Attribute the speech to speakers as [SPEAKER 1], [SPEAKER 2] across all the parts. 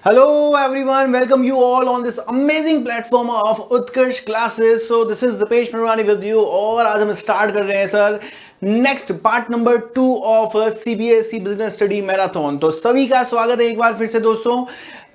[SPEAKER 1] Hello everyone, welcome you all on this amazing platform of Utkarsh classes. So this is Dipesh Marwani with you और आज हम start कर रहे हैं sir next part number 2 of CBSE business study marathon. तो सभी का स्वागत है एक बार फिर से दोस्तों।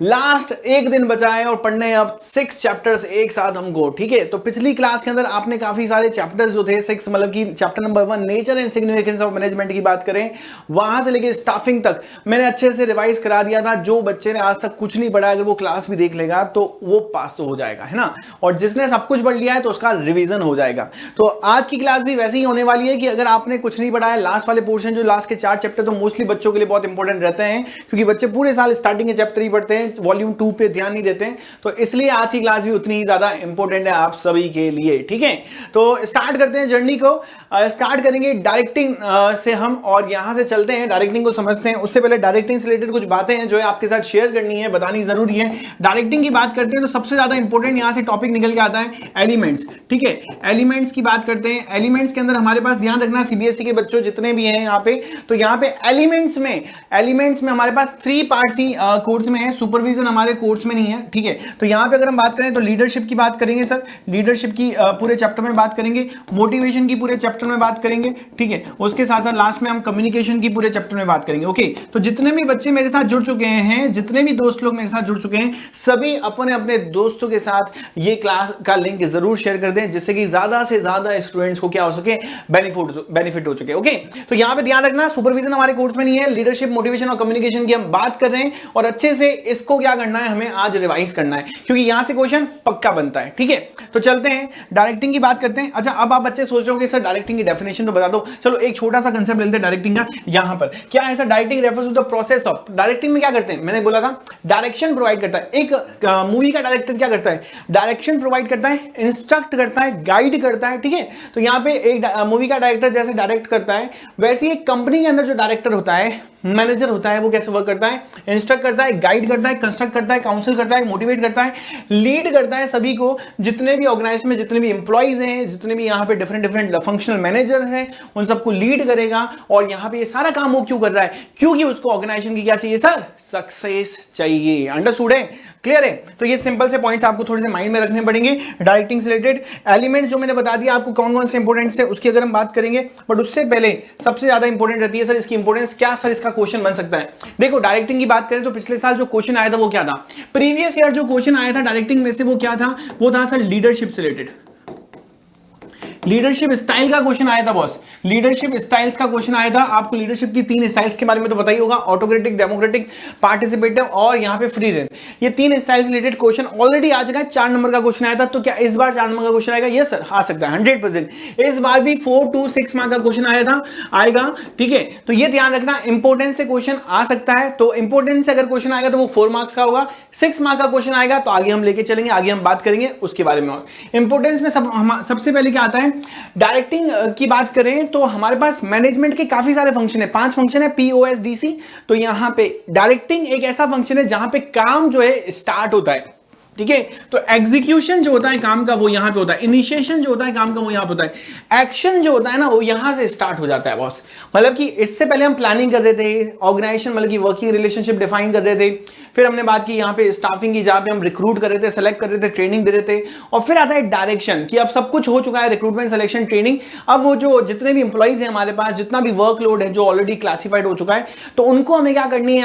[SPEAKER 1] लास्ट एक दिन बचा है और पढ़ने अब 6 चैप्टर्स एक साथ हमको, ठीक है। तो पिछली क्लास के अंदर आपने काफी सारे चैप्टर्स जो थे 6 मतलब कि chapter number 1 nature and significance of management की बात करें, वहां से लेके स्टाफिंग तक मैंने अच्छे से रिवाइज करा दिया था। जो बच्चे ने आज तक कुछ नहीं पढ़ा अगर वो क्लास भी देख लेगा तो वो पास तो हो जाएगा, है ना। और जिसने सब कुछ पढ़ लिया है तो उसका रिवीजन हो जाएगा। तो आज की क्लास भी वैसे ही होने वाली है कि अगर आपने कुछ नहीं पढ़ा है, लास्ट वाले पोर्शन जो लास्ट के 4 चैप्टर तो मोस्टली बच्चों के लिए बहुत इंपॉर्टेंट रहते हैं क्योंकि बच्चे पूरे साल स्टार्टिंग के चैप्टर ही पढ़ते हैं, वॉल्यूम 2 पे ध्यान नहीं देते हैं। तो इसलिए आज की क्लास भी उतनी ही ज्यादा इंपॉर्टेंट है आप सभी के लिए, ठीक है। तो स्टार्ट करते हैं जर्नी को। स्टार्ट करेंगे डायरेक्टिंग से हम और यहां से चलते हैं डायरेक्टिंग को समझते हैं। उससे पहले डायरेक्टिंग से रिलेटेड कुछ बातें हैं जो है आपके साथ शेयर करनी है, बतानी जरूरी है। डायरेक्टिंग की बात करते हैं तो सबसे ज्यादा इंपॉर्टेंट यहां से टॉपिक निकल के आता है एलिमेंट्स, ठीक है। एलिमेंट्स की बात करते हैं। एलिमेंट्स के अंदर हमारे पास ध्यान रखना सीबीएसई के बच्चों जितने भी हैं यहाँ पे, तो यहाँ पे एलिमेंट्स में हमारे पास 3 पार्ट्स ही कोर्स में है, सुपरविजन हमारे कोर्स में नहीं है, ठीक है। तो यहाँ पे अगर हम बात करें तो लीडरशिप की बात करेंगे सर, लीडरशिप की पूरे चैप्टर में बात करेंगे, मोटिवेशन की पूरे चैप्टर में बात करेंगे, ठीक है। उसके साथ साथ लास्ट में हम कम्युनिकेशन की पूरे चैप्टर में बात करेंगे, ओके। तो जितने भी बच्चे मेरे साथ जुड़ चुके हैं, जितने भी दोस्त लोग मेरे साथ जुड़ चुके हैं, सभी अपने अपने दोस्तों के साथ ये क्लास का लिंक जरूर शेयर कर दें जिससे कि ज्यादा से ज्यादा स्टूडेंट्स को क्या हो सके, बेनिफिट हो चुके, ओके। तो यहां पे ध्यान रखना सुपरविजन हमारे कोर्स में नहीं है, लीडरशिप, मोटिवेशन और कम्युनिकेशन की हम बात कर रहे हैं और अच्छे से इसको क्या करना है, हमें आज रिवाइज करना है क्योंकि यहां से क्वेश्चन पक्का बनता है, ठीक है। तो चलते हैं डायरेक्टिंग की बात करते हैं। अच्छा, अब आप बच्चे सोच रहे हो कि सर डायरेक्टिंग की डेफिनेशन तो बता दो। चलो एक छोटा सा कंसेप्ट लेते हैं डायरेक्टिंग का। यहां पर क्या है sir, directing refers to the process of, directing में क्या करते हैं, मैंने बोला था डायरेक्शन प्रोवाइड करता है। एक मूवी का डायरेक्टर क्या करता है, डायरेक्शन प्रोवाइड करता है, इंस्ट्रक्ट करता है, गाइड करता है, ठीक है। तो यहां पे एक मूवी का डायरेक्टर जैसे डायरेक्ट करता है वैसे एक कंपनी के अंदर जो डायरेक्टर होता है, मैनेजर होता है, वो कैसे वर्क करता है, इंस्ट्रक्ट करता है, गाइड करता है, कंस्ट्रक्ट करता है, काउंसिल करता है, मोटिवेट करता है, लीड करता है सभी को, जितने भी ऑर्गेनाइजेशन में जितने भी एम्प्लॉइज हैं, जितने भी यहाँ पे डिफरेंट फंक्शनल मैनेजर हैं, उन सबको लीड करेगा। और यहाँ पे ये सारा काम वो क्यों कर रहा है, क्योंकि उसको ऑर्गेनाइजेशन की क्या चाहिए सर, सक्सेस चाहिए। अंडरस्टूड है, क्लियर है। तो ये सिंपल से पॉइंट्स आपको थोड़े से माइंड में रखने पड़ेंगे। डायरेक्टिंग से रिलेटेड एलिमेंट जो मैंने बता दिया आपको कौन कौन से इंपॉर्टेंट है उसकी अगर हम बात करेंगे, बट उससे पहले सबसे ज्यादा इंपॉर्टेंट रहती है सर इसकी इंपॉर्टेंस क्या, सर इसका क्वेश्चन बन सकता है। देखो डायरेक्टिंग की बात करें तो पिछले साल जो क्वेश्चन आया था वो क्या था, प्रीवियस ईयर जो क्वेश्चन आया था डायरेक्टिंग में से वो क्या था, वो था सर लीडरशिप से रिलेटेड, लीडरशिप स्टाइल का क्वेश्चन आया था बॉस। लीडरशिप स्टाइल्स का क्वेश्चन आया था। आपको लीडरशिप की 3 स्टाइल्स के बारे में तो पता ही होगा, ऑटोक्रेटिक, डेमोक्रेटिक, पार्टिसिपेटिव और यहां पे फ्री रेंज। ये 3 स्टाइल्स रिलेटेड क्वेश्चन ऑलरेडी आ चुका है। 4 नंबर का क्वेश्चन आया था, तो क्या इस बार 4 नंबर का क्वेश्चन आएगा? यस सर, आ सकता है 100%। इस बार भी 4 to 6 मार्क का क्वेश्चन आया था, आएगा, ठीक है। तो ये ध्यान रखना, इंपोर्टेंस से क्वेश्चन आ सकता है। तो इंपोर्टेंस से अगर क्वेश्चन आएगा तो वो 4 मार्क्स का होगा। 6 मार्क का क्वेश्चन आएगा तो आगे हम लेके चलेंगे, आगे हम बात करेंगे उसके बारे में। और इंपोर्टेंस में सबसे पहले क्या आता है, डायरेक्टिंग की बात करें तो हमारे पास मैनेजमेंट के काफी सारे फंक्शन है, 5 फंक्शन है, POSDC। तो यहां पे डायरेक्टिंग एक ऐसा फंक्शन है जहां पे काम जो है स्टार्ट होता है, ठीक है। तो एग्जीक्यूशन जो होता है काम का वो यहां पे होता है, इनिशिएशन जो होता है काम का वो यहां पे होता है, एक्शन जो होता है ना वो यहां से स्टार्ट हो जाता है बॉस। मतलब कि इससे पहले हम प्लानिंग कर रहे थे, ऑर्गेनाइजेशन मतलब कि वर्किंग रिलेशनशिप डिफाइन कर रहे थे, फिर हमने बात की यहाँ पे स्टाफिंग की जहां पे हम रिक्रूट कर रहे थे, सेलेक्ट कर रहे थे, ट्रेनिंग दे रहे थे, और फिर आता है डायरेक्शन कि अब सब कुछ हो चुका है, रिक्रूटमेंट, सिलेक्शन, ट्रेनिंग। अब वो जो जितने भी इंप्लॉइज हैं हमारे पास, जितना भी वर्कलोड है जो ऑलरेडी क्लासिफाइड हो चुका है, तो उनको हमें क्या करनी है,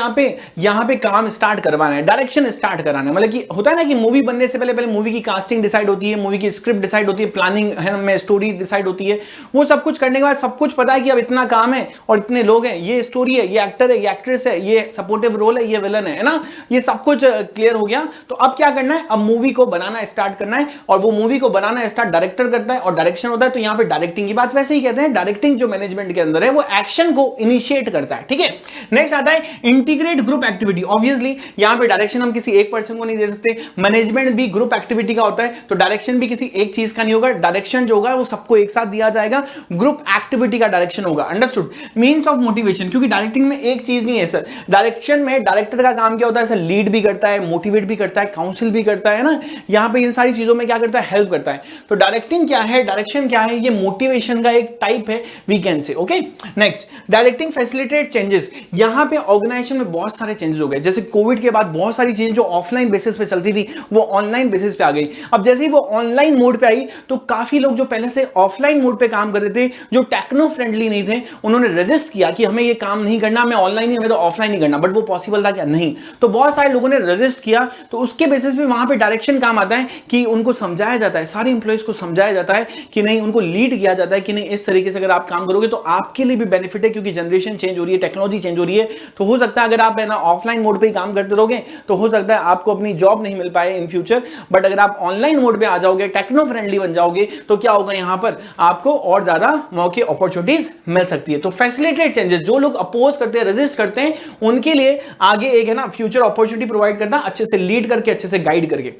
[SPEAKER 1] यहाँ पे काम स्टार्ट करवाना है, डायरेक्शन स्टार्ट कराना है। मतलब कि होता है ना कि मूवी बनने से पहले मूवी की कास्टिंग डिसाइड होती है, मूवी की स्क्रिप्ट डिसाइड होती है, प्लानिंग है में स्टोरी डिसाइड होती है। वो सब कुछ करने के बाद सब कुछ पता है कि अब इतना काम है और इतने लोग हैं, ये स्टोरी है, ये एक्टर है, ये एक्ट्रेस है, ये सपोर्टिव रोल है, ये विलन है ना, ये सब कुछ क्लियर हो गया। तो अब क्या करना है, अब मूवी को बनाना स्टार्ट करना है, और वो मूवी को बनाना स्टार्ट डायरेक्टर करता है और डायरेक्शन होता है। तो यहां पे डायरेक्टिंग की बात वैसे ही कहते हैं, डायरेक्टिंग जो मैनेजमेंट के अंदर है वो एक्शन को इनिशिएट करता है, ठीक है। नेक्स्ट आता है इंटीग्रेट ग्रुप एक्टिविटी। ऑब्वियसली यहां पे डायरेक्शन हम किसी एक पर्सन को नहीं दे सकते, मैनेजमेंट भी ग्रुप एक्टिविटी का होता है, तो डायरेक्शन भी किसी एक चीज का नहीं होगा, डायरेक्शन जो होगा वो सबको एक साथ दिया जाएगा, ग्रुप एक्टिविटी का डायरेक्शन होगा। अंडरस्टूड? मींस ऑफ मोटिवेशन, क्योंकि डायरेक्टिंग में एक चीज नहीं है सर, डायरेक्शन में डायरेक्टर का काम क्या होता है सर, लीड भी करता है, मोटिवेट भी करता है, काउंसिल भी करता है ना, यहां पे इन सारी चीजों में क्या करता है, हेल्प करता है। तो डायरेक्टिंग क्या है, डायरेक्शन क्या है, ये मोटिवेशन का एक टाइप है we can say. Okay, next, directing facilitate changes. यहां पे ऑर्गेनाइजेशन में बहुत सारे चेंजेस हो गए, जैसे कोविड के बाद बहुत सारी चीजें जो ऑफलाइन बेसिस पे चलती थी वो ऑनलाइन बेसिस पे आ गई। अब जैसे ही वो ऑनलाइन मोड पे आई तो काफी लोग जो पहले से ऑफलाइन मोड पे काम कर रहे थे, जो टेक्नो फ्रेंडली नहीं थे, उन्होंने रेजिस्ट किया कि हमें ये काम नहीं करना, हमें ऑनलाइन ही, हमें तो ऑफलाइन ही करना। बट वो पॉसिबल था क्या? नहीं। तो बहुत सारे लोगों ने रेजिस्ट किया, तो उसके बेसिस पे वहां पे डायरेक्शन काम आता है कि उनको समझाया जाता है, सारे इंप्लॉइज को समझाया जाता है कि नहीं, उनको लीड किया जाता है कि नहीं, इस तरीके से अगर आप काम करोगे तो आपके लिए भी बेनिफिट है, क्योंकि जनरेशन चेंज हो रही है, टेक्नोलॉजी चेंज हो रही है। तो हो सकता है अगर आप है ना ऑफलाइन मोड पे ही काम करते रहोगे तो हो सकता है आपको अपनी जॉब नहीं मिल पाए इन फ्यूचर, बट अगर आप ऑनलाइन मोड पे आ जाओगे, टेक्नो फ्रेंडली बन जाओगे, तो क्या होगा, यहां पर आपको और ज्यादा मौके, अपॉर्चुनिटीज मिल सकती है। तो फैसिलिटेट चेंजेस, जो लोग अपोज करते हैं, रेजिस्ट करते हैं, उनके लिए आगे एक है ना फ्यूचर अपॉर्चुनिटी प्रोवाइड करना, अच्छे से लीड करके, अच्छे से गाइड करके।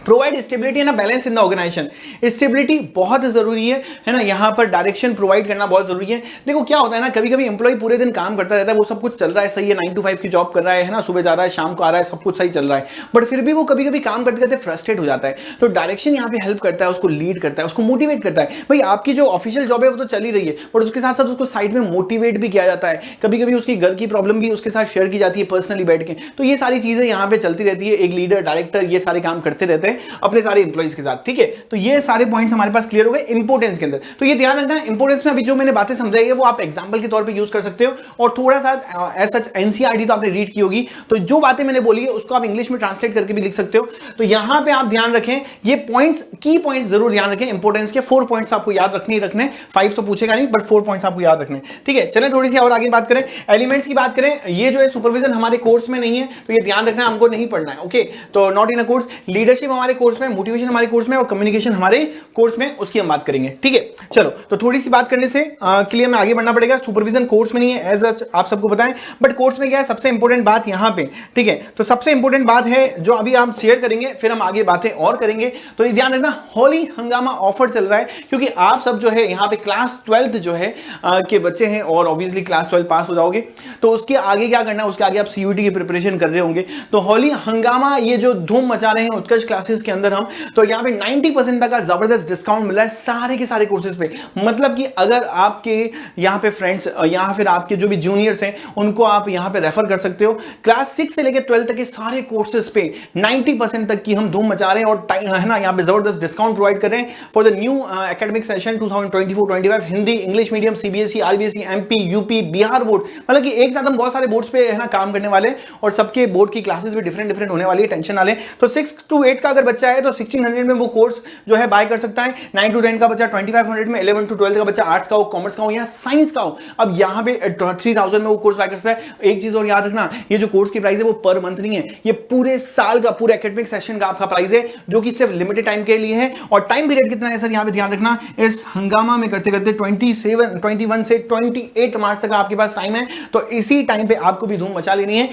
[SPEAKER 1] प्रोवाइड स्टेबिलिटी है ना, balance in the organisation. Stability बहुत जरूरी है ना, यहां पर डायरेक्शन प्रोवाइड करना बहुत जरूरी है। देखो क्या होता है ना, कभी कभी एम्प्लॉय पूरे दिन काम करता रहता है, वो सब कुछ चल रहा है, सही है, 9 to 5 की जॉब कर रहा है ना, सुबह जा रहा है, शाम को आ रहा है, सब कुछ सही चल रहा है, बट फिर भी वो कभी कभी काम करते करते फ्रस्ट्रेट हो जाता है। तो डायरेक्शन यहाँ पे हेल्प करता है, उसको लीड करता है, उसको मोटिवेट करता है। भाई आपकी जो ऑफिशियल जॉब है वो तो चल ही रही है, बट उसके साथ साथ उसको साइड में मोटिवेट भी किया जाता है। कभी कभी उसकी घर की प्रॉब्लम भी उसके साथ शेयर की जाती है पर्सनली बैठ के। तो ये सारी चीजें यहाँ पे चलती रहती है, एक लीडर, डायरेक्टर ये सारे काम करते रहते हैं अपने सारे एम्प्लॉइज के साथ। ठीक है, तो ये सारे पॉइंट्स हमारे पास क्लियर हो गए इंपोर्टेंस के अंदर। तो ये ध्यान रखना, इंपोर्टेंस में अभी जो मैंने बातें समझाई है वो आप एग्जांपल के तौर पे यूज कर सकते हो, और थोड़ा सा एज सच एनसीईआरटी तो आपने रीड की होगी, तो जो बातें मैंने बोली है उसको आप इंग्लिश में ट्रांसलेट करके भी लिख सकते हो। तो यहां पे आप ध्यान रखें, ये पॉइंट्स, की पॉइंट्स जरूर ध्यान रखें इंपोर्टेंस के। 4 पॉइंट्स आपको याद रखने ही रखने, 5 तो पूछेगा नहीं, बट 4 पॉइंट्स आपको याद रखने। ठीक है, चलें थोड़ी सी और आगे बात करें, एलिमेंट्स की बात करें। ये जो है सुपरविजन हमारे कोर्स में नहीं है, तो ये ध्यान रखना, हमको नहीं पढ़ना है। ओके, तो not in a course. Leadership हमारे कोर्स में, मोटिवेशन हमारे कोर्स में, और कम्युनिकेशन हमारे कोर्स में, उसकी हम बात करेंगे। ठीक है, चलो तो थोड़ी सी बात करने से के लिए हमें आगे बढ़ना पड़ेगा। सुपरविजन कोर्स में नहीं है एज सच, आप सबको पता है, बट कोर्स में क्या है, सबसे इंपॉर्टेंट बात यहां पे। ठीक है, तो सबसे इंपॉर्टेंट बात है जो अभी हम शेयर करेंगे, फिर हम आगे बातें और करेंगे। तो ये ध्यान रखना, होली हंगामा ऑफर चल रहा है, क्योंकि आप सब जो है यहाँ पे क्लास 12th जो है के बच्चे हैं, और ऑब्वियसली क्लास 12 पास हो जाओगे, तो उसके आगे क्या करना है, उसके आगे आप सीयूईटी की प्रिपरेशन कर रहे होंगे। तो होली हंगामा ये जो धूम मचा रहे हैं उत्कर्ष क्लासेस के अंदर हम, तो यहाँ पे 90% तक का जबरदस्त डिस्काउंट मिला है सारे के सारे कोर्सेज पे। मतलब कि अगर आपके यहाँ पे फ्रेंड्स या फिर आपके जो भी जूनियर्स हैं उनको आप यहाँ पे रेफर कर सकते हो। क्लास 6 से लेकर 12 तक के सारे कोर्सेज पे 90% तक की हम धूम मचा रहे हैं, और है ना यहाँ पे जबरदस्त डिस्काउंट प्रोवाइड कर रहे हैं for the new academic session 2024-25 Hindi, English medium, CBSE, RBSE, MP, UP, Bihar board. मतलब कि एक साथ हम बहुत सारे बोर्ड्स पे है ना काम करने वाले, और सबके बोर्ड की क्लासेस भी डिफरेंट डिफरेंट होने वाली है, टेंशन ना लें। तो 6 to 8 का अगर बच्चा है तो 1600 में वो कोर्स जो है बाय कर सकता है। 9 to 10 का बच्चा 2500 में, 11 to 12 का बच्चा आर्ट्स का हो, कॉमर्स का हो या साइंस का हो, अब यहाँ पे 3000 में वो कोर्स बाय कर सकता है। एक चीज और याद रखना, ये जो कोर्स की प्राइस है वो पर मंथ नहीं है, ये पूरे साल का, पूरे एकेडमिक सेशन का आपका प्राइस है, जो कि सिर्फ लिमिटेड टाइम के लिए है। और टाइम पीरियड कितना है सर, यहाँ पे ध्यान रखना, इस हंगामा में करते करते 21 से 28 मार्च तक आपके पास टाइम है। तो इसी टाइम पे आपको भी धूम मचा लेनी है।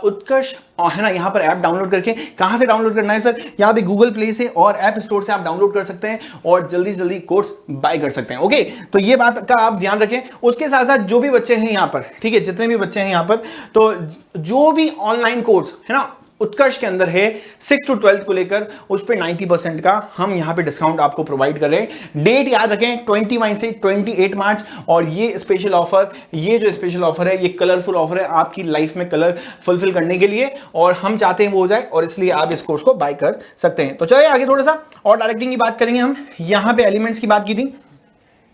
[SPEAKER 1] उत्कर्ष है ना, यहाँ पर ऐप डाउनलोड करके, कहां से डाउनलोड करना है सर, यहाँ पे गूगल प्ले से और ऐप स्टोर से आप डाउनलोड कर सकते हैं, और जल्दी जल्दी कोर्स बाय कर सकते हैं। ओके, तो ये बात का आप ध्यान रखें। उसके साथ साथ जो भी बच्चे हैं यहाँ पर, ठीक है, जितने भी बच्चे हैं यहाँ पर, तो जो भी ऑनलाइन कोर्स है ना उत्कर्ष के अंदर है 6 to 12 को लेकर, उस पे 90% का हम यहाँ पे डिस्काउंट आपको प्रोवाइड कर रहे हैं। डेट याद रखें, 21 से 28 मार्च। और ये स्पेशल ऑफर, ये जो स्पेशल ऑफर है, ये कलरफुल ऑफर है आपकी लाइफ में कलर फुलफिल करने के लिए, और हम चाहते हैं वो हो जाए, और इसलिए आप इस कोर्स को बाय कर सकते हैं। तो चलिए आगे थोड़ा सा और डायरेक्टिंग की बात करेंगे हम। यहाँ पे एलिमेंट्स की बात की थी,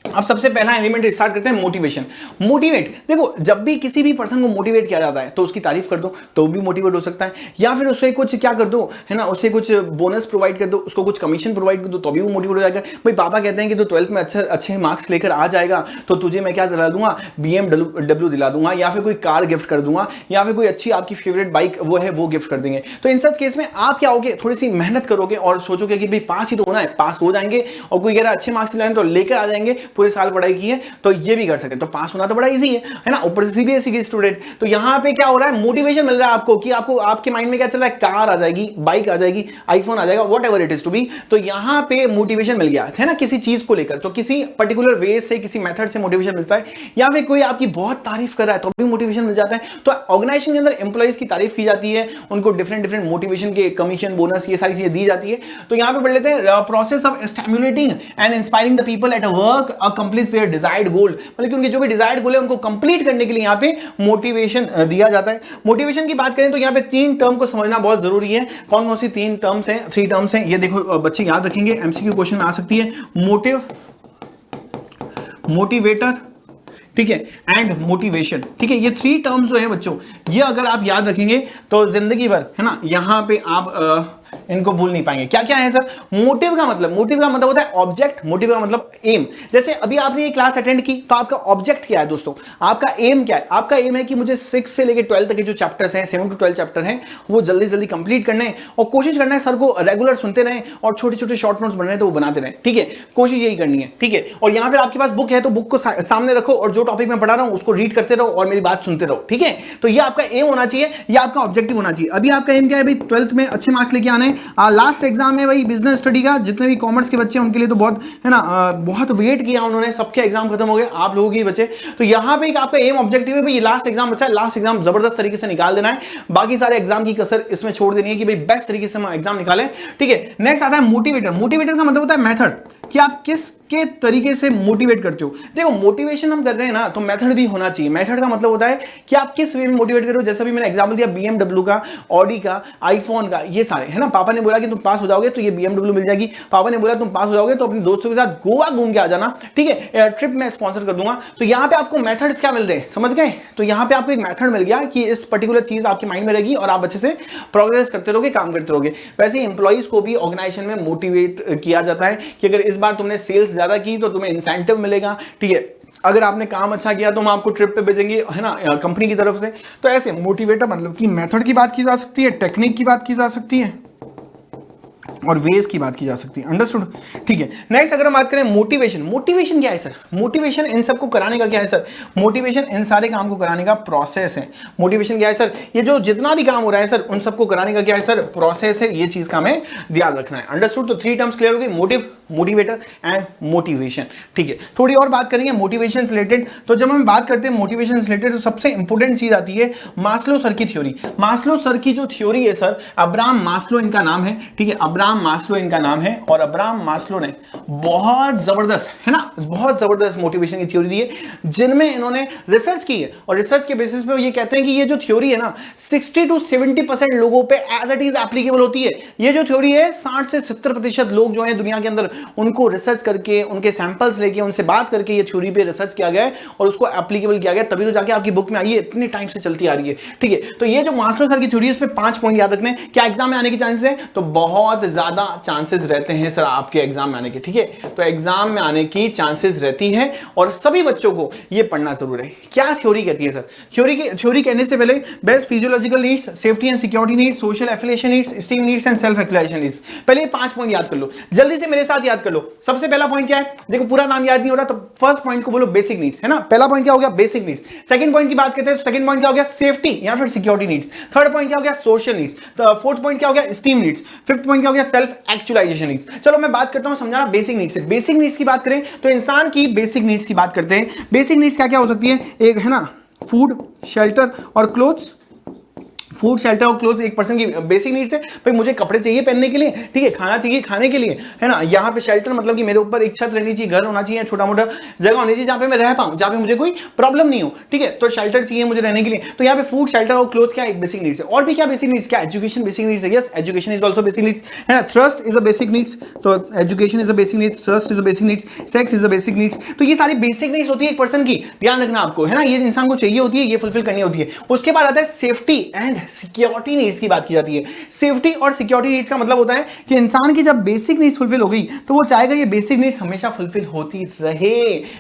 [SPEAKER 1] अब सबसे पहला एलिमेंट स्टार्ट करते हैं मोटिवेशन। मोटिवेट, देखो जब भी किसी भी पर्सन को मोटिवेट किया जाता है तो उसकी तारीफ कर दो तो भी मोटिवेट हो सकता है, या फिर उससे कुछ क्या कर दो है ना, उससे कुछ बोनस प्रोवाइड कर दो, उसको कुछ कमीशन प्रोवाइड कर दो तो भी वो मोटिवेट हो जाएगा। भाई पापा कहते हैं कि तो 12th में अच्छे मार्क्स लेकर आ जाएगा तो तुझे मैं क्या दिला दूंगा, BMW दिला दूंगा, या फिर कोई कार गिफ्ट कर दूंगा, या फिर कोई अच्छी आपकी फेवरेट बाइक वो है वो गिफ्ट कर देंगे। तो इन सच केस में आप क्या होगे, थोड़ी सी मेहनत करोगे और सोचोगे कि भाई पास ही तो होना है, पास हो जाएंगे, और कोई कह रहा है अच्छे मार्क्स लाएंगे तो लेकर आ जाएंगे, पूरे साल पढ़ाई की है तो ये भी कर सकते हैं, तो पास होना तो बड़ा इजी है ना, ऊपर से सीबीएसई के स्टूडेंट। तो यहाँ पे क्या हो रहा है, मोटिवेशन मिल रहा है आपको कि आपको आपके माइंड में क्या चल रहा है, कार आ जाएगी, बाइक आ जाएगी, आईफोन आ जाएगा, whatever it is to be. तो यहाँ पे मोटिवेशन मिल गया है ना किसी चीज को लेकर, तो किसी पर्टिकुलर वे से, किसी मेथड से मोटिवेशन मिलता है, या फिर कोई आपकी बहुत तारीफ कर रहा है तो भी मोटिवेशन मिल जाता है। तो ऑर्गेनाइजेशन के अंदर एम्प्लॉइज की तारीफ की जाती है, उनको डिफरेंट डिफरेंट मोटिवेशन के कमीशन, बोनस, ये सारी चीजें दी जाती है। तो यहाँ पे पढ़ लेते हैं, process of stimulating and inspiring the people at a work accomplish their desired goal, मतलब कि उनके जो भी डिजायर्ड गोल है उनको कंप्लीट करने के लिए यहाँ पे मोटिवेशन दिया जाता है। मोटिवेशन की बात करें तो यहाँ पे 3 टर्म को समझना बहुत जरूरी है। कौन कौन सी 3 टर्म्स हैं, 3 टर्म्स हैं, ये देखो बच्चे याद रखेंगे, एमसीक्यू क्वेश्चन में आ सकती है। मोटिव, मोटिवेटर, ठीक है, एंड मोटिवेशन, ठीक है। ये 3 टर्म्स जो है बच्चों, ये अगर आप याद रखेंगे तो जिंदगी भर, है ना, यहां पे आप इनको भूल नहीं पाएंगे। क्या क्या है सर? मोटिव का मतलब होता है ऑब्जेक्ट, मोटिव का मतलब एम। जैसे अभी आपने ये क्लास अटेंड की तो आपका ऑब्जेक्ट क्या है दोस्तों, आपका एम क्या है? आपका एम है कि मुझे 6 से लेकर 12 तक के जो चैप्टर्स हैं, 7 to 12 चैप्टर हैं, वो जल्दी जल्दी कंप्लीट करने हैं और कोशिश करना है सर को रेगुलर सुनते रहें और छोटे छोटे शॉर्ट नोट्स बन रहे हैं तो वो बनाते रहें, ठीक है, कोशिश यही करनी है, ठीक है। और यहां पर आपके पास बुक है तो बुक को सामने रखो और जो टॉपिक मैं पढ़ा रहा हूं उसको रीड करते रहो और मेरी बात सुनते रहो, ठीक है। तो ये आपका एम होना चाहिए, ये आपका ऑब्जेक्टिव होना चाहिए। अभी आपका एम क्या है भाई? 12th में अच्छे मार्क्स लेके आने। लास्ट एग्जाम है भाई बिजनेस स्टडी का, जितने भी कॉमर्स के बच्चे हैं उनके लिए तो बहुत, है ना, बहुत वेट किया उन्होंने, सबके एग्जाम खत्म हो गए, आप लोगों के बच्चे। तो यहां पे आपका एम ऑब्जेक्टिव है भाई, ये लास्ट एग्जाम बचा है, लास्ट एग्जाम जबरदस्त तरीके से निकाल देना है, बाकी सारे एग्जाम की कसर इसमें छोड़ देनी है कि भाई बेस्ट तरीके से हम एग्जाम निकालें, ठीक है। नेक्स्ट आता है मोटिवेटर। मोटिवेटर का मतलब होता है मेथड, कि आप किस के तरीके से मोटिवेट करते हो। देखो मोटिवेशन हम कर रहे हैं ना तो मेथड भी होना चाहिए। मेथड का मतलब होता है कि आप किस वे में मोटिवेट कर रहे हो। जैसे भी मैंने एग्जांपल दिया BMW का, ऑडी का, आईफोन का, ये सारे, है ना। पापा ने बोला कि तुम पास हो जाओगे तो ये BMW मिल जाएगी, पापा ने बोला तुम पास हो जाओगे तो अपने दोस्तों के साथ गोवा घूम के आ जाना, ठीक है, ट्रिप में स्पॉन्सर कर दूंगा। तो यहाँ पे आपको मेथड्स क्या मिल रहे हैं, समझ गए? तो यहाँ पे आपको एक मेथड मिल गया कि इस पर्टिकुलर चीज आपके माइंड में रहेगी और आप अच्छे से प्रोग्रेस करते रहोगे, काम करते रहोगे। वैसे एम्प्लॉइज को भी ऑर्गेनाइजेशन में मोटिवेट किया जाता है कि अगर इस बार तुमने सेल्स ज्यादा की तो तुम्हें इंसेंटिव मिलेगा, ठीक है, अगर आपने काम अच्छा किया तो हम आपको ट्रिप पे भेजेंगे, है ना, कंपनी की तरफ से। तो ऐसे मोटिवेटर मतलब कि मेथड की बात की जा सकती है, टेक्निक की बात की जा सकती है और वेज की बात की जा सकती है। अंडरस्टूड, ठीक है। नेक्स्ट अगर हम बात करें मोटिवेशन, मोटिवेशन क्या है सर? मोटिवेशन इन सबको कराने का क्या है सर? मोटिवेशन इन सारे काम को कराने का प्रोसेस है। मोटिवेशन क्या है सर? ये जो जितना भी काम हो रहा है सर उन सबको कराने का क्या है सर? प्रोसेस है। ये चीज का हमें ध्यान रखना है। अंडरस्टूड। तो 3 टर्म्स क्लियर हो गई, मोटिव, मोटिवेटर एंड मोटिवेशन, ठीक है। थोड़ी और बात करेंगे मोटिवेशन से रिलेटेड। तो जब हम बात करते हैं मोटिवेशन से रिलेटेड तो सबसे इंपॉर्टेंट चीज आती है मास्लो सर की थ्योरी। मास्लो सर की जो थ्योरी है सर, अब्राहम मास्लो इनका नाम है, ठीक है, अब्राहम मास्लो इनका नाम है। और अब्राहम मास्लो ने बहुत जबरदस्त, है ना, बहुत जबरदस्त मोटिवेशन की थ्योरी दी है, जिनमें इन्होंने रिसर्च की है और रिसर्च के बेसिस पे ये कहते हैं कि ये जो थ्योरी है ना 60 to 70% लोगों पे एज इट इज एप्लीकेबल होती है। ये जो थ्योरी है 60 से 70% लोग जो है दुनिया के अंदर उनको रिसर्च करके, उनके सैंपल्स लेके, उनसे बात करके ये थ्योरी पे रिसर्च किया गया है और उसको एप्लीकेबल किया गया, तभी तो जाके आपकी बुक में आई है, इतने टाइम से चलती आ रही है, ठीक है। तो ये जो मास्लो सर की थ्योरी है इसमें 5 पॉइंट याद रखने। क्या एग्जाम में आने के चांसेस है? तो बहुत ज्यादा चांसेस रहते हैं सर आपके एग्जाम में आने के, ठीक है। तो एग्जाम में आने की चांसेस रहती है और सभी बच्चों को ये पढ़ना जरूर है। क्या थ्योरी कहती है सर? थ्योरी कहने से पहले best physiological needs, safety and security needs, social affiliation needs, esteem needs and self actualization needs. पहले ये 5 पॉइंट याद कर लो, जल्दी से मेरे साथ याद कर लो। सबसे पहला पॉइंट क्या है? देखो पूरा नाम याद नहीं हो रहा तो फर्स्ट पॉइंट को बोलो बेसिक नीड्स, है ना। पहला पॉइंट क्या हो गया? Basic needs. सेकंड पॉइंट की बात करते हैं तो सेकंड पॉइंट क्या हो गया? सेफ्टी या फिर सिक्योरिटी नीड्स। थर्ड पॉइंट क्या हो गया? Social needs. फोर्थ पॉइंट क्या हो गया? Steam needs. फिफ्थ पॉइंट क्या हो गया? Self actualization needs. चलो मैं बात करता हूं समझाना बेसिक नीड्स से। बेसिक नीड्स की बात करें तो इंसान की बेसिक नीड्स की बात करते हैं। बेसिक नीड्स क्या क्या हो सकती है? एक है ना फूड, शेल्टर और क्लोथ्स। फूड, शेल्टर और क्लोथ्स एक पर्सन की बेसिक नीड्स है। भाई मुझे कपड़े चाहिए पहनने के लिए, ठीक है, खाना चाहिए खाने के लिए, है ना। यहाँ पे शेल्टर मतलब कि मेरे ऊपर एक छत रहनी चाहिए, घर होना चाहिए, छोटा मोटा जगह होनी चाहिए जहाँ पे मैं रह पाऊँ, जहाँ पे मुझे कोई प्रॉब्लम नहीं हो, ठीक है। तो शेल्टर चाहिए मुझे रहने के लिए। तो यहाँ पे फूड, शेल्टर और क्लोथ्स क्या एक बेसिक नीड्स है। और भी क्या बेसिक नीड्स? क्या एजुकेशन बेसिक नीड्स है? Yes, education is also basic needs, है ना। Trust is a basic needs, तो education is a basic needs, trust is a basic needs, sex is a basic needs. तो ये सारी basic needs होती है एक पर्सन की, ध्यान रखना आपको, है ना। ये इंसान को चाहिए होती है, ये फुलफिल करनी होती है। उसके बाद आता है सेफ्टी एंड सिक्योरिटी नीड्स की बात की जाती है। सेफ्टी और सिक्योरिटी नीड्स का मतलब होता है कि इंसान की जब बेसिक नीड्स फुलफिल हो गई तो वो चाहेगा ये बेसिक नीड्स हमेशा फुलफिल होती रहे,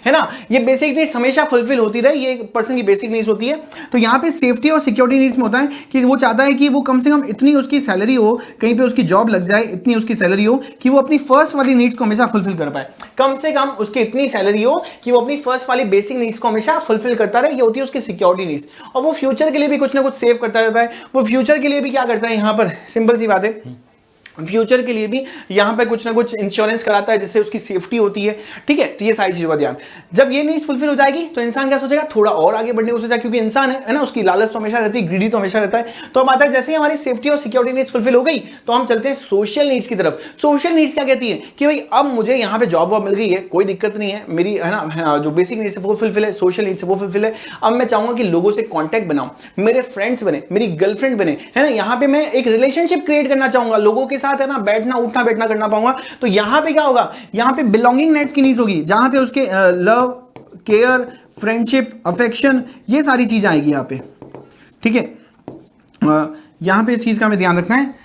[SPEAKER 1] है ना, ये बेसिक नीड्स हमेशा फुलफिल होती रहे, ये पर्सन की बेसिक नीड्स होती है। तो यहाँ पे सेफ्टी और सिक्योरिटी नीड्स में होता है कि वो चाहता है कि वो कम से कम इतनी उसकी सैलरी हो, कहीं पे उसकी जॉब लग जाए, इतनी उसकी सैलरी हो कि वो अपनी फर्स्ट वाली नीड्स को हमेशा फुलफिल कर पाए। कम से कम उसकी इतनी सैलरी हो कि वो अपनी फर्स्ट वाली बेसिक नीड्स को हमेशा फुलफिल करता रहे, ये होती है उसकी सिक्योरिटी नीड्स। और वो फ्यूचर के लिए भी कुछ ना कुछ सेव करता रहता है। वो फ्यूचर के लिए भी क्या करता है, यहां पर सिंपल सी बात है, फ्यूचर के लिए भी यहां पे कुछ ना कुछ इंश्योरेंस कराता है जिससे उसकी सेफ्टी होती है, ठीक है। तो ये सारी चीजों का ध्यान, जब ये नीड्स फुलफिल हो जाएगी तो इंसान क्या सोचेगा, थोड़ा और आगे बढ़ने को सोचेगा, क्योंकि इंसान है ना, उसकी लालच तो हमेशा रहती है, ग्रीडी तो हमेशा रहता है। तो अब आता है जैसे ही हमारी सेफ्टी और सिक्योरिटी नीड्स फुलफिल हो गई तो हम चलते हैं सोशल नीड्स की तरफ। सोशल नीड्स क्या कहती है कि भाई अब मुझे यहाँ पे जॉब वॉब मिल गई है, कोई दिक्कत नहीं है, मेरी है ना जो बेसिक नीड्स है वो फुलफिल है, सोशल नीड्स है वो फुलफिल है। अब मैं चाहूंगा कि लोगों से कॉन्टैक्ट बनाऊं, मेरे फ्रेंड्स बने, मेरी गर्लफ्रेंड बने, है ना, यहाँ पे मैं एक रिलेशनशिप क्रिएट करना चाहूंगा, लोगों के साथ है ना बैठना उठना बैठना करना पाऊंगा। तो यहां पे क्या होगा, यहां पे बिलोंगिंग नीड्स की नीड्स होगी, जहां पे उसके लव, केयर, फ्रेंडशिप, अफेक्शन, ये सारी चीजें आएगी यहां पे, ठीक है। यहां पे इस चीज का हमें ध्यान रखना है।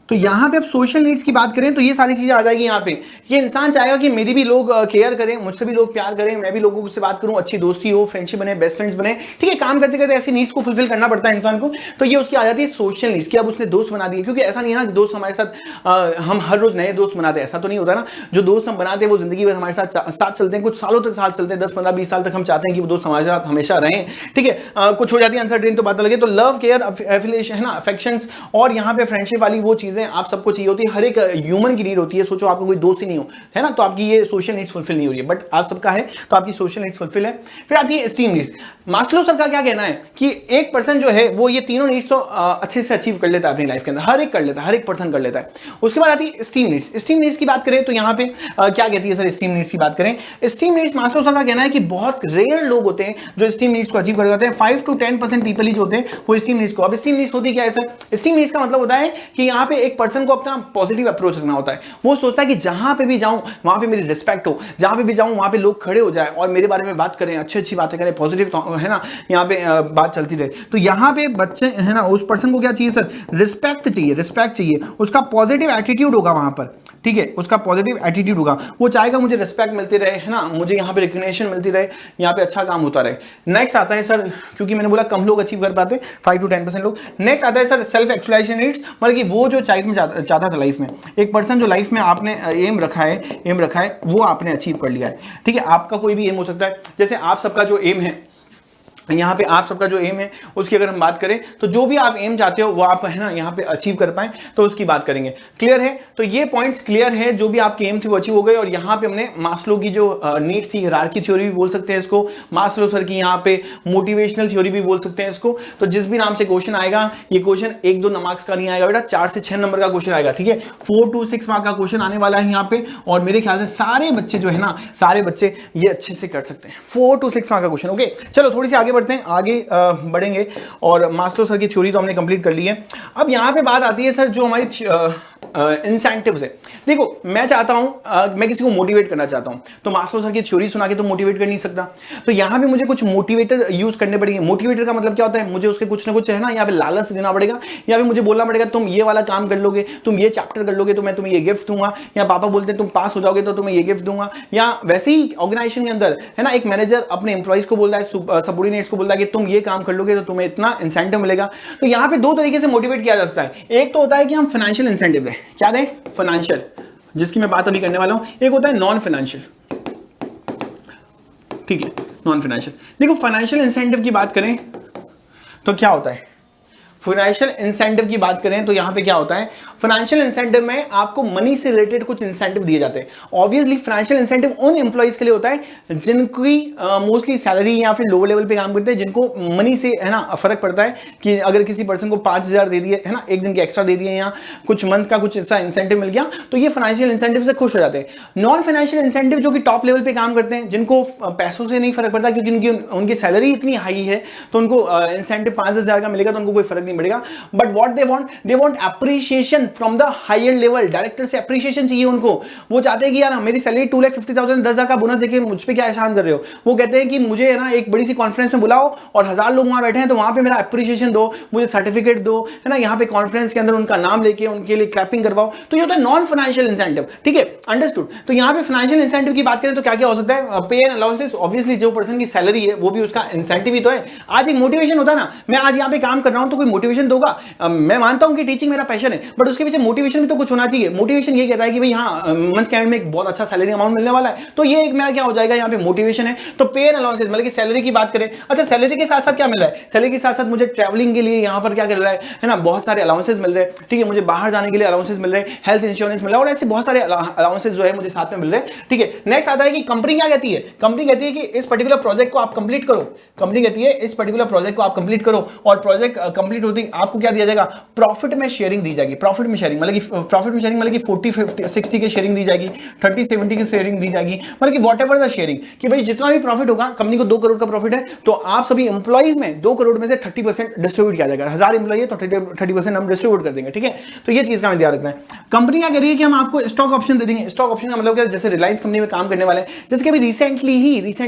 [SPEAKER 1] तो यहां पे अब सोशल नीड्स की बात करें तो ये सारी चीजें आ जाएगी यहां पे। ये इंसान चाहेगा कि मेरी भी लोग केयर करें, मुझसे भी लोग प्यार करें, मैं भी लोगों से बात करूं, अच्छी दोस्ती हो, फ्रेंडशिप बने, बेस्ट फ्रेंड्स बने, ठीक है। काम करते करते ऐसी नीड्स को फुलफिल करना पड़ता है इंसान को। तो ये उसकी आ जाती है सोशल नीड्स की। अब उसने दोस्त बना दिए, क्योंकि ऐसा नहीं है ना कि दोस्त हमारे साथ हम हर रोज नए दोस्त बनाते हैं, ऐसा तो नहीं होता ना। जो दोस्त हम बनाते हैं वो जिंदगी भर हमारे साथ चलते हैं, कुछ सालों तक साथ चलते हैं, 10 15 20 साल तक हम चाहते हैं कि वो दोस्त हमारे साथ हमेशा रहें, ठीक है। कुछ हो जाती है अनसर्टेन तो बात लगे। तो लव, केयर, एफिलिएशन, है ना, अफेक्शंस, और यहाँ पे फ्रेंडशिप वाली वो चीजें आप सबको चाहिए, हर एक ह्यूमन की नीड होती है। सोचो आपका कोई दोस्त ही नहीं हो, है ना, तो आपकी ये सोशल नीड्स फुलफिल नहीं हो रही है, बट आप सबका है तो आपकी सोशल नीड्स फुलफिल है। फिर आती है एस्टीम नीड्स। मास्लो सर का क्या कहना है कि एक पर्सन जो है वो ये तीनों नीड्स तो अच्छे से अचीव कर लेता है अपनी लाइफ के अंदर, हर एक कर लेता है, हर एक पर्सन कर लेता है। उसके बाद आती है एस्टीम नीड्स। एस्टीम नीड्स की बात करें तो यहाँ पे क्या कहती है सर, एस्टीम नीड्स की बात करें, एस्टीम नीड्स मास्लो सर का कहना है कि बहुत रेयर लोग होते हैं जो एस्टीम नीड्स को अचीव कर जाते हैं। 5 to 10% पीपल ही जो होते हैं वो एस्टीम नीड्स को। अब एस्टीम नीड्स होती क्या है सर, एस्टीम नीड्स का मतलब होता है कि यहाँ पे एक पर्सन को अपना पॉजिटिव अप्रोच रखना होता है। वो सोचता है कि जहां पे भी जाऊं वहां पे मेरी रिस्पेक्ट हो, जहां पे भी जाऊं वहां पे लोग खड़े हो जाए और मेरे बारे में बात करें, अच्छी अच्छी बातें करें, पॉजिटिव है ना, यहाँ पे बात चलती रहे। तो यहाँ पे बच्चे है ना, उस पर्सन को क्या चाहिए सर, रिस्पेक्ट चाहिए, रिस्पेक्ट चाहिए, उसका पॉजिटिव एटीट्यूड होगा वहां पर, ठीक है, उसका पॉजिटिव एटीट्यूड होगा। वो चाहेगा मुझे रिस्पेक्ट मिलती रहे, है ना, मुझे यहाँ पे रिकग्निशन मिलती रहे, यहाँ पे अच्छा काम होता रहे। नेक्स्ट आता है सर, क्योंकि मैंने बोला कम लोग अचीव कर पाते, 5 to 10% लोग। नेक्स्ट आता है सर सेल्फ एक्चुअलाइजेशन नीड्स, मतलब कि वो जो चाइल्ड में चाहता था लाइफ में, एक पर्सन जो लाइफ में आपने एम रखा है वो आपने अचीव कर लिया है, ठीक है। आपका कोई भी एम हो सकता है, जैसे आप सबका जो एम है यहाँ पे, आप सबका जो एम है उसकी अगर हम बात करें तो जो भी आप एम चाहते हो वो आप है ना यहाँ पे अचीव कर पाए तो उसकी बात करेंगे। क्लियर है, तो ये पॉइंट्स क्लियर है, जो भी आपके एम थी वो अचीव हो गए। और यहाँ पे हमने मास्लो की जो नीड थी, हायरार्की थ्योरी भी बोल सकते हैं इसको, मास्लो सर की यहाँ पे मोटिवेशनल थ्योरी भी बोल सकते हैं इसको। तो जिस भी नाम से क्वेश्चन आएगा, ये क्वेश्चन 1-2 मार्क्स का नहीं आएगा बेटा, 4 से 6 नंबर का क्वेश्चन आएगा, ठीक है। 4 to 6 मार्क का क्वेश्चन आने वाला है यहाँ पे, और मेरे ख्याल से सारे बच्चे जो है ना, सारे बच्चे ये अच्छे से कर सकते हैं। 4 to 6 मार्क का क्वेश्चन, ओके। चलो थोड़ी सी आगे बढ़ते हैं, आगे बढ़ेंगे। और मास्लो सर की थ्योरी तो हमने कंप्लीट कर ली है। अब यहां पे बात आती है सर जो हमारी इंसेंटिव्स है। देखो मैं चाहता हूं, मैं किसी को मोटिवेट करना चाहता हूं, तो मास्लो सर की थ्योरी सुना के तो मोटिवेट कर नहीं सकता, तो यहां पे मुझे कुछ मोटिवेटर यूज करने पड़ेंगे। मोटिवेटर का मतलब क्या होता है, मुझे उसके कुछ ना कुछ है ना यहाँ पे लालच देना पड़ेगा, यहाँ पे मुझे बोलना पड़ेगा तुम ये वाला काम कर लोगे, तुम ये चैप्टर कर लोगे तो मैं तुम्हें ये गिफ्ट दूंगा, या पापा बोलते हैं तुम पास हो जाओगे तो तुम्हें ये गिफ्ट दूंगा। या वैसे ही ऑर्गेनाइजेशन के अंदर है ना, एक मैनेजर अपने एम्प्लॉइज को बोलता है, सबऑर्डिनेट्स को बोलता है कि तुम ये काम कर लोगे तो तुम्हें इतना इंसेंटिव मिलेगा। तो यहाँ पे 2 तरीके से मोटिवेट किया जा सकता है। एक तो होता है कि हम फाइनेंशियल इंसेंटिव दें, क्या दें, फाइनेंशियल, जिसकी मैं बात अभी करने वाला हूं। एक होता है नॉन फाइनेंशियल, ठीक है, नॉन फाइनेंशियल। देखो फाइनेंशियल इंसेंटिव की बात करें तो क्या होता है, फाइनेंशियल इंसेंटिव की बात करें तो यहां पे क्या होता है, फाइनेंशियल इंसेंटिव में आपको मनी से रिलेटेड कुछ इंसेंटिव दिए जाते हैं। ऑब्वियसली फाइनेंशियल इंसेंटिव उन एम्प्लॉइज के लिए होता है जिनकी मोस्टली सैलरी या फिर लोअर लेवल पे काम करते हैं, जिनको मनी से है ना फर्क पड़ता है कि अगर किसी पर्सन को 5,000 दे दिए है ना, एक दिन के एक्स्ट्रा दे दिए या कुछ मंथ का कुछ ऐसा इंसेंटिव मिल गया, तो ये फाइनेंशियल इंसेंटिव से खुश हो जाते हैं। नॉन फाइनेंशियल इंसेंटिव जो कि टॉप लेवल पे काम करते हैं, जिनको पैसों से नहीं फर्क पड़ता, क्योंकि उनकी सैलरी इतनी हाई है तो उनको इंसेंटिव 5,000 का मिलेगा तो उनको कोई फर्क नहीं पड़ेगा, but what they want appreciation from the higher level. Director से अप्रिशिएशन चाहिए उनको। वो चाहते हैं कि यार मेरी सैलरी 2,50,000 10,000 का बोनस देके मुझ पे क्या एहसान कर रहे हो। वो कहते हैं कि मुझे ना एक बड़ी सी कॉन्फ्रेंस में बुलाओ और 1000 लोग वहां बैठे हैं, तो वहां पे मेरा अप्रिशिएशन दो, मुझे सर्टिफिकेट दो, है ना, यहाँ पे कॉन्फ्रेंस के अंदर उनका नाम लेके उनके लिए क्लैपिंग करवाओ। तो ये होता है नॉन फाइनेंशियल इंसेंटिव, ठीक है, अंडरस्टूड। तो यहाँ पे फाइनेंशियल इंसेंटिव की बात करें तो क्या क्या हो सकता है? पे एंड अलाउंसेस, ऑब्वियसली जो पर्सन की सैलरी है वो भी उसका इंसेंटिव ही तो है। आज एक मोटिवेशन होता है ना, मैं आज यहाँ पे काम कर रहा हूं तो कोई मोटिवेशन दोगा। मैं मानता हूं कि टीचिंग मेरा पैशन है, बट उसके पीछे मोटिवेशन भी तो कुछ होना चाहिए। मोटिवेशन ये कहता है कि भाई हाँ मंथ के एंड में एक बहुत अच्छा सैलरी अमाउंट मिलने वाला है, तो ये एक मेरा क्या हो जाएगा, यहाँ पे मोटिवेशन है। तो पे एंड अलाउंसेस मतलब कि सैलरी की बात करें, अच्छा सैलरी के साथ साथ क्या मिल रहा है? सैलरी के साथ साथ मुझे ट्रैवलिंग के लिए यहाँ पर क्या मिल रहा है ना, बहुत सारे अलाउंसेस मिल रहे हैं, ठीक है, मुझे बाहर जाने के लिए अलाउंसेस मिल रहे हैं, हेल्थ इंश्योरेंस मिल रहा है, और ऐसे बहुत सारे अलाउंसेस जो है मुझे साथ में मिल रहे हैं, ठीक है। नेक्स्ट आता है कि कंपनी क्या कहती है? कंपनी कहती है कि इस पर्टिकुलर प्रोजेक्ट को आप कंप्लीट करो। कंपनी कहती है इस पर्टिकुलर प्रोजेक्ट को आप कंप्लीट करो, और प्रोजेक्ट कंप्लीट होती आपको क्या दिया जाएगा? प्रॉफिट में शेयरिंग दी जाएगी। प्रॉफिट में शेयरिंग मतलब कि 40-50-60 की शेयरिंग दी जाएगी, 30-70 की शेयरिंग दी जाएगी, मतलब कि वॉट एवर द शेयरिंग, कि भाई जितना भी प्रॉफिट होगा, कंपनी को 2 करोड़ का प्रॉफिट है तो आप सभी एम्प्लॉइज में 2 करोड़ में से 30% डिस्ट्रीब्यूट किया जाएगा। 1000 एम्प्लॉई है तो 30% हम डिस्ट्रीब्यूट कर देंगे, ठीक है। तो ये चीज का हमें ध्यान रखना है। कंपनी क्या करेगी कि हम आपको स्टॉक ऑप्शन दे देंगे। स्टॉक ऑप्शन का मतलब क्या? जैसे रिलायंस कंपनी में काम करने वाले हैं, जैसे कि अभी रिसेंटली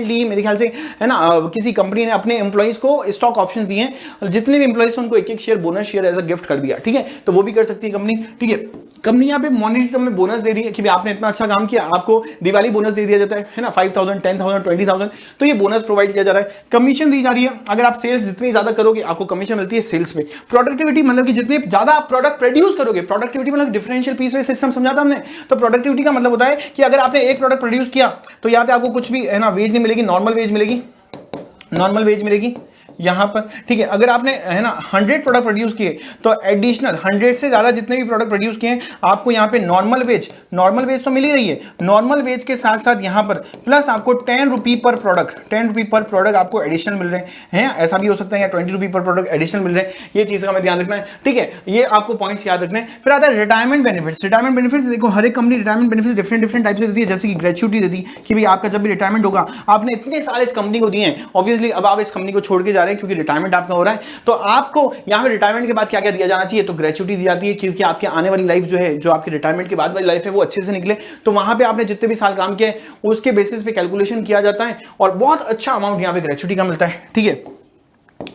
[SPEAKER 1] ही मेरे ख्याल से है ना, किसी कंपनी ने अपने एम्प्लॉइज को स्टॉक ऑप्शंस दिए हैं, जितने भी एम्प्लॉइज उनको एक share bonus share as a gift कर दिया, ठीक है। तो वो भी कर सकती है कंपनी, ठीक है। कंपनी यहाँ पे मॉनेटरी टर्म में बोनस दे रही है कि भाई आपने इतना अच्छा काम किया, आपको दिवाली बोनस दे दिया जाता है ना, 5,000, 10,000, 20,000, तो ये बोनस प्रोवाइड किया जा रहा है। कमीशन दी जा रही है, अगर आप सेल्स जितनी ज्यादा करोगे आपको कमीशन मिलती है सेल्स में। प्रोडक्टिविटी मतलब कि जितने ज्यादा आप प्रोडक्ट प्रोड्यूस करोगे, प्रोडक्टिविटी मतलब डिफरेंशियल पीस वेज सिस्टम समझा था हमने। तो प्रोडक्टिविटी का मतलब होता है कि अगर आपने एक प्रोडक्ट प्रोड्यूस किया तो यहाँ पे आपको कुछ भी है ना वेज नहीं मिलेगी, नॉर्मल वेज मिलेगी, नॉर्मल वेज मिलेगी यहां पर, ठीक है। अगर आपने है ना 100 प्रोडक्ट प्रोड्यूस किए तो एडिशनल 100 से ज्यादा जितने भी प्रोडक्ट प्रोड्यूस किए आपको यहां पे नॉर्मल वेज तो मिल ही रही है, नॉर्मल वेज के साथ साथ यहां पर प्लस आपको 10 रुपी पर प्रोडक्ट, 10 रुपी पर प्रोडक्ट आपको एडिशनल मिल रहे हैं। ऐसा भी हो सकता है या 20 रुपी पर प्रोडक्ट एडिशनल मिल रहे हैं। ये चीज का हमें ध्यान रखना है, ठीक है। ये आपको पॉइंट्स याद रखना है। फिर आता है रिटायरमेंट बेनिफिट्स। रिटायरमेंट बेनिफिट्स देखो हर एक company retirement benefits different type से देती है। जैसे कि ग्रेच्युटी देती कि भाई आपका जब भी रिटायरमेंट होगा, आपने इतने साल इस कंपनी को दिए हैं, ऑब्वियसली अब आप इस कंपनी को छोड़ के जा रहे हैं क्योंकि रिटायरमेंट आपका हो रहा है, तो आपको यहां पे रिटायरमेंट के बाद क्या क्या दिया जाना चाहिए? तो ग्रेच्युटी दी जाती है, क्योंकि आपके आने वाली लाइफ जो है, जो आपके रिटायरमेंट के बाद वाली लाइफ है वो अच्छे से निकले। तो वहां पे आपने जितने भी साल काम किए उसके बेसिस पे कैलकुलेशन किया जाता है और बहुत अच्छा अमाउंट यहां पे ग्रेच्युटी का मिलता है, ठीक है।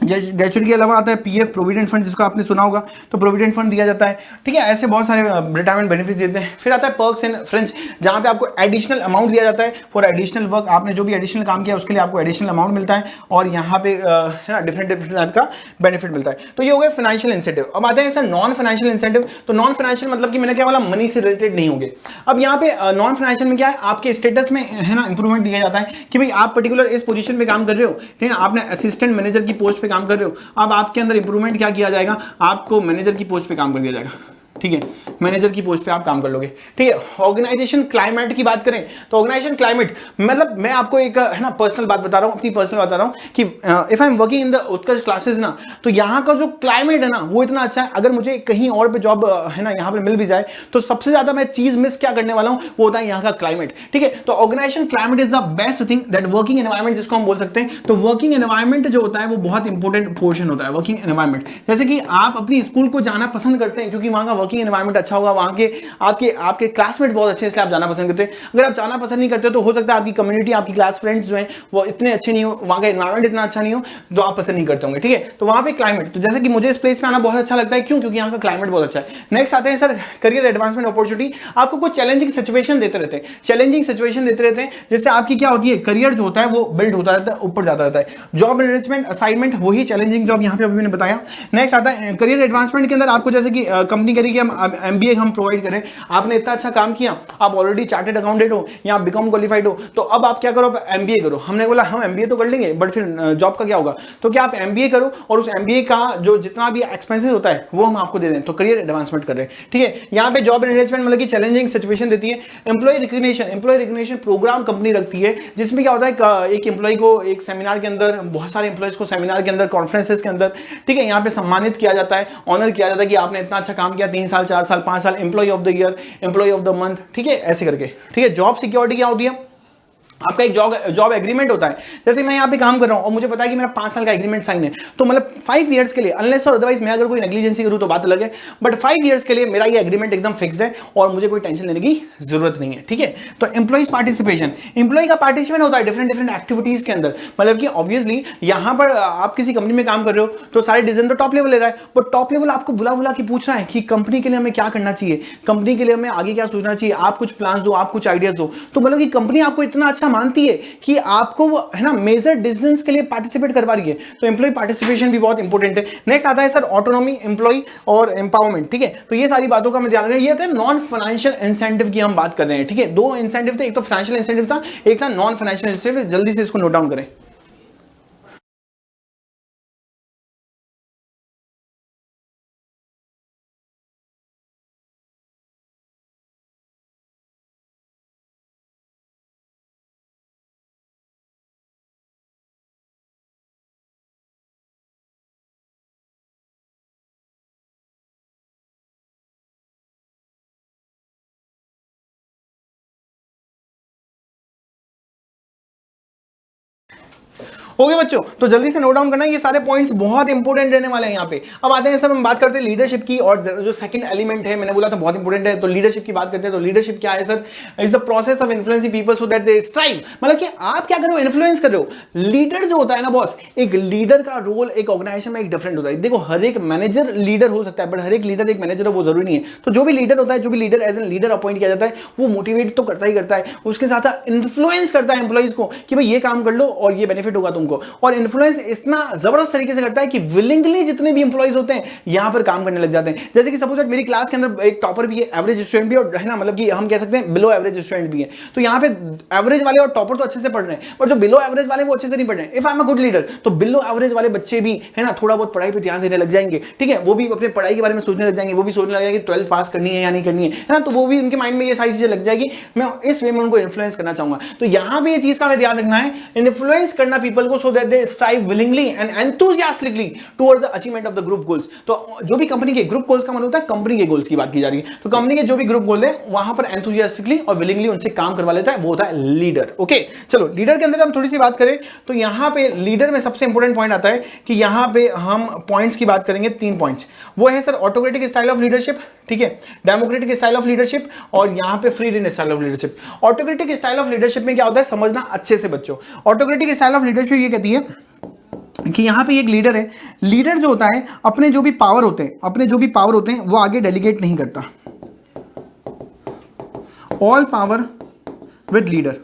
[SPEAKER 1] ग्रेच्युटी के अलावा आता है पीएफ प्रोविडेंट फंड, जिसको आपने सुना होगा, तो प्रोविडेंट फंड दिया जाता है, ठीक है। ऐसे बहुत सारे रिटायरमेंट बेनिफिट्स देते हैं। फिर आता है पर्क्स एंड फ्रिंज, जहां पे आपको एडिशनल अमाउंट दिया जाता है फॉर एडिशनल वर्क। आपने जो भी एडिशनल काम किया उसके लिए आपको एडिशनल अमाउंट मिलता है और यहाँ पे है ना डिफरेंट टाइप का बेनिफिट मिलता है। तो ये हो गया फाइनेंशियल इंसेंटिव। अब आते हैं सर नॉन फाइनेंशियल इंसेंटिव। तो नॉन फाइनेंशियल मतलब कि मैंने क्या बोला, मनी से रिलेटेड नहीं होंगे। अब यहाँ पे नॉन फाइनेंशियल में क्या है, आपके स्टेटस में है ना इंप्रूवमेंट दिया जाता है कि भाई आप पर्टिकुलर इस पोजीशन पे काम कर रहे हो, ठीक है, आपने असिस्टेंट मैनेजर की पोस्ट पे काम कर रहे हो, अब आपके अंदर इंप्रूवमेंट क्या किया जाएगा, आपको मैनेजर की पोस्ट पे काम कर दिया जाएगा, ठीक है, मैनेजर की पोस्ट पे आप काम कर लोगे, ठीक है। ऑर्गेनाइजेशन क्लाइमेट की बात करें तो ऑर्गेनाइजेशन क्लाइमेट मतलब मैं आपको एक है ना पर्सनल बात बता रहा हूं, अपनी पर्सनल बता रहा हूं कि if I am working in the Utkarsh classes ना, तो यहां का जो क्लाइमेट है ना वो इतना अच्छा है। अगर मुझे कहीं और पे जॉब है ना यहां पे मिल भी जाए तो सबसे ज्यादा मैं चीज मिस क्या करने वाला हूं, वो होता है यहां का क्लाइमेट, ठीक है। तो organization climate is the best thing that working environment जिसको हम बोल सकते हैं। तो वर्किंग एनवायरमेंट जो होता है वो बहुत इंपॉर्टेंट पोर्शन होता है वर्किंग एनवायरमेंट। जैसे कि आप अपनी स्कूल को जाना पसंद करते हैं क्योंकि वहां का वर्किंग एनवायरमेंट अच्छा होगा, वहां के आपके क्लासमेट बहुत अच्छे हैं इसलिए आप जाना पसंद करते हैं। अगर आप जाना पसंद नहीं करते हो तो हो सकता है आपकी कम्युनिटी, आपकी क्लास फ्रेंड्स जो हैं वो इतने अच्छे नहीं हो, वहां का एनवायरमेंट इतना अच्छा नहीं हो जो आप पसंद नहीं करते होंगे, ठीक है। तो वहां पे क्लाइमेट, तो जैसे कि मुझे इस प्लेस पे आना बहुत अच्छा लगता है, क्यों? क्योंकि यहाँ का क्लाइमेट बहुत अच्छा है। नेक्स्ट आते हैं सर करियर एडवांसमेंट अपॉर्चुनिटी। आपको कुछ चैलेंजिंग सिचुएशन देते रहते हैं, जिससे आपकी क्या होती है, करियर जो होता है वो बिल्ड होता रहता है, ऊपर जाता रहता है। जॉब एनरिचमेंट असाइनमेंट, वही चैलेंजिंग जॉब यहाँ पे अभी मैंने बताया। नेक्स्ट आता है करियर एडवांसमेंट के अंदर आपको जैसे कि कंपनी करेगी हम एमबीए हम प्रोवाइड करें, आपने इतना अच्छा काम किया, आप ऑलरेडी चार्टेड अकाउंटेंट हो या बीकॉम क्वालिफाइड हो, तो अब आप क्या करो, एमबीए करो। हमने बोला हम एमबीए तो कर लेंगे बट फिर जॉब का क्या होगा, तो क्या आप एमबीए करो और उस एमबीए का जो जितना भी एक्सपेंसेस होता है वो हम आपको दे दें, तो करियर एडवांसमेंट कर रहे हैं, ठीक है। यहाँ पे जॉब एनरिचमेंट मतलब कि चैलेंजिंग सिचुएशन देती है। एम्प्लॉय रिकग्निशन प्रोग्राम कंपनी रखती है, जिसमें क्या होता है एक एम्प्लॉय को एक सेमिनार के अंदर, बहुत सारे एम्प्लॉयज को सेमिनार के अंदर, कॉन्फ्रेंसेस के अंदर, ठीक है, यहाँ पे सम्मानित किया जाता है, ऑनर किया जाता है कि आपने इतना अच्छा काम किया, 3 साल 4 साल 5 साल, employee of the year, employee of the month, ठीक है, ऐसे करके, ठीक है। जॉब सिक्योरिटी क्या होती है, आपका एक जॉब एग्रीमेंट होता है। जैसे मैं यहाँ पे काम कर रहा हूँ और मुझे पता है कि मेरा 5 साल का एग्रीमेंट साइन है, तो मतलब 5 इयर्स के लिए, अनलेस और अदरवाइज मैं अगर कोई नेग्लिजेंसी करूँ तो बात अलग है, बट 5 इयर्स के लिए मेरा ये एग्रीमेंट एकदम फिक्स्ड है और मुझे कोई टेंशन लेने की जरूरत नहीं है, ठीक है। तो एम्प्लॉइज पार्टिसिपेशन, एम्प्लॉय का पार्टिसिपेशन होता है डिफरेंट डिफरेंट एक्टिविटीज के अंदर। मतलब कि ऑब्वियसली यहाँ पर आप किसी कंपनी में काम कर रहे हो तो सारे डिसीजन तो टॉप लेवल ले रहा है, बट टॉप लेवल आपको बुला बुला के पूछ रहा है कि कंपनी के लिए हमें क्या करना चाहिए, कंपनी के लिए हमें आगे क्या सोचना चाहिए, आप कुछ प्लान दो, आप कुछ आइडियाज दो। तो मतलब कि कंपनी आपको इतना अच्छा मानती है कि आपको वो है ना मेजर डिसीजंस के लिए पार्टिसिपेट करवा रही है। तो एम्प्लॉय पार्टिसिपेशन भी बहुत इंपॉर्टेंट है। नेक्स्ट आता है सर ऑटोनॉमी, एम्प्लॉय और एम्पावरमेंट, ठीक है। तो ये सारी बातों का मैं ध्यान रखना। ये थे नॉन फाइनेंशियल इंसेंटिव की हम बात कर रहे हैं, ठीक है। 2 इंसेंटिव थे, एक तो फाइनेंशियल इंसेंटिव था, एक था नॉन फाइनेंशियल इंसेंटिव। जल्दी से इसको नोट डाउन करें। ओके बच्चों, तो जल्दी से नोट डाउन करना, ये सारे पॉइंट्स बहुत इंपॉर्टेंट रहने वाले हैं यहाँ पे। अब आते हैं सर, हम बात करते हैं लीडरशिप की, और जो सेकंड एलिमेंट है मैंने बोला था बहुत इंपॉर्टेंट है, तो लीडरशिप की बात करते हैं। तो लीडरशिप क्या है sir? Is the process of influencing people so that they strive. मतलब कि आप क्या कर रहे हो, इन्फ्लुएंस कर रहे हो। लीडर जो होता है ना बॉस, एक लीडर का रोल एक ऑर्गेनाइजेशन में एक डिफरेंट होता है। देखो हर एक मैनेजर लीडर हो सकता है, बट हर एक लीडर एक मैनेजर वो जरूरी नहीं है। तो जो भी लीडर होता है, जो भी leader as an leader appoint किया जाता है, वो मोटिवेट तो करता ही करता है, उसके साथ इन्फ्लुएंस करता है एम्प्लॉइज को कि भाई ये काम कर लो और ये बेनिफिट होगा तुमको। और इन्फ्लुएंस इतना जबरदस्त तरीके से करता है कि विलिंगली जितने भी एम्प्लॉइज होते हैं यहां पर काम करने लग जाते हैं। जैसे कि सपोज मेरी क्लास के अंदर एक टॉपर भी है, एवरेज स्टूडेंट भी है, और है ना मतलब कि हम कह सकते हैं बिलो एवरेज स्टूडेंट भी है। तो यहां पे एवरेज वाले और टॉपर तो अच्छे से पढ़ रहे हैं, पर जो बिलो एवरेज वाले वो अच्छे से नहीं पढ़ रहे हैं। If I am a good leader तो बिलो एवरेज वाले बच्चे भी है ना थोड़ा बहुत पढ़ाई पे ध्यान देने लग जाएंगे, ठीक है। वो भी अपने पढ़ाई के बारे में सोचने लग जाएंगे, वो भी सोचने लग जाएंगे 12th पास करनी है या नहीं करनी है ना। तो वो भी उनके माइंड में ये सारी चीजें लग जाएगी। मैं इस वे में उनको इन्फ्लुएंस करना चाहूंगा। तो यहां पे ये चीज का हमें ध्यान रखना है, इन्फ्लुएंस करना पीपल को so that they strive willingly and enthusiastically towards the achievement of the group goals। तो जो भी कंपनी के ग्रुप गोल्स का मतलब होता है, कंपनी के गोल्स की बात की जा रही है। तो कंपनी के जो भी ग्रुप गोल है वहां पर enthusiastically और willingly उनसे काम करवा लेता है, वो होता है लीडर। ओके चलो, लीडर के अंदर हम थोड़ी सी बात करें तो यहां पे लीडर में सबसे इंपॉर्टेंट पॉइंट आता है कि यहां पे हम पॉइंट्स की बात करेंगे, 3 पॉइंट्स। वो है sir autocratic style of leadership, ठीक है, डेमोक्रेटिक स्टाइल ऑफ लीडरशिप, और यहां पे free range style of leadership. Autocratic style of leadership में क्या होता है, समझना अच्छे से बच्चों। ऑटोक्रेटिक स्टाइल ऑफ लीडरशिप ये कहती है कि यहां पे एक लीडर है, लीडर जो होता है अपने जो भी पावर होते हैं वो आगे डेलीगेट नहीं करता। ऑल पावर विद लीडर,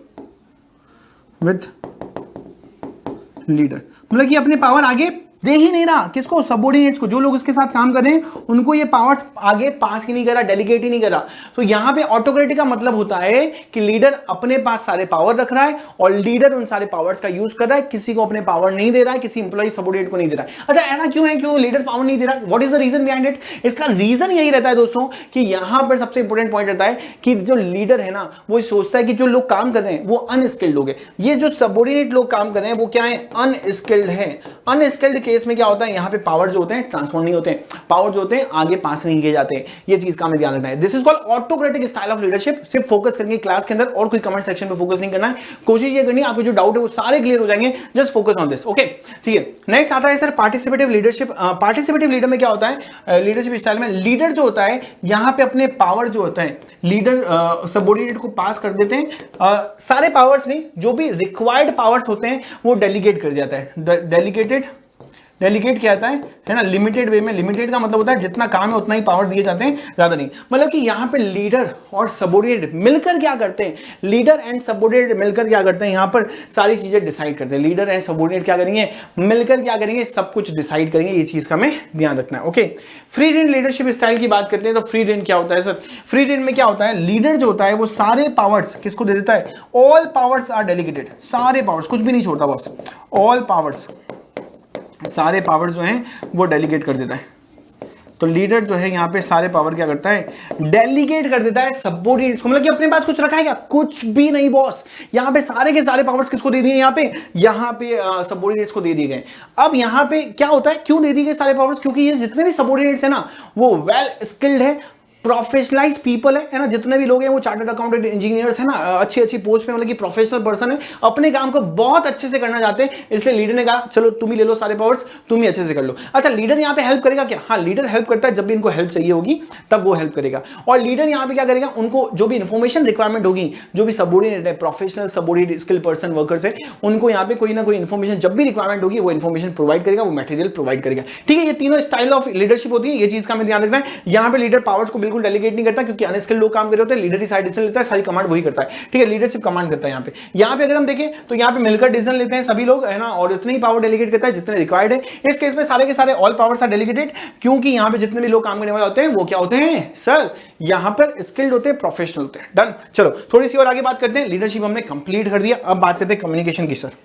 [SPEAKER 1] मतलब कि अपने पावर आगे दे ही नहीं रहा, किसको, सबऑर्डिनेट्स को, जो लोग उसके साथ काम कर रहे हैं उनको ये पावर्स आगे पास ही नहीं कर रहा, डेलीगेट ही नहीं कर रहा। तो यहां पे ऑटोक्रेटिक का मतलब होता है कि लीडर अपने पास सारे पावर रख रहा है और लीडर उन सारे पावर्स का यूज कर रहा है, किसी को अपने पावर नहीं दे रहा है, किसी इंप्लॉय सबऑर्डिनेट को नहीं दे रहा है। अच्छा ऐसा क्यों है, क्यों लीडर पावर नहीं दे रहा, what is the reason behind it? इसका रीजन यही रहता है दोस्तों कि यहां पर सबसे इंपॉर्टेंट पॉइंट रहता है कि जो लीडर है ना वो सोचता है कि जो लोग काम कर रहे हैं वो अनस्किल्ड लोग हैं। ये जो सबऑर्डिनेट लोग काम कर रहे हैं वो क्या है, अनस्किल्ड है। अनस्किल्ड केस में क्या होता है, यहां पे पावर जो होते हैं ट्रांसफर नहीं होते हैं, पावर जो होते हैं आगे पास नहीं किए जाते हैं। ये चीज का हमें ध्यान रखना है। This is called autocratic style of leadership. सिर्फ फोकस करेंगे क्लास के अंदर और कोई कमेंट सेक्शन पे फोकस नहीं करना है। कोशिश ये करनी है आपके जो डाउट है वो सारे क्लियर हो जाएंगे। Just focus on this, okay ठीक है। नेक्स्ट आता है sir participative leadership. Participative leader में क्या होता है, लीडरशिप स्टाइल में लीडर जो होता है यहां पे अपने पावर जो होता है लीडर सबऑर्डिनेट को पास कर देते हैं। सारे पावर्स नहीं, जो भी रिक्वायर्ड पावर्स होते हैं वो डेलीगेट कर जाता है। डेलीगेट क्या आता है ना, लिमिटेड वे में। लिमिटेड का मतलब होता है जितना काम है उतना ही पावर दिए जाते हैं, ज्यादा नहीं। मतलब कि यहां पे लीडर और सबऑर्डिनेट मिलकर क्या करते हैं, लीडर एंड सबऑर्डिनेट मिलकर क्या करते हैं, यहां पर सारी चीजें डिसाइड करते हैं। लीडर एंड सबऑर्डिनेट क्या करेंगे, मिलकर क्या करेंगे, सब कुछ डिसाइड करेंगे। ये चीज का हमें ध्यान रखना है। Okay, free range leadership style की बात करते हैं तो फ्री रेंज क्या होता है सर, फ्री रेंज में क्या होता है, लीडर जो होता है वो सारे पावर्स किसको दे देता है, ऑल पावर्स आर डेलीगेटेड। सारे पावर्स, कुछ भी नहीं छोड़ता बॉस, ऑल पावर्स, सारे पावर्स जो हैं वो डेलीगेट कर देता है। तो लीडर जो है यहाँ पे सारे पावर क्या करता है, डेलीगेट कर देता है सबऑर्डिनेट्स को। मतलब कि अपने पास कुछ रखा है क्या, कुछ भी नहीं बॉस। यहाँ पे सारे के सारे पावर्स किसको दे दिए, यहाँ पे सबऑर्डिनेट्स को दे दिए गए। अब यहाँ पे क्या होता है, क्यों दे दिए गए सारे पावर्स, क्योंकि ये जितने भी सबऑर्डिनेट्स है ना वो वेल स्किल्ड है, प्रोफेशनलाइज पीपल है ना, जितने भी लोग हैं वो चार्टर्ड अकाउंटेंट इंजीनियर्स है ना, अच्छी अच्छी पोस्ट पे, मतलब कि प्रोफेशनल पर्सन है, अपने काम को बहुत अच्छे से करना चाहते हैं, इसलिए लीडर ने कहा चलो तुम ही ले लो सारे पावर्स, तुम ही अच्छे से कर लो। अच्छा, लीडर यहाँ पे हेल्प करेगा क्या? हाँ, लीडर हेल्प करता है, जब भी इनको हेल्प चाहिए होगी तब वो हेल्प करेगा। और लीडर यहाँ पे क्या करेगा, उनको जो भी इंफॉर्मेशन रिक्वायरमेंट होगी, जो भी सबऑर्डिनेट है, professional subordinate skill person workers है, उनको यहाँ पे कोई ना कोई इन्फॉर्मेशन जब भी रिक्वायरमेंट होगी वो इन्फॉर्मेशन प्रोवाइड करेगा, वो मटेरियल प्रोवाइड करेगा। ठीक है, ये तीनों स्टाइल ऑफ लीडरशिप होती है, ये चीज का हमें ध्यान रखना है। यहाँ पे लीडर पावर्स को बिल्कुल डेलीगेट नहीं करता, क्योंकि अनस्किल्ड लोग काम कर रहे होते हैं, लीडर ही सारी डिसीजन लेता है, सारी कमांड वही करता है। ठीक है, लीडरशिप कमांड करता है यहाँ पे। यहाँ पे अगर हम देखें तो यहाँ पे मिलकर डिसीजन लेते हैं सभी लोग, है ना, और उतनी ही पावर डेलीगेट करता है जितने रिक्वायर्ड है। इस केस में सारे के सारे ऑल पावर्स आर डेलीगेटेड, क्योंकि यहाँ पे जितने भी लोग काम करने वाले होते हैं वो क्या होते हैं सर, यहाँ पर स्किल्ड होते हैं, प्रोफेशनल होते हैं। डन। चलो थोड़ी सी और आगे बात करते हैं। लीडरशिप हमने कंप्लीट कर दिया, अब बात करते हैं कम्युनिकेशन की। सर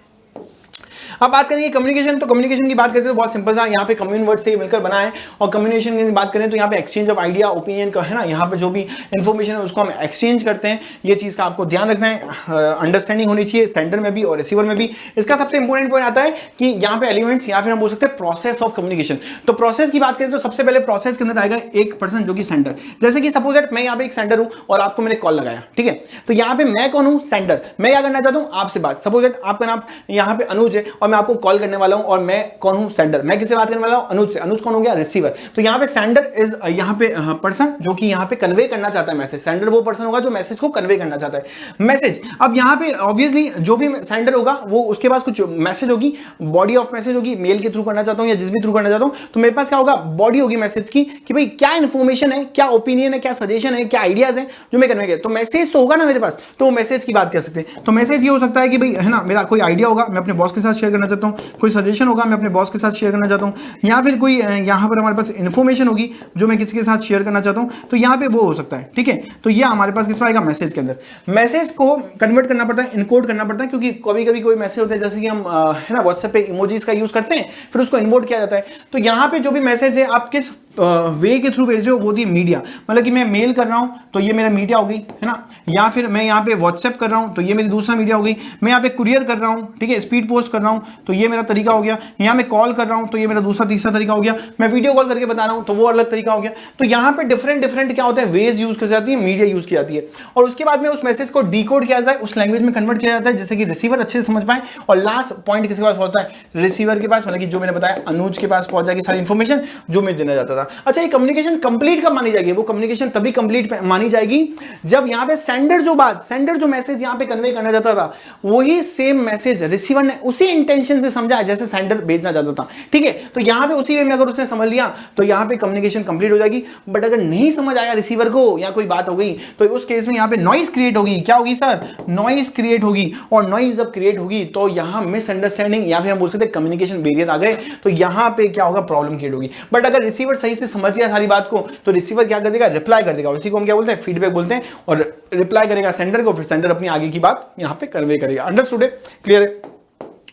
[SPEAKER 1] अब बात करेंगे कम्युनिकेशन, तो कम्युनिकेशन की बात करते हैं तो बहुत सिंपल सा, यहाँ पे कम्युन वर्ड से मिलकर बना है। और कम्युनिकेशन की बात करें तो यहाँ पे एक्सचेंज ऑफ आइडिया, ओपिनियन का है ना, यहाँ पे जो भी इंफॉर्मेशन है उसको हम एक्सचेंज करते हैं। ये चीज़ का आपको ध्यान रखना है, अंडरस्टैंडिंग होनी चाहिए सेंडर में भी और रिसीवर में भी। इसका सबसे इंपॉर्टेंट पॉइंट आता है कि यहाँ पे एलिमेंट्स, या फिर हम बोल सकते हैं प्रोसेस ऑफ कम्युनिकेशन। तो प्रोसेस की बात करें तो सबसे पहले प्रोसेस के अंदर आएगा एक पर्सन जो कि सेंडर। जैसे कि सपोज दैट मैं यहाँ पे एक सेंडर हूँ और आपको मैंने कॉल लगाया, ठीक है, तो यहाँ पे मैं कौन हूँ, सेंडर। मैं क्या करना चाहता हूँ आपसे बात, सपोज दैट आपका नाम यहाँ पे अनुज है और मैं आपको कॉल करने वाला हूं, और मैं कौन हूं, सेंडर। मैं किससे बात करने वाला हूं, अनुज से। अनुज कौन हो गया, रिसीवर। तो यहाँ पे सेंडर इज यहाँ पे पर्सन जो कि यहाँ पे कन्वे करना चाहता है मैसेज। सेंडर वो पर्सन होगा जो मैसेज को कन्वे करना चाहता है, मैसेज। अब यहाँ पे ऑब्वियसली जो भी सेंडर होगा वो उसके पास कुछ मैसेज होगी, बॉडी ऑफ मैसेज होगी, मेल के थ्रू करना चाहता हूं या जिस भी थ्रू करना चाहता हूं, तो मेरे पास क्या होगा, बॉडी होगी मैसेज की, कि भाई क्या इंफॉर्मेशन है, क्या ओपिनियन है, क्या सजेशन है, क्या आइडियाज है जो मैं कन्वे कर। तो मैसेज तो होगा ना मेरे पास, तो मैसेज की बात कर सकते हैं। तो मैसेज ये हो सकता है कि भाई है ना, मेरा कोई आइडिया होगा मैं अपने बॉस के साथ शेयर करना चाहता हूँ, कोई सजेशन होगा मैं अपने बॉस के साथ शेयर करना चाहता हूं, या फिर कोई यहां पर हमारे पास इंफॉर्मेशन होगी जो मैं किसी के साथ शेयर करना चाहता हूं, तो यहां पे वो हो सकता है। ठीक है, तो ये हमारे पास किस में आएगा, मैसेज के अंदर। मैसेज को कन्वर्ट करना पड़ता है, इनकोड करना पड़ता है, क्योंकि कभी कभी कोई मैसेज होता है जैसे कि हम है ना व्हाट्सएप पे इमोजीज का यूज करते हैं, फिर उसको इन्वोट किया जाता है। तो यहां पे जो भी मैसेज है आप किस वे के थ्रू भेज रहे हो, वो थी मीडिया, मतलब कि मैं मेल कर रहा हूं तो ये मेरा मीडिया हो गई, है ना, या फिर मैं यहाँ पे व्हाट्सएप कर रहा हूं तो ये मेरी दूसरा मीडिया हो गई, मैं यहाँ पे कुरियर कर रहा हूं, ठीक है, स्पीड पोस्ट कर रहा हूं तो ये मेरा तरीका हो गया, यहाँ मैं कॉल कर रहा हूं तो ये मेरा दूसरा तीसरा तरीका हो गया, मैं वीडियो कॉल करके बता रहा हूं तो वो अलग तरीका हो गया। तो यहाँ पे डिफरेंट डिफरेंट क्या होता है, वेज यूज की जाती है, मीडिया यूज की जाती है, और उसके बाद में उस मैसेज को डिकोड किया जाता है, उस लैंग्वेज में कन्वर्ट किया जाता है जिससे कि रिसीवर अच्छे से समझ पाए। और लास्ट पॉइंट किसके पास होता है, रिसीवर के पास, मतलब कि जो मैंने बताया अनुज के पास पहुंच जाएगी सारी इंफॉर्मेशन जो मैं देना चाहता था। अच्छा, ये कम्युनिकेशन कंप्लीट कब मानी जाएगी, वो कम्युनिकेशन तभी कंप्लीट मानी जाएगी जब यहाँ पे सेंडर जो मैसेज यहाँ पे कन्वे करना चाहता था वही सेम मैसेज रिसीवर ने उसी इंटेंशन से समझा जैसे सेंडर भेजना चाहता था। ठीक है, तो यहाँ पे उसी वे में अगर उसने समझ लिया तो यहाँ पे कम्युनिकेशन कंप्लीट हो जाएगी। बट अगर नहीं समझ आया रिसीवर को या कोई बात हो गई तो उस केस में यहाँ पे नॉइज क्रिएट होगी। क्या होगी सर, नॉइज क्रिएट होगी, और नॉइज जब क्रिएट होगी तो यहाँ मिसअंडरस्टैंडिंग या फिर हम बोल सकते हैं कम्युनिकेशन बैरियर आ गए, तो यहाँ पे क्या होगा, प्रॉब्लम क्रिएट होगी। बट अगर रिसीवर सही से समझ गया सारी बात को तो रिसीवर क्या कर देगा, रिप्लाई कर देगा, उसी को हम क्या बोलते हैं, फीडबैक बोलते हैं, और रिप्लाई करेगा सेंडर को, फिर सेंडर अपनी आगे की बात यहाँ पे कन्वे करेगा। अंडरस्टूड है, क्लियर है।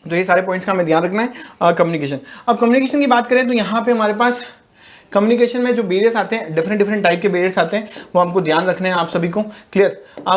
[SPEAKER 1] तो ये सारे पॉइंट्स का हमें ध्यान रखना है। कम्युनिकेशन, अब कम्युनिकेशन की बात करें तो यहाँ पे हमारे पास कम्युनिकेशन में जो बैरियर्स आते हैं, डिफरेंट टाइप के बैरियर्स आते हैं, वो हमको ध्यान रखने हैं आप सभी को। क्लियर।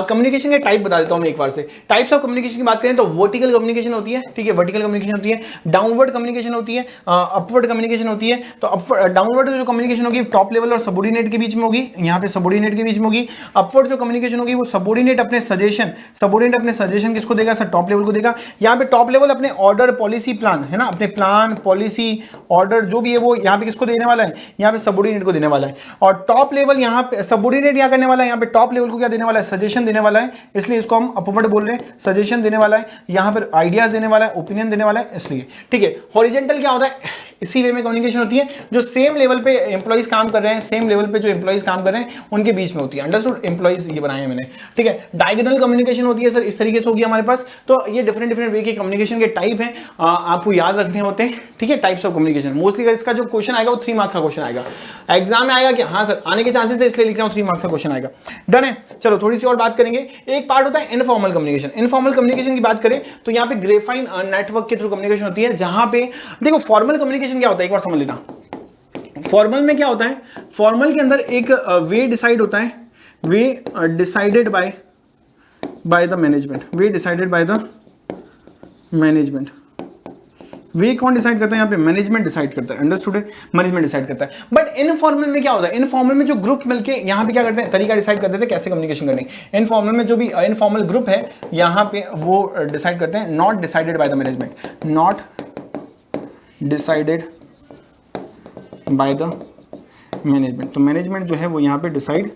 [SPEAKER 1] कम्युनिकेशन के टाइप बता देता हूं मैं एक बार से। टाइप्स ऑफ कम्युनिकेशन की बात करें तो वर्टिकल कम्युनिकेशन होती है, ठीक है, वर्टिकल कम्युनिकेशन होती है, डाउनवर्ड कम्युनिकेशन होती है, अपवर्ड कम्युनिकेशन होती है। तो डाउनवर्ड जो कम्युनिकेशन होगी टॉप लेवल और सबऑर्डिनेट के बीच में होगी, यहाँ पे सबऑर्डिनेट के बीच में होगी। अपवर्ड जो कम्युनिकेशन होगी वो सबऑर्डिनेट अपने सजेशन किसको देगा सर, टॉप लेवल को देगा। यहाँ पे टॉप लेवल अपने ऑर्डर, पॉलिसी, प्लान, है ना, अपने प्लान, पॉलिसी, ऑर्डर जो भी है वो यहाँ पे किसको देने वाला है, यहाँ पे सबऑर्डिनेट को देने वाला है। और टॉप लेवल यहाँ पे सबऑर्डिनेट क्या करने वाला है, यहाँ पे टॉप लेवल को क्या देने वाला है, सजेशन देने वाला है, इसलिए इसको हम अपवर्ड बोल रहे हैं। सजेशन देने वाला है, यहाँ पर आइडियाज देने वाला है, ओपिनियन देने वाला है, इसलिए। ठीक है। हॉरिजॉन्टल क्या होता है, इसी वे में कम्युनिकेशन होती है जो सेम लेवल पे एम्प्लॉइज काम कर रहे हैं, सेम लेवल पे जो एम्प्लॉइज काम कर रहे हैं उनके बीच में होती है। अंडरस्टूड, एम्प्लॉइज ये बनाए हैं मैंने। ठीक है। डायगोनल कम्युनिकेशन होती है सर, इस तरीके से होगी हमारे पास। तो ये डिफरेंट वे के कम्युनिकेशन के टाइप हैं, आपको याद रखने होते हैं। ठीक है, टाइप्स ऑफ कम्युनिकेशन। मोस्टली इसका जो क्वेश्चन आएगा वो 3 मार्क्स का क्वेश्चन आएगा एग्जाम में आएगा कि हाँ सर आने के चांसेस है, इसलिए लिख रहा हूं 3 मार्क्स का क्वेश्चन आएगा। डन है। चलो थोड़ी सी और बात करेंगे। एक पार्ट होता है इनफॉर्मल कम्युनिकेशन। इनफॉर्मल कम्युनिकेशन की बात करें तो यहाँ पे ग्रेफाइन नेटवर्क के थ्रू कम्युनिकेशन होती है, जहां पे देखो फॉर्मल कम्युनिकेशन क्या होता है एक बार समझ लेना। फॉर्मल में क्या होता है, फॉर्मल के अंदर एक वे डिसाइड होता है, वे डिसाइडेड बाय द मैनेजमेंट, वे डिसाइडेड बाय द मैनेजमेंट, वे कौन डिसाइड करता है? यहाँ पे मैनेजमेंट डिसाइड करता है। अंडरस्टूड है? मैनेजमेंट डिसाइड करता है। बट इनफॉर्मल में क्या होता है? इनफॉर्मल में जो ग्रुप मिलके यहाँ पे क्या करते हैं? तरीका डिसाइड करते थे कैसे कम्युनिकेशन करनी। इनफॉर्मल में जो भी इनफॉर्मल ग्रुप है यहाँ पे वो डिसाइड करते हैं, not decided by the management, not decided by the management. तो मैनेजमेंट जो है वो यहाँ पे डिसाइड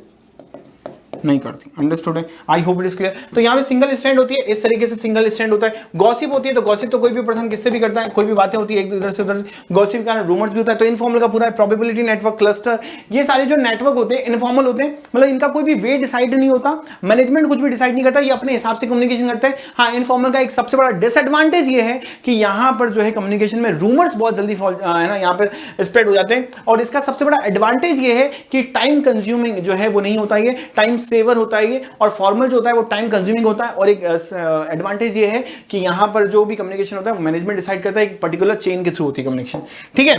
[SPEAKER 1] नहीं करती। अंडरस्टूड है? I hope it is clear. तो यहाँ पे सिंगल स्टैंड होती है, इस तरीके से सिंगल स्टैंड होता है। गॉसिप होती है, तो गॉसिप तो कोई भी पर्सन किससे भी करता है, कोई भी बातें होती है एक इधर से उधर, गॉसिप का रूमर्स भी होता है। तो इनफॉर्मल का पूरा प्रोबेबिलिटी नेटवर्क, क्लस्टर, ये सारे जो नेटवर्क होते हैं इनफॉर्मल होते हैं, मतलब इनका कोई भी वे डिसाइड नहीं होता, मैनेजमेंट कुछ भी डिसाइड नहीं करता, ये अपने हिसाब से कम्युनिकेशन करते हैं। हाँ, इनफॉर्मल का एक सबसे बड़ा डिसएडवांटेज ये है कि यहाँ पर जो है कम्युनिकेशन में रूमर्स बहुत जल्दी है ना यहाँ पर स्प्रेड हो जाते हैं। और इसका सबसे बड़ा एडवांटेज ये है कि टाइम कंज्यूमिंग जो है वो नहीं होता, ये टाइम सेवर होता है। और फॉर्मल जो होता है वो टाइम कंज्यूमिंग होता है। और एक एडवांटेज ये है कि यहां पर जो भी कम्युनिकेशन होता है वो मैनेजमेंट डिसाइड करता है, एक पर्टिकुलर चेन के थ्रू होती है कम्युनिकेशन। ठीक है,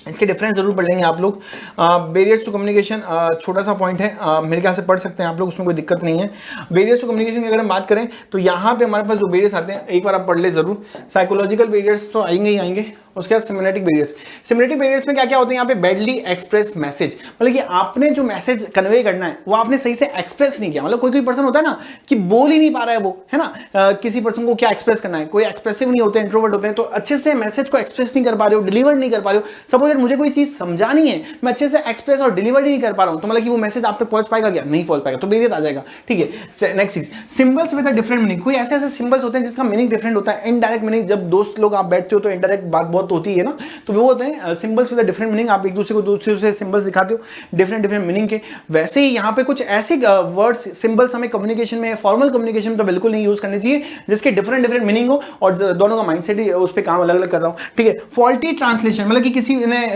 [SPEAKER 1] इसके डिफरेंस जरूर पढ़ लेंगे आप लोग। बैरियर्स टू कम्युनिकेशन छोटा सा पॉइंट है, मेरे ख्याल से पढ़ सकते हैं आप लोग, उसमें कोई दिक्कत नहीं है। बैरियर्स टू कम्युनिकेशन की अगर हम बात करें तो यहाँ पे हमारे पास जो बैरियर्स आते हैं एक बार आप पढ़ ले जरूर। साइकोलॉजिकल बैरियर्स तो आएंगे ही आएंगे, उसके बाद सिमेटिक बैरियर्स। सिमेटिक बैरियर्स में क्या क्या होते हैं? यहाँ पे बैडली एक्सप्रेस मैसेज, मतलब कि आपने जो मैसेज कन्वे करना है वो आपने सही से एक्सप्रेस नहीं किया। मतलब कोई कोई पर्सन होता है ना कि बोल ही नहीं पा रहा है वो, है ना, किसी पर्सन को क्या एक्सप्रेस करना है, कोई एक्सप्रेसिव नहीं होते, इंट्रोवर्ट होते हैं, तो अच्छे से मैसेज को एक्सप्रेस नहीं कर पा रहे हो, डिलीवर नहीं कर पा रहे हो। सपोज मुझे कोई चीज समझानी है, मैं अच्छे से एक्सप्रेस और डिलीवर नहीं कर पा रहा हूं, तो मतलब कि वो मैसेज आप तक पहुंच पाएगा क्या? नहीं पहुंच पाएगा, तो बैरियर आ जाएगा। ठीक है, नेक्स्ट चीज, symbols with a different meaning. कोई ऐसे ऐसे सिंबल्स होते हैं जिसका मीनिंग डिफरेंट होता है। इनडायरेक्ट मीनिंग, जब दोस्त लोग आप बैठते हो तो इनडायरेक्ट बात बहुत होती है ना, तो वो होते हैं symbols with a different meaning. आप एक दूसरे को दूसरे से सिंबल्स दिखाते हो डिफरेंट मीनिंग के। वैसे ही यहाँ पे कुछ ऐसे वर्ड्स, सिंबल्स हमें कम्युनिकेशन में, फॉर्मल कम्युनिकेशन में तो बिल्कुल नहीं यूज करने चाहिए जिसके डिफरेंट मीनिंग हो, और दोनों का माइंडसेट ही उस पर काम अलग अलग कर रहा हूँ। ठीक है, फॉल्टी ट्रांसलेशन, मतलब कि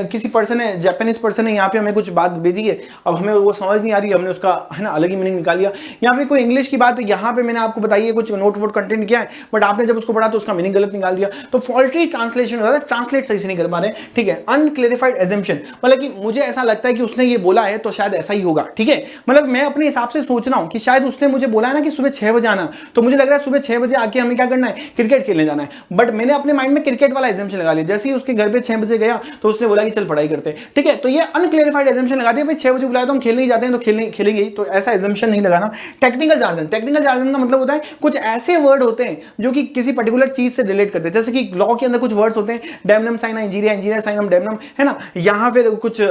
[SPEAKER 1] किसी पर्सन ने, जापानीज पर्सन ने यहाँ पे हमें कुछ बात भेजी है, अब हमें वो समझ नहीं आ रही, हमने उसका है ना अलग ही मीनिंग निकाल लिया। या फिर कोई इंग्लिश की बात है, यहाँ पे मैंने आपको बताई है कुछ नोट वोट कंटेंट किया है, बट आपने जब उसको पढ़ा तो उसका मीनिंग गलत निकाल दिया। तो फॉल्टी ट्रांसलेशन होता है, ट्रांसलेट सही से नहीं कर पा रहे। ठीक है, अनक्लैरिफाइड एजम्पशन, मतलब कि मुझे ऐसा लगता है कि उसने ये बोला है तो शायद ऐसा ही होगा। ठीक है, मतलब मैं अपने हिसाब से सोच रहा हूं कि शायद उसने मुझे बोला है ना कि सुबह 6 बजे आना, तो मुझे लग रहा है सुबह 6 बजे आके हमें क्या करना है? क्रिकेट खेलने जाना है। बट मैंने अपने माइंड में क्रिकेट वाला एजम्पशन लगा लिया। जैसे ही उसके घर पे 6 बजे गया तो उसने बोला कि चल पढ़ाई करते हैं। ठीक है, तो ये अनक्लैरिफाइड एजम्पशन लगा दिया, भाई 6 बजे बुलाया तो हम खेलने ही जाते हैं, तो खेलेंगे ही, तो ऐसा एजम्पशन नहीं लगाना। टेक्निकल जार्गन, टेक्निकल जार्गन का मतलब होता है कुछ ऐसे वर्ड होते हैं जो कि किसी पर्टिकुलर चीज से रिलेट करते हैं। जैसे कि लॉ के अंदर कुछ वर्ड्स होते हैं, डेमनम साइन इंजीरिया साइन डेमनम, है ना, यहाँ फिर कुछ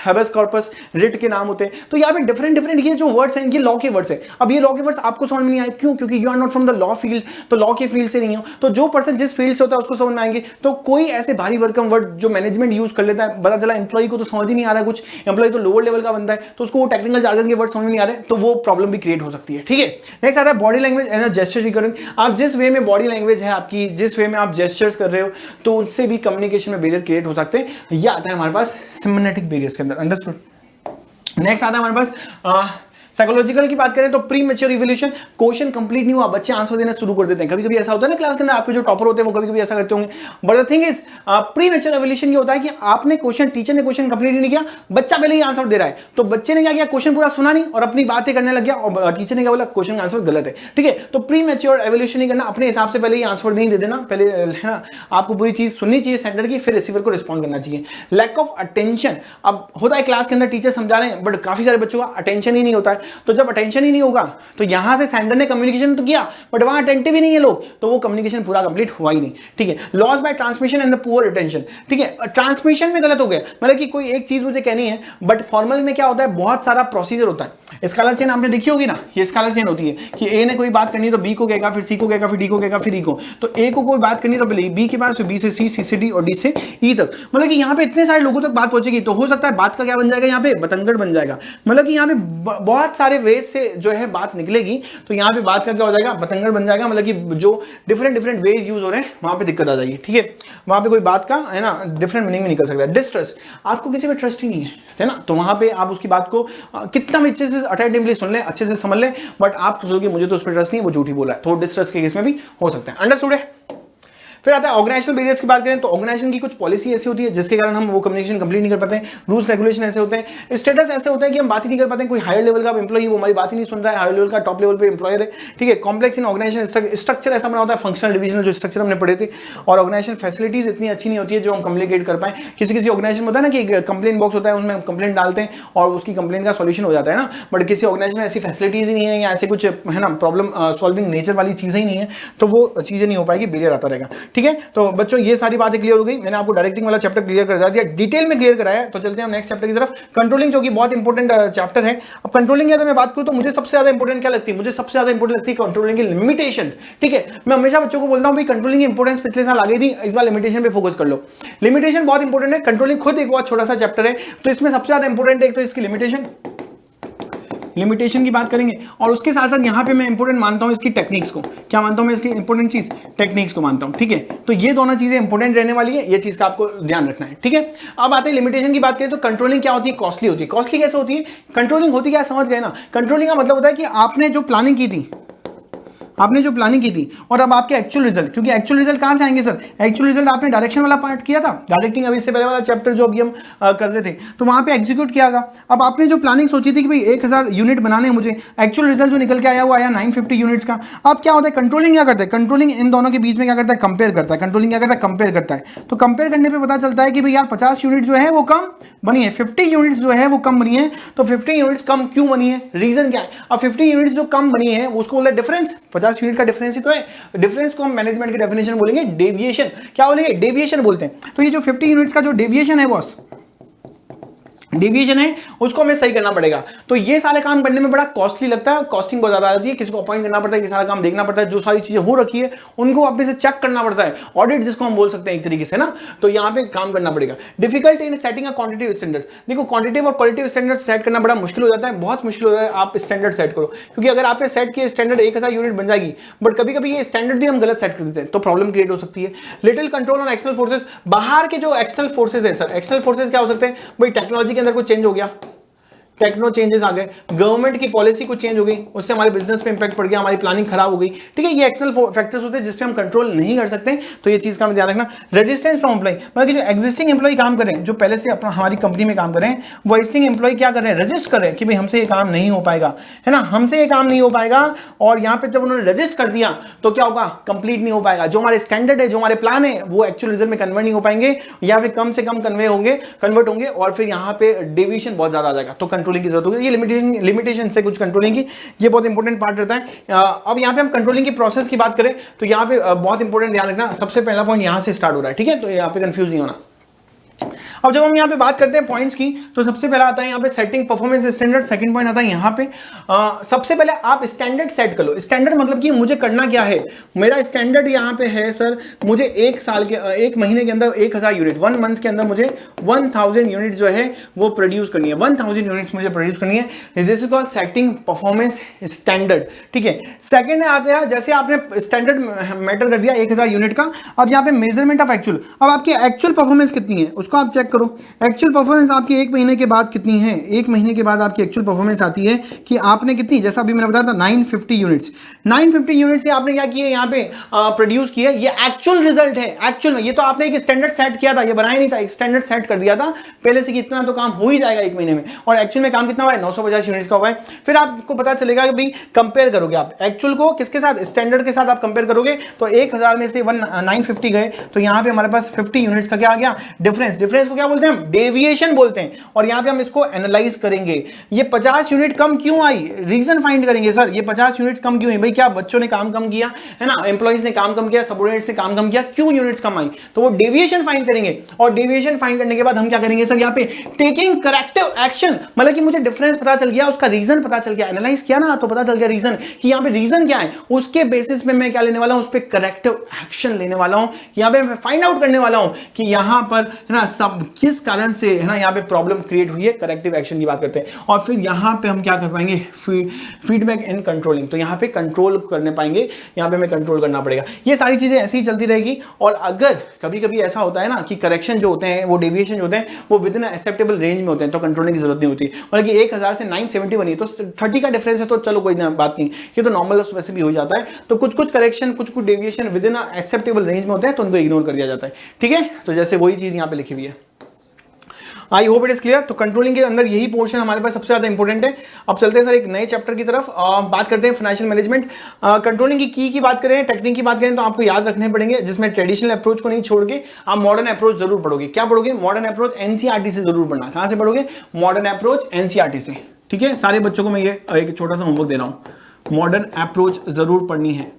[SPEAKER 1] हैबस कॉर्पस रिट के नाम होते हैं। तो यहाँ पे डिफरेंट ये जो वर्ड्स हैं ये लॉ के वर्ड्स है। अब ये लॉ के वर्ड्स आपको समझ में नहीं आए, क्यों? क्योंकि you are not from the law field, तो लॉ के फील्ड से नहीं हो। तो जो पर्सन जिस फील्ड से होता है उसको समझ में आएंगे। तो कोई ऐसे भारी भरकम वर्ड जो मैनेजमेंट यूज कर लेता है, पता चला एम्प्लॉय को तो समझ ही नहीं आ रहा है, कुछ एम्प्लॉय तो लोअर लेवल का बंदा है, तो उसको टेक्निकल जार्गन के वर्ड समझ में नहीं आ रहे, तो वो प्रॉब्लम भी क्रिएट हो सकती है। ठीक है, नेक्स्ट आता है body language and gesture recording. आप जिस वे में बॉडी लैंग्वेज है आपकी, जिस वे में आप जेस्चर्स कर रहे हो, तो उससे भी कम्युनिकेशन में बैरियर क्रिएट हो सकते हैं। यह आता है हमारे पास सिमेटिक बैरियर्स के अंदर। अंडरस्टूड। नेक्स्ट आता है हमारे पास साइकोलॉजिकल की बात करें तो pre mature evolution, question complete नहीं हुआ, बच्चे आंसर देना शुरू कर देते हैं। कभी कभी ऐसा होता है ना क्लास के अंदर, आपके जो टॉपर होते हैं वो कभी कभी ऐसा करते होंगे। But the thing is pre mature evolution ये होता है कि आपने क्वेश्चन, टीचर ने क्वेश्चन कंप्लीट नहीं किया, बच्चा पहले ही आंसर दे रहा है, तो बच्चे ने क्या किया, क्वेश्चन पूरा सुना नहीं और अपनी बातें करने लग गया, और टीचर ने क्या बोला, क्वेश्चन का आंसर गलत है। ठीक है, तो प्री मैच्योर इवोल्यूशन नहीं करना, अपने हिसाब से पहले ही आंसर नहीं दे देना, पहले है ना आपको पूरी चीज सुननी चाहिए सेंटर की, फिर रिसीवर को रिस्पॉन्ड करना चाहिए। लैक ऑफ अटेंशन, अब होता है क्लास के अंदर टीचर समझा रहे हैं बट काफी सारे बच्चों का अटेंशन ही नहीं होता है, तो जब अटेंशन ही नहीं होगा तो यहां से सेंडर ने कम्युनिकेशन तो किया बट वहां अटेंटिव ही नहीं है लोग, तो वो कम्युनिकेशन पूरा कंप्लीट हुआ ही नहीं। ठीक है, loss by transmission and the poor attention. ठीक है, ट्रांसमिशन में गलत हो गया, मतलब कि कोई एक चीज मुझे कहनी है बट फॉर्मल में क्या होता है, बहुत सारा प्रोसीजर होता है। स्केलर चेन आपने देखी होगी ना, ये स्केलर चेन होती है कि ए ने कोई बात करनी है तो बी को कहेगा, फिर सी को कहेगा, फिर डी को कहेगा, फिर ई को। तो ए को कोई बात करनी है तो पहले बी के पास, फिर बी से सी, सी से डी और डी से ई तक। मतलब कि यहाँ पे इतने सारे लोगों तक बात पहुंचेगी, तो हो सकता है बात का क्या बन जाएगा, यहाँ पे बतंगड़ बन जाएगा। मतलब कि यहाँ पे बहुत सारे वेज से जो है बात निकलेगी, तो यहाँ पे बात का क्या हो जाएगा, बतंगड़ बन जाएगा। मतलब कि जो डिफरेंट वेज यूज हो रहे हैं वहां पे दिक्कत आ जाएगी। ठीक है, वहां पे कोई बात का है ना डिफरेंट मीनिंग में निकल सकता है। डिस्ट्रस्ट, आपको किसी पे ट्रस्ट ही नहीं है ना, तो वहां पे आप उसकी बात को कितना भी अच्छे से अटेंटिवली सुन ले, अच्छे से समझ ले, बट आप सोचोगे मुझे तो उस पर ट्रस्ट नहीं है, वो झूठी बोला है, तो डिस्ट्रस्ट के केस में भी हो सकता है। अंडरस्टूड है? फिर आता है ऑर्गेनाइजेशनल बैरियर्स की बात करें तो ऑर्गेनाइजेशन की कुछ पॉलिसी ऐसी होती है जिसके कारण हम वो कम्युनिकेशन कंप्लीट नहीं कर पाते हैं, रूल्स रेगुलेशन ऐसे होते हैं, स्टेटस ऐसे होते हैं कि हम बात ही नहीं कर पाते हैं, कोई हायर लेवल का एम्प्लॉई वो हमारी बात ही नहीं सुन रहा है, हायर लेवल का टॉप लेवल पे एम्प्लॉयर है, ठीक है। कॉम्प्लेक्स इन ऑर्गेनाइजेशन स्ट्रक्चर ऐसा बना होता है, फंक्शनल डिवीजन जो स्ट्रक्चर हमने पढ़े थे, और ऑर्गेनाइजेशन फैसिलिटीज इतनी अच्छी नहीं होती है जो हम कम्युनिकेट कर पाए। किसी ऑर्गेनाइजेशन होता है ना कि कंप्लेंट बॉक्स होता है, उसमें कंप्लेंट डालते हैं और उसकी कंप्लेंट का सॉल्यूशन हो जाता है ना, बट किसी ऑर्गेनाइजेशन में ऐसी फैसिलिटीज ही नहीं है या ऐसे कुछ है ना प्रॉब्लम सॉल्विंग नेचर वाली चीजें ही नहीं है, तो वो चीजें नहीं हो पाएगी, बैरियर आता रहेगा, ठीक है। तो बच्चों ये सारी बातें क्लियर हो गई, मैंने आपको डायरेक्टिंग वाला चैप्टर क्लियर कर दिया, डिटेल में क्लियर कराया। तो चलते हैं हम नेक्स्ट चैप्टर की तरफ, कंट्रोलिंग, जो कि बहुत इंपॉर्टेंट चैप्टर है। अब कंट्रोलिंग की अगर मैं बात करूं तो मुझे सबसे ज्यादा इंपॉर्टेंट क्या लगती है, मुझे सबसे ज्यादा इंपॉर्टेंट लगती है कंट्रोलिंग की लिमिटेशन, ठीक है। मैं हमेशा बच्चों को बोलता हूं भाई कंट्रोलिंग की इंपॉर्टेंस पिछले साल आ गई थी, इस बार लिमिटेशन पे फोकस कर लो। लिमिटेशन बहुत इंपॉर्टेंट है, कंट्रोलिंग खुद एक बहुत छोटा सा चैप्टर है, तो इसमें सबसे ज्यादा इंपॉर्टेंट है एक तो इसकी लिमिटेशन की बात करेंगे, और उसके साथ साथ यहां पे मैं इंपॉर्टेंट मानता हूं इसकी टेक्निक्स को। क्या मानता हूं मैं इसकी इंपॉर्टेंट चीज, टेक्निक्स को मानता हूं, ठीक है। तो ये दोनों चीजें इंपॉर्टेंट रहने वाली है, ये चीज का आपको ध्यान रखना है, ठीक है। अब आते हैं लिमिटेशन की बात करें तो कंट्रोलिंग क्या होती है, कॉस्टली होती है। कॉस्टली कैसे होती है, कंट्रोलिंग होती क्या समझ गए ना, कंट्रोलिंग का मतलब होता है कि आपने जो प्लानिंग की थी और अब आपके एक्चुअल रिजल्ट, क्योंकि एक्चुअल रिजल्ट कहां से आएंगे सर, एक्चुअल रिजल्ट आपने डायरेक्शन वाला पार्ट किया था, डायरेक्टिंग अभी इससे पहले वाला चैप्टर जो अभी हम कर रहे थे, तो वहां पे एग्जीक्यूट किया गया। अब आपने जो प्लानिंग सोची थी कि भाई 1000 यूनिट बनाने हैं मुझे, एक्चुअल रिजल्ट जो निकल के आया वो आया 950 यूनिट्स का। अब क्या होता है, कंट्रोलिंग क्या करता है, कंट्रोलिंग इन दोनों के बीच में क्या करता है, कंपेयर करता है। कंट्रोलिंग क्या करता है, कंपेयर करता है। तो कंपेयर करने पर पता चलता है कि भाई यार 50 यूनिट जो है वो कम बनी है, 50 यूनिट्स जो है वो कम बनी है। तो 50 यूनिट्स कम क्यों बनी है, रीजन क्या है। अब 50 यूनिट्स जो कम बनी है उसको बोलते हैं डिफरेंस, 50 यूनिट का डिफरेंस ही तो है। डिफरेंस को हम मैनेजमेंट की डेफिनेशन बोलेंगे डेविएशन, क्या बोलेंगे, डेविएशन बोलते हैं। तो ये जो 50 यूनिट्स का जो डेविएशन है बॉस, डेविएशन है, उसको हमें सही करना पड़ेगा। तो ये सारे काम करने में बड़ा कॉस्टली लगता है, कॉस्टिंग बहुत ज्यादा आती है, किसी को अपॉइंट करना पड़ता है, ये सारा काम देखना पड़ता है, जो सारी चीजें हो रखी है उनको वापस से चेक करना पड़ता है, ऑडिट जिसको हम बोल सकते हैं एक तरीके से ना। तो यहाँ पे काम करना पड़ेगा। Difficult in setting a quantitative standard, देखो क्वांटिटेटिव और क्वालिटेटिव स्टैंडर्ड सेट करना बड़ा मुश्किल हो जाता है, बहुत मुश्किल हो जाता है। आप स्टैंडर्ड सेट करो, क्योंकि अगर आपने सेट किया स्टैंडर्ड 1000 यूनिट बन जाएगी, बट कभी कभी ये स्टैंडर्ड भी हम गलत सेट कर देते हैं, तो प्रॉब्लम क्रिएट हो सकती है। Little control on external forces, बाहर के जो एक्सटर्नल फोर्सेस है सर, एक्सटर्नल फोर्सेस क्या हो सकते हैं भाई, टेक्नोलॉजी के अंदर कुछ चेंज हो गया, टेक्नो चेंजेस आ गए, गवर्नमेंट की पॉलिसी कुछ चेंज हो गई, उससे हमारे बिजनेस पे इंपैक्ट पड़ गया, हमारी प्लानिंग खराब हो गई, ठीक है। ये एक्सटर्नल फैक्टर्स होते हैं जिस पे हम कंट्रोल नहीं कर सकते, तो ये चीज का ध्यान रखना। रेजिस्टेंस फ्रॉम एम्प्लॉय, मतलब कि जो एग्जिस्टिंग एम्प्लॉय काम करें, जो पहले से अपना हमारी कंपनी में काम करें, वो एग्जिस्टिंग एम्प्लॉय क्या कर रहे हैं, रजिस्ट कर रहे हैं कि भाई हमसे ये काम नहीं हो पाएगा, है ना, हमसे ये काम नहीं हो पाएगा। और यहाँ पे जब उन्होंने रजिस्ट कर दिया तो क्या होगा, कंप्लीट नहीं हो पाएगा, जो हमारे स्टैंडर्ड है, जो हमारे प्लान है, वो एक्चुअल रिजल्ट में कन्वर्ट नहीं हो पाएंगे, या फिर कम से कम कन्वर्ट होंगे, और फिर यहाँ पे डेविएशन बहुत ज्यादा आ जाएगा। तो कंट्रोलिंग की जरूरत होगी, ये लिमिटेशन से कुछ कंट्रोलिंग की, ये बहुत इंपॉर्टेंट पार्ट रहता है। अब यहाँ पे हम कंट्रोलिंग की प्रोसेस की बात करें तो यहाँ पे बहुत इंपॉर्टेंट ध्यान रखना, सबसे पहला पॉइंट यहाँ से स्टार्ट हो रहा है, ठीक है, तो यहाँ पे कंफ्यूज नहीं होना। अब जब हम यहाँ पे बात करते हैं पॉइंट्स की, तो सबसे पहला आता है यहाँ पे setting performance standard, second point आता है यहाँ पे सबसे पहले आप स्टैंडर्ड सेट कर लो। स्टैंडर्ड मतलब कि मुझे करना क्या है, मेरा स्टैंडर्ड यहाँ पे है सर, मुझे एक महीने के अंदर 1000 यूनिट, 1 मंथ के अंदर मुझे 1000 यूनिट जो है वो प्रोड्यूस करनी है, 1000 यूनिट्स मुझे प्रोड्यूस करनी है। This is called setting performance standard, ठीक है। सेकंड आता है, जैसे आपने स्टैंडर्ड मैटर कर दिया 1000 यूनिट का, अब यहाँ पे मेजरमेंट ऑफ एक्चुअल, अब आपकी एक्चुअल परफॉर्मेंस कितनी है उसको आप चेक करो। एक्चुअल परफॉर्मेंस आपकी 1 महीने के बाद कितनी है, 1 महीने के बाद आपकी एक्चुअल परफॉर्मेंस आती है कि आपने कितनी, जैसा अभी मैंने बताया था 950 यूनिट्स, 950 यूनिट से आपने क्या किया, यहाँ पे प्रोड्यूस किया, ये एक्चुअल रिजल्ट है। एक्चुअल में ये तो आपने एक स्टैंडर्ड सेट किया था, ये बनाया नहीं था, एक स्टैंडर्ड सेट कर दिया था पहले से कि इतना तो काम हो ही जाएगा 1 महीने में, और एक्चुअल में काम कितना हुआ है, 950 यूनिट्स का हुआ है। फिर आपको पता चलेगा कि भाई कंपेयर करोगे आप एक्चुअल को किसके साथ, स्टैंडर्ड के साथ आप कंपेयर करोगे, तो 1000 में से 950 गए, तो यहाँ पे हमारे पास 50 यूनिट्स का क्या आ गया, डिफरेंस। डिफरेंस को क्या बोलते हैं, डेविएशन बोलते हैं, और यहाँ पे हम इसको एनालाइज करेंगे, ये 50 यूनिट कम क्यों आई, रीजन फाइंड करेंगे सर, ये 50 यूनिट्स कम क्यों आई, भाई क्या बच्चों ने काम कम किया है ना, एम्प्लॉइज ने काम कम किया, सबऑर्डिनेट्स ने काम कम किया, क्यों यूनिट्स कम आई, तो वो डेविएशन फाइंड करेंगे। और डेविएशन फाइंड करने के बाद हम क्या करेंगे सर, यहाँ पे टेकिंग करेक्टिव एक्शन, मतलब कि मुझे डिफरेंस पता चल गया, उसका रीजन पता चल गया, एनालाइज किया ना तो पता चल गया रीजन, कि यहाँ पे रीजन क्या है, उसके बेसिस पे मैं क्या लेने वाला हूं, उस पर करेक्टिव एक्शन लेने वाला हूं। यहाँ पे मैं फाइंड आउट करने वाला हूं कि यहाँ पर है ना ना, सब किस कारण से है ना यहाँ पे प्रॉब्लम क्रिएट हुई है, करेक्टिव एक्शन की बात करते हैं। और फिर यहाँ पे हम क्या कर पाएंगे, फीडबैक एंड कंट्रोलिंग, तो यहाँ पे कंट्रोल करने पाएंगे, यहाँ पे हमें कंट्रोल करना पड़ेगा। ये सारी चीजें ऐसे ही चलती रहेगी। और अगर कभी कभी ऐसा होता है ना कि करेक्शन जो होते हैं, वो डेविएशन जो होते हैं, वो विद इन एक्सेप्टेबल रेंज में होते हैं, तो कंट्रोलिंग की जरूरत नहीं होती। मतलब कि 1000 से 970 बनी तो 30 का डिफरेंस है, तो चलो कोई बात नहीं, ये तो नॉर्मल वैसे भी हो जाता है। तो कुछ कुछ करेक्शन, कुछ कुछ deviation with in acceptable range में होते हैं, तो उनको इग्नोर कर दिया जाता है। ठीक है, तो जैसे वही चीज यहाँ पे लिखी हुई है। I hope it is clear. तो कंट्रोलिंग के अंदर यही पोर्शन हमारे पास सबसे ज्यादा इंपॉर्टेंट है। अब चलते हैं सर एक नए चैप्टर की तरफ, बात करते हैं फाइनेंशियल मैनेजमेंट। कंट्रोलिंग की बात करें, टेक्निक की बात करें, तो आपको याद रखने पड़ेंगे, जिसमें ट्रेडिशनल अप्रोच को नहीं छोड़ के आप मॉडर्न अप्रोच जरूर पढ़ोगे। क्या पढ़ोगे? मॉडर्न अप्रोच एनसीईआरटी से जरूर पढ़ना। कहां से पढ़ोगे? मॉडर्न अप्रोच एनसीईआरटी से। ठीक है, सारे बच्चों को मैं ये एक छोटा सा होमवर्क दे रहा हूं, मॉडर्न अप्रोच जरूर पढ़नी है।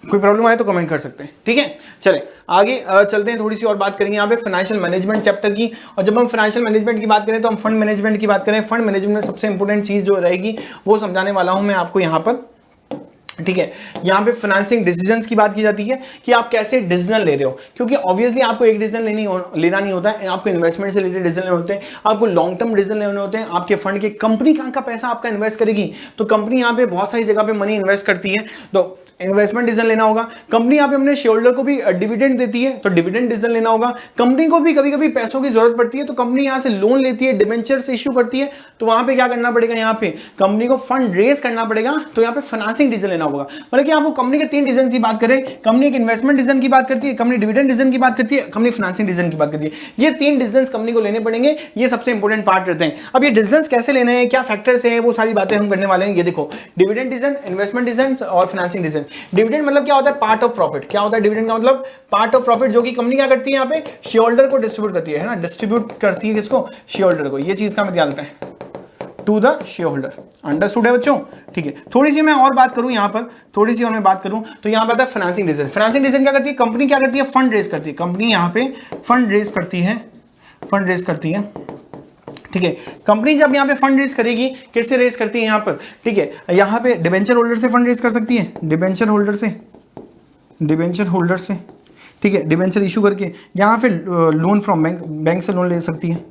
[SPEAKER 1] कोई प्रॉब्लम आए तो कमेंट कर सकते हैं। ठीक है, चले आगे चलते हैं, थोड़ी सी और बात करेंगे यहाँ पे फाइनेंशियल मैनेजमेंट चैप्टर की। और जब हम फाइनेंशियल मैनेजमेंट की बात करें तो हम फंड मैनेजमेंट की बात करें। फंड मैनेजमेंट में सबसे इंपॉर्टेंट चीज जो रहेगी वो समझाने वाला हूं मैं आपको यहाँ पर। ठीक है, यहाँ पे फाइनेंसिंग डिसीजंस की बात की जाती है कि आप कैसे डिसीजन ले रहे हो, क्योंकि ऑब्वियसली आपको एक डिसीजन लेना नहीं होता है, आपको इन्वेस्टमेंट से रिलेटेड डिसीजन लेने होते हैं, आपको लॉन्ग टर्म डिसीजन लेने होते हैं। आपके फंड के कंपनी कहाँ का पैसा आपका इन्वेस्ट करेगी, तो कंपनी यहाँ पे बहुत सारी जगह पे मनी इन्वेस्ट करती है, तो इन्वेस्टमेंट डिसीजन लेना होगा। कंपनी यहाँ पे अपने शेयर होल्डर को भी डिविडेंड देती है, तो डिविडेंड डिसीजन लेना होगा। कंपनी को भी कभी कभी पैसों की जरूरत पड़ती है, तो कंपनी यहाँ से लोन लेती है, डिबेंचर्स इश्यू करती है, तो वहां पे क्या करना पड़ेगा, यहाँ पे कंपनी को फंड रेज करना पड़ेगा, तो यहाँ पे फाइनेंसिंग डिसीजन लेना होगा। मतलब कि आपको कंपनी के 3 डिसीजन की बात करें, कंपनी एक इन्वेस्टमेंट डिसीजन की बात करती है, कंपनी डिविडेंड डिसीजन की बात करती है, कंपनी फाइनेंसिंग डिसीजन की बात करती है। ये 3 डिसीजन कंपनी को लेने पड़ेंगे, ये सबसे इंपॉर्टेंट पार्ट रहते हैं। अब ये डिसीजन कैसे लेने हैं, क्या फैक्टर्स हैं, वो सारी बातें हम करने वाले हैं। ये देखो, डिविडेंड डिसीजन, इन्वेस्टमेंट डिसीजन और फाइनेंसिंग डिसीजन। डिविडेंड मतलब क्या होता है? Part of profit. क्या होता है डिविडेंड का मतलब? पार्ट ऑफ प्रॉफिट, जो कि कंपनी क्या करती है यहाँ पे, शेयर होल्डर को डिस्ट्रीब्यूट करती है ना, डिस्ट्रीब्यूट करती है किसको? शेयर होल्डर को। ये चीज का मैं ध्यान रखना है, to the shareholder. Understood है बच्चों? ठीक है, थोड़ी सी मैं और बात करूं यहाँ पर, थोड़ी सी और मैं बात करूं तो यहाँ पर फाइनेंसिंग डिसीजन। फाइनेंसिंग डिसीजन क्या करती है? कंपनी क्या करती है? फंड रेज करती है। कंपनी यहाँ पे फंड रेज करती है, फंड रेज करती है। ठीक है, कंपनी जब यहाँ पे फंड रेज करेगी, किससे रेज करती है यहाँ पर? ठीक है, यहाँ पे डिबेंचर होल्डर से फंड रेज कर सकती है, डिबेंचर होल्डर से, डिबेंचर होल्डर से। ठीक है, डिबेंचर इशू करके यहाँ पे लोन फ्रॉम बैंक, बैंक से लोन ले सकती है,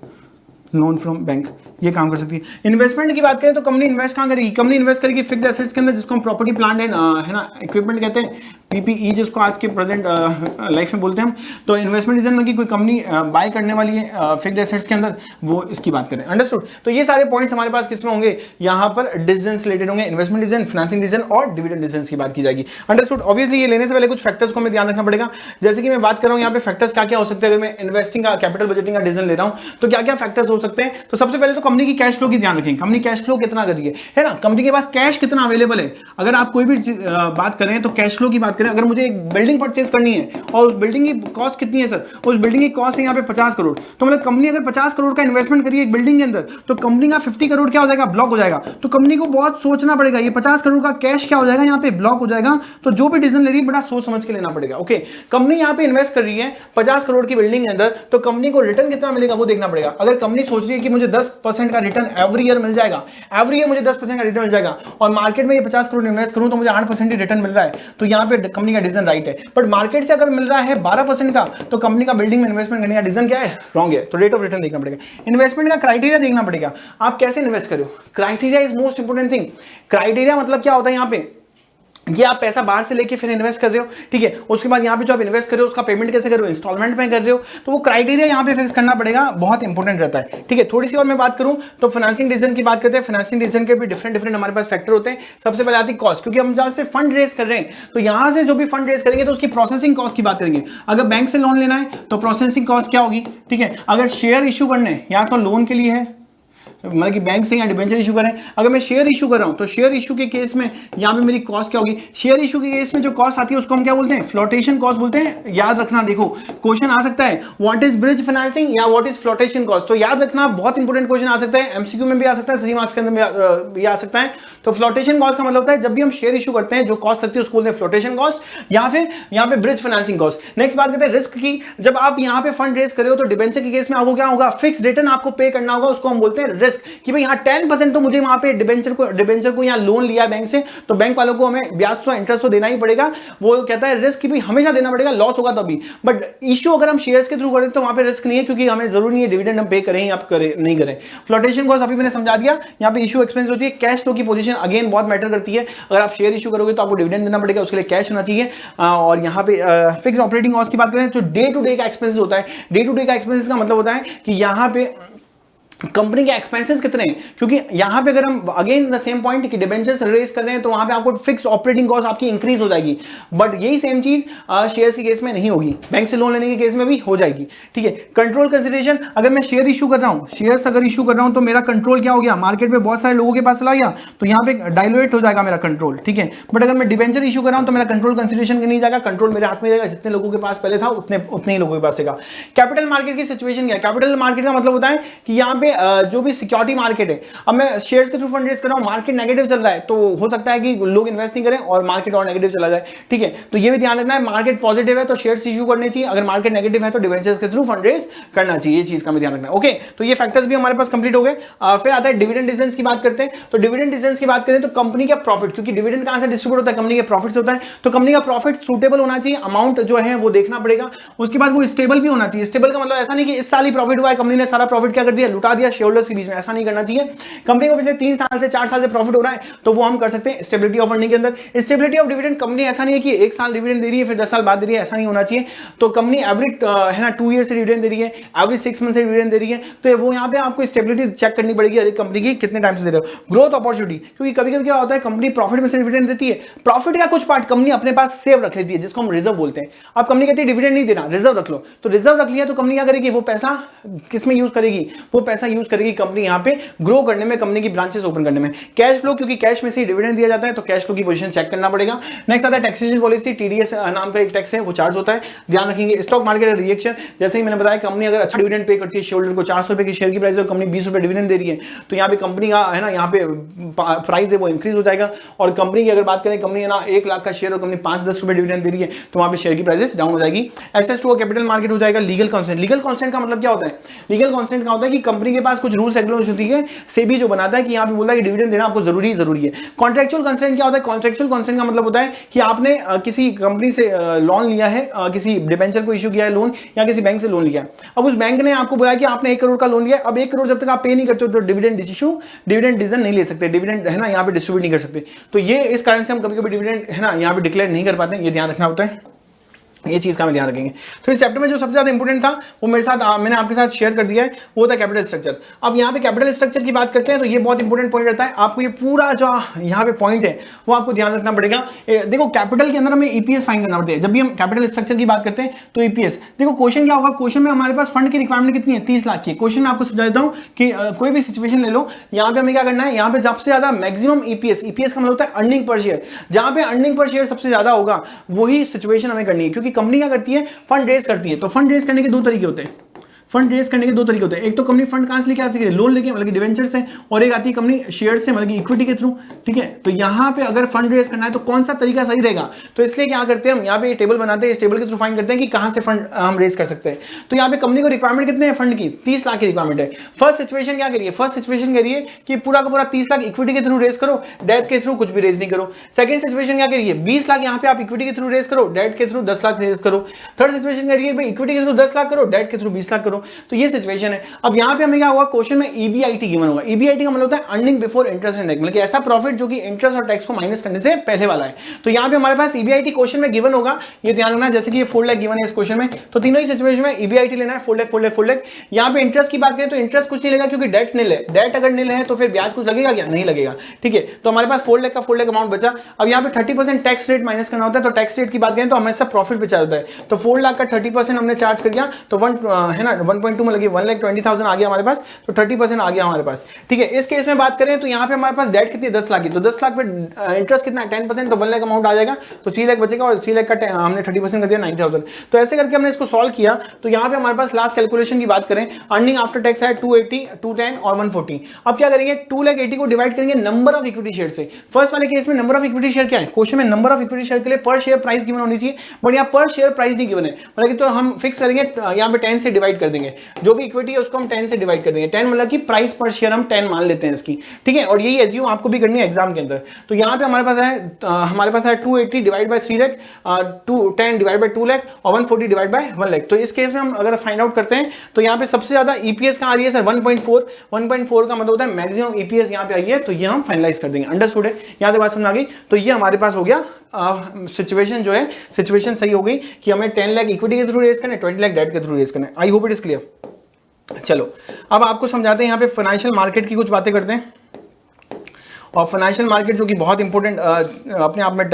[SPEAKER 1] लोन फ्रॉम बैंक, ये काम कर सकती है। इन्वेस्टमेंट की बात करें तो कंपनी इन्वेस्ट कहाँ करेगी? कंपनी इन्वेस्ट करेगी फिक्स्ड एसेट्स के अंदर, जिसको हम प्रॉपर्टी प्लांट एंड है ना इक्विपमेंट कहते हैं, पीपीई, जिसको आज के प्रेजेंट लाइफ में बोलते हैं हम। तो इन्वेस्टमेंट डिसीजन में की कोई कंपनी बाय करने वाली है फिक्स्ड एसेट्स के अंदर, वो इसकी बात करें। अंडरस्टूड? तो ये सारे पॉइंट्स हमारे पास किसमें होंगे? यहाँ पर डिसीजन रिलेटेड होंगे, इन्वेस्टमेंट डिसीजन, फाइनेंसिंग डिसीजन और डिविडेंड डिसीजन की बात की जाएगी। अंडरस्टूड? ऑब्वियसली ये लेने से पहले कुछ फैक्टर्स को हमें ध्यान रखना पड़ेगा। जैसे कि मैं बात कर रहा हूँ यहाँ पे फैक्टर्स क्या क्या हो सकते हैं। अगर मैं इन्वेस्टिंग का, कैपिटल बजटिंग का डिसीजन ले रहा हूँ, तो क्या क्या फैक्टर्स हो सकते हैं? तो सबसे पहले तो कंपनी की कैश फ्लो की ध्यान रखें, कंपनी कैश फ्लो कितना कर रही है ना, कंपनी के पास कैश कितना अवेलेबल है। अगर आप कोई भी बात करें तो कैश फ्लो की बात करें, अगर मुझे एक बिल्डिंग परचेज करनी है और उस बिल्डिंग की कॉस्ट कितनी है सर, उस बिल्डिंग की कॉस्ट है यहाँ पे 50 करोड़, तो मतलब कंपनी अगर 50 करोड़ का इन्वेस्टमेंट करिए एक बिल्डिंग के अंदर, तो कंपनी का 50 करोड़ क्या हो जाएगा? ब्लॉक हो जाएगा। तो कंपनी को बहुत सोचना पड़ेगा, ये 50 करोड़ का कैश क्या हो जाएगा? यहाँ पे ब्लॉक हो जाएगा। तो जो भी डिसीजन ले रही है बड़ा सोच समझ के लेना पड़ेगा। ओके, कंपनी यहाँ पे इन्वेस्ट कर रही है 50 करोड़ की बिल्डिंग के अंदर, तो कंपनी को रिटर्न कितना मिलेगा वो देखना पड़ेगा। अगर कंपनी सोच रही है कि मुझे 10% का रिटर्न एवरी ईयर मिल जाएगा, एवरी ईयर मुझे 10% का रिटर्न मिल जाएगा, और मार्केट में ये 50 करोड़ इन्वेस्ट करूं तो मुझे 8% ही रिटर्न मिल रहा है, तो यहाँ पे कंपनी का डिसीजन राइट है। बट मार्केट से अगर मिल रहा है 12% का, तो कंपनी का बिल्डिंग में इन्वेस्टमेंट करने का डिसीजन क्या है? रॉन्ग है। तो रेट ऑफ रिटर्न देखना पड़ेगा, इन्वेस्टमेंट का क्राइटेरिया देखना पड़ेगा, आप कैसे इन्वेस्ट करो। Criteria is most important thing. Criteria मतलब क्या होता है? यहाँ पे ये आप पैसा बाहर से लेके फिर इन्वेस्ट कर रहे हो, ठीक है, उसके बाद यहाँ पे जो आप इन्वेस्ट कर रहे हो उसका पेमेंट कैसे कर रहे हो? इंस्टॉलमेंट में कर रहे हो, तो वो क्राइटेरिया यहाँ पे फिक्स करना पड़ेगा, बहुत इंपॉर्टेंट रहता है। ठीक है, थोड़ी सी और मैं बात करूं तो फाइनेंसिंग डिसीजन की बात करते हैं। फाइनेंसिंग डिसीजन के भी डिफरेंट हमारे पास फैक्टर होते हैं। सबसे पहले आती है कॉस्ट, क्योंकि हम जहां से फंड रेज कर रहे हैं, तो यहां से जो भी फंड रेज करेंगे तो उसकी प्रोसेसिंग कॉस्ट की बात करेंगे। अगर बैंक से लोन लेना है तो प्रोसेसिंग कॉस्ट क्या होगी? ठीक है, अगर शेयर इशू करने हैं या तो लोन के लिए है, मतलब कि बैंक से या डिबेंचर इशू करें, अगर मैं शेयर इशू कर रहा हूं तो शेयर इशू के केस में यहां पे मेरी कॉस्ट क्या होगी? शेयर इशू के केस में जो कॉस्ट आती है उसको हम क्या बोलते हैं? फ्लोटेशन कॉस्ट बोलते हैं। याद रखना, देखो क्वेश्चन आ सकता है व्हाट इज ब्रिज फाइनेंसिंग या व्हाट इज फ्लोटेशन कॉस्ट, तो याद रखना बहुत इंपॉर्टेंट क्वेश्चन आ सकता है, एमसीक्यू में भी आ सकता है, 3 मार्क्स के अंदर भी आ सकता है। तो फ्लोटेशन कॉस्ट का मतलब होता है जब भी हम शेयर इशू करते हैं जो कॉस्ट लगती है उसको बोलते हैं फ्लोटेशन कॉस्ट, या फिर यहाँ पे ब्रिज फाइनेंसिंग कॉस्ट। नेक्स्ट बात करते हैं रिस्क की। जब आप यहाँ पे फंड रेज कर रहे हो तो डिबेंचर के केस में आपको क्या होगा? फिक्स रिटर्न आपको पे करना होगा, उसको हम बोलते हैं रिस्क कि भाई यहाँ 10% तो मुझे वहां पे डिबेंचर को यहाँ लोन लिया बैंक से, तो बैंक वालों को हमें ब्याज तो इंटरेस्ट तो देना ही पड़ेगा। वो कहता है रिस्क कि भाई हमेशा देना पड़ेगा, लॉस होगा तभी। बट इशू अगर हम शेयर्स के थ्रू करें तो वहां पे रिस्क नहीं है, क्योंकि हमें जरूरी नहीं है डिविडेंड हम पे करें या करें नहीं करें। फ्लोटेशन कॉस्ट अभी मैंने समझा दिया। यहाँ पे इशू एक्सपेंस होती है। कैश फ्लो की पोजीशन अगेन बहुत मैटर करती है। अगर आप शेयर इशू करोगे तो आपको डिविडेंड देना पड़ेगा, उसके लिए कैश होना चाहिए। और यहाँ पे फिक्स ऑपरेटिंग कॉस्ट की बात करें तो डे टू डे का एक्सपेंसेस होता है। डे टू डे का एक्सपेंसेस का मतलब होता है कि यहाँ पे कंपनी के एक्सपेंसेस कितने हैं, क्योंकि यहां पे अगर हम अगेन द सेम पॉइंट कि डिबेंचर्स रेज कर रहे हैं तो वहां पे आपको फिक्स ऑपरेटिंग कॉस्ट आपकी इंक्रीज हो जाएगी। बट यही सेम चीज शेयर्स के केस में नहीं होगी, बैंक से लोन लेने के केस में भी हो जाएगी। ठीक है, कंट्रोल कंसिडरेशन, अगर मैं शेयर इशू कर रहा हूं, शेयर्स अगर इशू कर रहा हूं तो मेरा कंट्रोल क्या हो गया, मार्केट में बहुत सारे लोगों के पास चला गया तो यहां पे डाइल्यूट हो जाएगा मेरा कंट्रोल। ठीक है, बट अगर मैं डिबेंचर इशू कर रहा हूं तो मेरा कंट्रोल कंसिडरेशन नहीं जाएगा, कंट्रोल मेरे हाथ में रहेगा। जितने लोगों के पास पहले था उतने ही लोगों के पास रहेगा। कैपिटल मार्केट की सिचुएशन क्या है, कैपिटल मार्केट का मतलब होता है कि यहाँ पे जो भी सिक्योरिटी मार्केट है, अब मैं शेयर्स के थ्रू फंड रेज कर रहा हूं, मार्केट नेगेटिव चल रहा है तो हो सकता है कि लोग इन्वेस्ट नहीं करें और मार्केट और नेगेटिव चला जाए। ठीक है, तो ये भी ध्यान रखना है, मार्केट पॉजिटिव है तो शेयर्स इशू करने चाहिए, अगर मार्केट नेगेटिव है तो डिवेंचर्स के थ्रू फंड रेज करना चाहिए। ये चीज का भी ध्यान रखना है। ओके, तो ये फैक्टर्स भी हमारे पास कंप्लीट हो गए। फिर आता है डिविडेंड डिविडेंड्स की बात करते हैं। तो डिविडेंड डिविडेंड्स की बात करें तो कंपनी का प्रॉफिट, क्योंकि डिविडेंड कहां से डिस्ट्रीब्यूट होता है, कंपनी के प्रॉफिट से होता है, तो कंपनी का प्रॉफिट सूटेबल होना चाहिए, अमाउंट जो है वो देखना पड़ेगा। उसके बाद वो स्टेबल भी होना चाहिए। स्टेबल का मतलब ऐसा नहीं कि इस साल ही प्रॉफिट हुआ है, कंपनी ने सारा प्रॉफिट क्या कर दिया, लुटा दिया शेयर होल्डर्स के बीच में, ऐसा नहीं करना चाहिए। कंपनी को पिछले 3 साल से 4 साल से प्रॉफिट हो रहा है तो वो हम कर सकते हैं स्टेबिलिटी ऑफ अर्निंग के अंदर। स्टेबिलिटी ऑफ डिविडेंड, कंपनी ऐसा नहीं है कि 1 साल डिविडेंड दे रही है फिर 10 साल बाद दे रही है, ऐसा नहीं होना चाहिए। तो कंपनी एवरेज है ना 2 ईयर से डिविडेंड दे रही है, एवरेज 6 मंथ से डिविडेंड दे रही है, तो वो यहाँ पे आपको स्टेबिलिटी चेक करनी पड़ेगी अधिक कंपनी की कितने टाइम से दे रहे हो। ग्रोथ अपॉर्चुनिटी, क्योंकि कभी कभी क्या होता है कंपनी प्रॉफिट में से डिविडेंड देती है, प्रॉफिट का कुछ पार्ट कंपनी अपने पास सेव रख लेती है जिसको हम रिजर्व बोलते हैं। अब कंपनी कहती है डिविडेंड नहीं देना, रिजर्व रख लो, तो रिजर्व रख लिया तो कंपनी क्या करेगी, वो पैसा किस में यूज करेगी, वो पैसा यूज करेगी कंपनी यहाँ पे ग्रो करने में, कंपनी की ब्रांचेस ओपन करने में। कैश फ्लो, क्योंकि कैश में से डिविडेंड दिया जाता है तो कैश फ्लो की पोजीशन चेक करना पड़ेगा। नेक्स्ट आता है टैक्सेशन पॉलिसी, टीडीएस नाम का एक टैक्स है वो चार्ज होता है, ध्यान रखेंगे। स्टॉक मार्केट रिएक्शन, जैसे ही मैंने बताया कंपनी अगर अच्छा डिविडेंड पे करती है शेयर होल्डर को, 400 रुपए की शेयर की प्राइस है, कंपनी 20 रुपए डिविडेंड दे रही है तो यहाँ पे कंपनी का है ना यहाँ पे प्राइस है वो इंक्रीज हो जाएगा। और कंपनी की अगर बात करें, कंपनी है ना 1 लाख का शेयर और कंपनी 5-10 रुपए डिविडेंड दे रही है तो वहां पे शेयर की प्राइसेस डाउन हो जाएगी। एक्सेस टू कैपिटल मार्केट हो जाएगा। लीगल कॉन्स्टेंट, लीगल कॉन्स्टेंट का मतलब क्या होता है, लीगल कॉन्स्टेंट का होता है कि कंपनी के पास कुछ रूल्स रेगुलेशंस होती है, सेबी जो बनाता है कि यहाँ पे बोलता है कि डिविडेंड देना आपको जरूरी है। कॉन्ट्रेक्चुअल कंस्ट्रेंट क्या होता है, कॉन्ट्रेक्चुअल कंस्ट्रेंट का मतलब होता है कि आपने किसी कंपनी से लोन लिया है, किसी डिबेंचर को इशू किया है लोन, या किसी बैंक से लोन लिया है। अब उस बैंक ने आपको बोला कि आपने 1 करोड़ का लोन लिया, अब 1 करोड़ जब तक आप पे नहीं करते हो तो डिविडेंड इशू, डिविडेंड डिसीजन नहीं ले सकते, डिविडेंड है ना यहाँ पे डिस्ट्रीब्यूट नहीं कर सकते। तो ये इस कारण से हम कभी कभी डिविडेंड है ना यहाँ पे डिक्लेयर नहीं कर पाते, ये ध्यान रखना होता है, ये चीज का मैं ध्यान रखेंगे। तो इस चैप्टर में जो सबसे ज्यादा इंपॉर्टेंट था वो मेरे साथ मैंने आपके साथ शेयर कर दिया है, वो था कैपिटल स्ट्रक्चर। अब यहाँ पे कैपिटल स्ट्रक्चर की बात करते हैं तो ये बहुत इंपॉर्टेंट पॉइंट रहता है, आपको ये पूरा जो यहाँ पे पॉइंट है वो आपको ध्यान रखना पड़ेगा। देखो कैपिटल के अंदर हमें ईपीएस फाइंड करना पड़ता है, जब भी हम कैपिटल स्ट्रक्चर की बात करते हैं तो ईपीएस। देखो क्वेश्चन क्या होगा, क्वेश्चन में हमारे पास फंड की रिक्वायरमेंट कितनी है, 30 लाख की। क्वेश्चन में आपको समझा देता हूँ कि कोई भी सिचुएशन ले लो, यहाँ पे हमें क्या करना है, यहाँ पे सबसे ज्यादा मैक्सिमम ईपीएस, ईपीएस का मतलब होता है अर्निंग पर शेयर, जहां पे अर्निंग पर शेयर सबसे ज्यादा होगा वही सिचुएशन हमें करनी है। क्योंकि कंपनी क्या करती है, फंड रेज करती है, तो फंड रेज करने के 2 तरीके होते हैं। फंड रेज करने के 2 तरीके होते हैं, एक तो कंपनी फंड कहां से लेके आती है, लोन लेके मतलब कि डिवेंचर से, और एक आती है कंपनी शेयर से मतलब कि इक्विटी के थ्रू। ठीक है, तो यहां पे अगर फंड रेज करना है तो कौन सा तरीका सही रहेगा, तो इसलिए क्या करते हैं हम यहाँ पे टेबल बनाते हैं, इस टेबल के थ्रू फाइंड करते हैं कि कहां से फंड हम रेज कर सकते हैं। तो यहाँ पे कंपनी को रिक्वायरमेंट कितने हैं फंड की, 30 लाख की रिक्वायरमेंट है। फर्स्ट सिचुएशन क्या करिए, फर्स्ट सिचुएशन करिए कि पूरा का पूरा 30 लाख इक्विटी के थ्रू रेज करो, डेट के थ्रू कुछ भी रेज नहीं करो। सेकंड सिचुएशन क्या करिए, 20 लाख यहाँ पे आप इक्विटी के थ्रू रेज करो, डेट के थ्रू 10 लाख रेज करो। थर्ड सिचुएशन करिए भाई इक्विटी के थ्रू 10 लाख करो, डेट के थ्रू 20 लाख करो। तो ये सिचुएशन है। अब यहां पे हमें क्या होगा, क्वेश्चन में ईबीआईटी गिवन होगा। ईबीआईटी का मतलब होता है earning before interest and tax, मतलब कि ऐसा प्रॉफिट जो कि इंटरेस्ट और टैक्स को माइनस करने से पहले वाला है। तो यहां पे हमारे पास ईबीआईटी क्वेश्चन में गिवन होगा, ये ध्यान रखना। जैसे कि ये 4 लाख गिवन है इस क्वेश्चन में, तो तीनों ही सिचुएशन में ईबीआईटी लेना है, 4 लाख 4 लाख 4 लाख। यहां पे इंटरेस्ट की बात करें तो इंटरेस्ट कुछ नहीं लगेगा क्योंकि डेट नील है, डेट अगर नील है तो फिर ब्याज कुछ लगेगा क्या, नहीं लगेगा। ठीक है, तो हमारे पास 4 लाख का 4 लाख अमाउंट बचा। अब यहां पे 30% टैक्स रेट माइनस करना होता है, तो टैक्स रेट की बात करें तो हमेशा प्रॉफिट पे चार्ज होता है। तो 4 लाख का 30% हमने चार्ज कर दिया तो 1 है ना 1.2 में लगी 1,20,000 आ गया हमारे पास, तो 30% आ गया हमारे पास। ठीक है, इस केस में बात करें तो यहाँ पे हमारे पास डेट कितनी है 10 लाख की, तो 10 लाख पे इंटरेस्ट कितना है 10%, तो 1 लाख अमाउंट आ जाएगा, तो 3 लाख बचेगा और 3 लाख का हमने 30% कर दिया 9,000। तो ऐसे करके हमने इसको सॉल्व किया। तो यहाँ पे हमारे पास लास्ट कैलकुलेशन की बात करें, अर्निंग आफ्टर टैक्स है 280, 210 और 140। अब क्या करेंगे, 2,80,000 को डिवाइड करेंगे नंबर ऑफ इक्विटी शेयर से। फर्स्ट वाले केस में नंबर ऑफ इक्विटी शेयर क्या है, क्वेश्चन में नंबर ऑफ इक्विटी शेयर के लिए पर शेयर प्राइस गिवन होनी चाहिए, बट यहाँ पर शेयर प्राइस नहीं गिवन है, मतलब कि तो हम फिक्स करेंगे यहाँ पे 10 से डिवाइड कर देंगे। देंगे, जो भी इक्विटी है उसको हम 10 से डिवाइड कर देंगे। 10 मतलब कि प्राइस पर शेयर हम 10 मान लेते हैं इसकी, ठीक है। और यही एज्यूम आपको भी करनी है एग्जाम के अंदर। तो यहाँ पे हमारे पास है 280 divide by 3 lakh, 10 divide by 2 lakh और 140 डिवाइड बाय 1 लाख। तो इस केस में हम अगर फाइंड आउट करते हैं तो यहाँ पे सबसे ज्यादा ईपीएस का आ रही है सर 1.4 का मतलब होता है मैक्सिमम ईपीएस यहाँ पे आई है, तो ये हम फाइनलाइज कर देंगे। अंडरस्टूड है, यहाँ तक बात समझ आ गई। तो ये हमारे पास हो गया सिचुएशन जो है, सिचुएशन सही हो गई कि हमें 10 लाख इक्विटी के थ्रू रेज करना है, 20 लाख डेट के थ्रू रेज करना है। I hope it is clear. चलो अब आपको समझाते हैं, यहाँ पे फाइनेंशियल मार्केट की कुछ बातें करते हैं। और फाइनेंशियल मार्केट जो कि बहुत इंपॉर्टेंट अपने आप में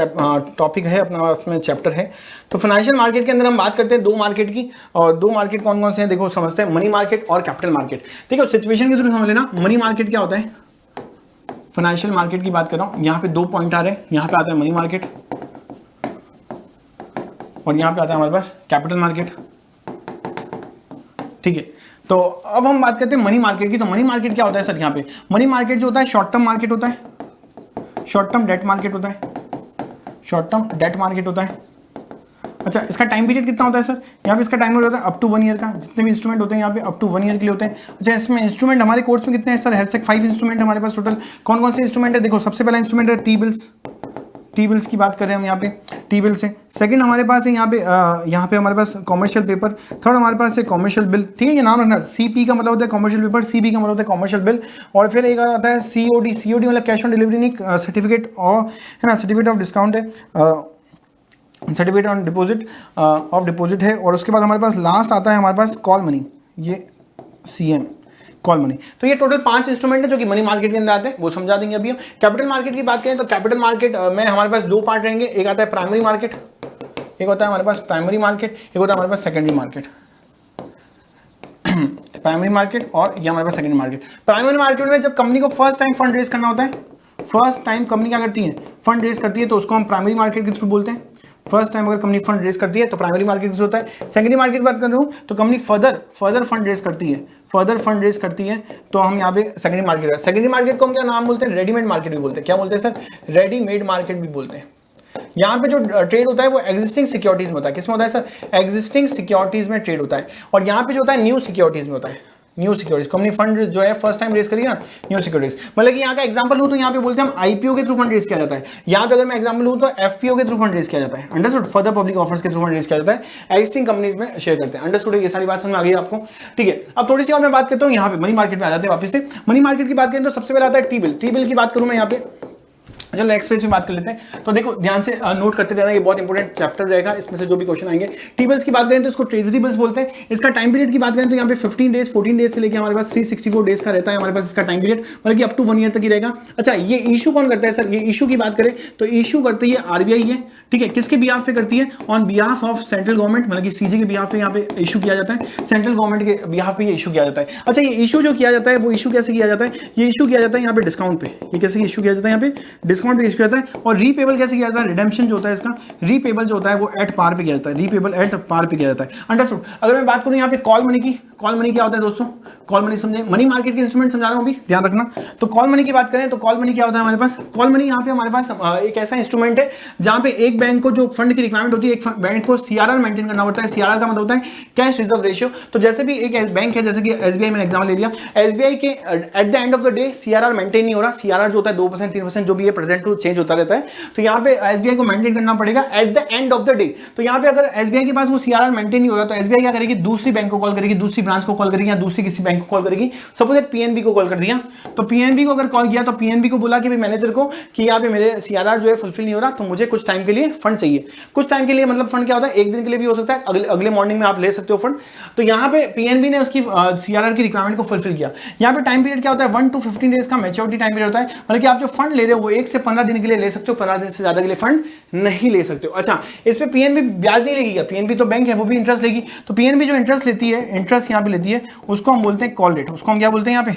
[SPEAKER 1] टॉपिक है, अपना उसमें चैप्टर है। तो फाइनेंशियल मार्केट के अंदर हम बात करते हैं दो मार्केट की, और दो मार्केट कौन कौन से हैं देखो समझते हैं, मनी मार्केट और कैपिटल मार्केट। देखो सिचुएशन के थ्रू समझ लेना, मनी मार्केट क्या होता है, फाइनेंशियल मार्केट की बात कर रहा हूं। यहाँ पे 2 पॉइंट आ रहे हैं, यहाँ पे आता है मनी मार्केट और यहाँ पे आता है हमारे पास कैपिटल मार्केट, ठीक है। तो अब हम बात करते हैं मनी मार्केट की। तो मनी मार्केट क्या होता है सर, यहाँ पे मनी मार्केट जो होता है शॉर्ट टर्म मार्केट होता है, शॉर्ट टर्म डेट मार्केट होता है, शॉर्ट टर्म डेट मार्केट होता है। अच्छा, इसका टाइम पीरियड कितना होता है सर, यहाँ पे इसका टाइम होता है अप टू 1 ईयर का। जितने भी इंस्ट्रूमेंट होते हैं यहाँ पे अप टू 1 ईयर के लिए होते हैं। अच्छा, इसमें इंस्ट्रूमेंट हमारे कोर्स में कितने हैं सर, #5 इंस्ट्रूमेंट हमारे पास टोटल। कौन कौन से इंस्ट्रूमेंट है देखो, सबसे पहला इंस्ट्रूमेंट है टी बिल्स, टी बिल्स की बात कर रहे हैं हम यहाँ पे, टी बिल्स है। सेकंड हमारे पास है यहाँ पे हमारे पास कॉमर्शियल पेपर। थर्ड हमारे पास है कॉमर्शियल बिल, ठीक है। ये नाम रखना, सीपी का मतलब होता है कॉमर्शियल पेपर, सीबी का मतलब होता है कॉमर्शियल बिल। और फिर एक आता है सीओडी, सीओडी मतलब कैश ऑन डिलीवरी नहीं, सर्टिफिकेट और है ना, सर्टिफिकेट ऑफ डिस्काउंट है, certificate on deposit of deposit है। और उसके बाद हमारे पास लास्ट आता है हमारे पास कॉल मनी, ये सीएम कॉल मनी। तो ये टोटल 5 इंस्ट्रूमेंट है जो कि मनी मार्केट के अंदर आते हैं, वो समझा देंगे अभी हम। कैपिटल मार्केट की बात करें तो कैपिटल मार्केट में हमारे पास 2 पार्ट रहेंगे, एक आता है प्राइमरी मार्केट, एक होता है हमारे पास प्राइमरी मार्केट, एक होता है हमारे पास सेकेंडरी मार्केट। प्राइमरी मार्केट और ये हमारे पास सेकेंडरी मार्केट। प्राइमरी मार्केट में जब कंपनी को फर्स्ट टाइम फंड रेज करना होता है, फर्स्ट टाइम कंपनी क्या करती है, फंड रेज करती है, तो उसको हम प्राइमरी मार्केट के थ्रू बोलते हैं। फर्स्ट टाइम अगर कंपनी फंड रेज करती है तो प्राइमरी मार्केट से होता है। सेकेंडरी मार्केट की बात कर रहा हूँ तो कंपनी फर्दर फंड रेज करती है, फर्दर फंड रेज करती है, तो हम यहाँ पे सेकेंडरी मार्केट, सेकेंडरी मार्केट को हम क्या नाम बोलते हैं, रेडीमेड मार्केट भी बोलते हैं। क्या बोलते हैं सर, रेडीमेड मार्केट भी बोलते हैं। यहाँ पे जो ट्रेड होता है वो एग्जिस्टिंग सिक्योरिटीज में होता है। किसमें होता है सर, एग्जिस्टिंग सिक्योरिटीज में ट्रेड होता है। और यहाँ पे जो होता है न्यू सिक्योरिटीज में होता है, न्यू सिक्योरिटीज। कंपनी फंड जो है फर्स्ट टाइम रेज करी ना, न्यू सिक्योरिटीज। मतलब कि यहाँ का एग्जांपल लूं तो यहाँ पे बोलते हैं हम आईपीओ के थ्रू फंड रेज किया जाता है। यहाँ पे अगर मैं एग्जांपल लूं तो एफपीओ के थ्रू फंड रेज किया जाता है। अंडरस्टूड, फर्दर पब्लिक ऑफर्स के थ्रू फंड रेज किया जाता है, एग्जिस्टिंग कंपनीज में शेयर करते हैं। अंडरस्टूड, ये सारी बात समझ में आ गई आपको, ठीक है। अब थोड़ी सी और मैं बात करता हूँ, यहाँ पे मनी मार्केट में आ जाते हैं वापस से। मनी मार्केट की बात करें तो सबसे पहले आता है टी बिल। टी बिल की बात करूँ मैं यहाँ पे, चलो नेक्स्ट पेज में बात कर लेते हैं। तो देखो ध्यान से नोट करते रहना, ये बहुत इंपॉर्टेंट चैप्टर रहेगा, इसमें से जो भी क्वेश्चन आएंगे। टी बिल्स की बात करें तो इसको ट्रेजरी बिल्स बोलते हैं। इसका टाइम पीरियड की बात करें तो यहाँ पे 15 डेज 14 डेज से लेकर हमारे पास 364 डेज का रहता है हमारे पास इसका टाइम पीरियड, मतलब कि अप टू 1 ईयर तक ही रहेगा। अच्छा, ये इशू कौन करता है सर, ये इशू की बात करें तो इशू करती है आरबीआई है, ठीक है। किसके बिहाफ पे करती है, on behalf of central government, मतलब कि सीजी के बिहाफ पे यहाँ पे इशू किया जाता है, सेंट्रल गवर्नमेंट के बिहाफ पे ये इशू किया जाता है। अच्छा, ये इशू जो किया जाता है वो इशू कैसे किया जाता है, ये इशू किया जाता है यहाँ पे डिस्काउंट पे। ये कैसे इशू किया जाता है, यहाँ पे डिस्काउंट पे इशू किया जाता है। और रीपेबल कैसे किया जाता है, रिडेम्पशन जो होता है इसका, रीपेबल जो होता है वो एट पार पे किया जाता है, रीपेबल एट पार पे किया जाता है। अंडरस्टूड। अगर मैं बात करूं यहाँ पे कॉल मनी की, कॉल मनी क्या होता है दोस्तों, कॉल मनी समझे, मनी मार्केट के इंस्ट्रूमेंट समझा रहा हूं अभी, ध्यान रखना। तो कॉल मनी की बात करें तो कॉल मनी क्या होता है हमारे पास, कॉल मनी यहाँ पे हमारे पास एक ऐसा इंस्ट्रूमेंट है जहां पे एक बैंक को जो फंड की रिक्वायरमेंट होती है, एक बैंक को सीआरआर मेंटेन करना पड़ता है। सीआरआर का मतलब होता है कैश रिजर्व रेशियो। तो जैसे भी एक बैंक है, जैसे कि एसबीआई, मैंने एग्जाम्पल ले लिया, एसबीआई के at the end of the day CRR maintain नहीं हो रहा, सीआरआर जो होता है 2% 3% जो भी है प्रेजेंट टू चेंज होता रहता है, तो यहाँ पे एसबीआई को मेंटेन करना पड़ेगा at the end of the day. तो यहाँ पे अगर एसबीआई के पास वो सीआरआर मेंटेन नहीं हो रहा तो एसबीआई क्या करेगी, दूसरी बैंक को कॉल करेगी, दूसरी ब्रांच को कॉल करेगी, या दूसरी किसी बैंक को कॉल करेगी। सपोज एक पीएनबी को कॉल कर दिया, तो पीएनबी को अगर कॉल किया तो पीएनबी को बोला कि भाई मैनेजर को कि यहाँ पे मेरे सीआरआर जो है फुलफिल नहीं हो रहा, तो मुझे कुछ टाइम के लिए फंड चाहिए। कुछ टाइम के लिए मतलब फंड क्या होता है, एक दिन के लिए भी हो सकता है, अगले मॉर्निंग में आप ले सकते हो फंड। तो यहाँ पे पीएनबी ने उसकी सीआरआर की रिक्वायरमेंट को फुलफिल किया। यहाँ पे टाइम पीरियड क्या होता है, 1 to 15 डेज का मैच्योरिटी टाइम पीरियड होता है, मतलब कि आप जो फंड ले रहे हो वो 1 से 15 दिन के लिए ले सकते हो, 15 दिन से ज्यादा के लिए फंड नहीं ले सकते हो। अच्छा, इस पे पीएनबी ब्याज नहीं लेगी क्या, पीएनबी तो बैंक है, वो भी इंटरेस्ट लेगी। तो पीएनबी जो इंटरेस्ट लेती है, इंटरेस्ट यहाँ पे लेती है, उसको हम बोलते हैं कॉल रेट। उसको हम क्या बोलते हैं यहाँ पे,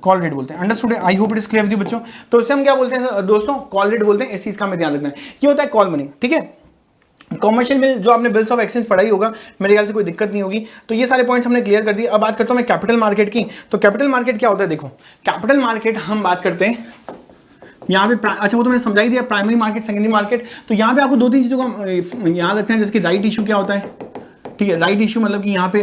[SPEAKER 1] कॉल रेट बोलते हैं। Understood, I hope it is clear with you बच्चों। तो इससे हम क्या बोलते हैं दोस्तों, कॉल रेट बोलते हैं। इस चीज का हमें ध्यान रखना है। ये होता है कॉल मनी, ठीक है। कॉमर्शियल बिल जो आपने बिल्स ऑफ एक्सचेंज पढ़ाई होगा, मेरे ख्याल से कोई दिक्कत नहीं होगी। तो ये सारे पॉइंट्स हमने क्लियर कर दिए। अब बात करता हूं मैं कैपिटल मार्केट की। तो कैपिटल मार्केट क्या होता है, देखो कैपिटल मार्केट हम बात करते हैं यहाँ पे, अच्छा वो तो मैंने समझा ही दिया, प्राइमरी मार्केट सेकेंडरी मार्केट। तो यहाँ पे आपको 2-3 चीजों का यहाँ रखना है, जैसे कि राइट इशू क्या होता है, ठीक है। राइट इशू मतलब कि यहाँ पे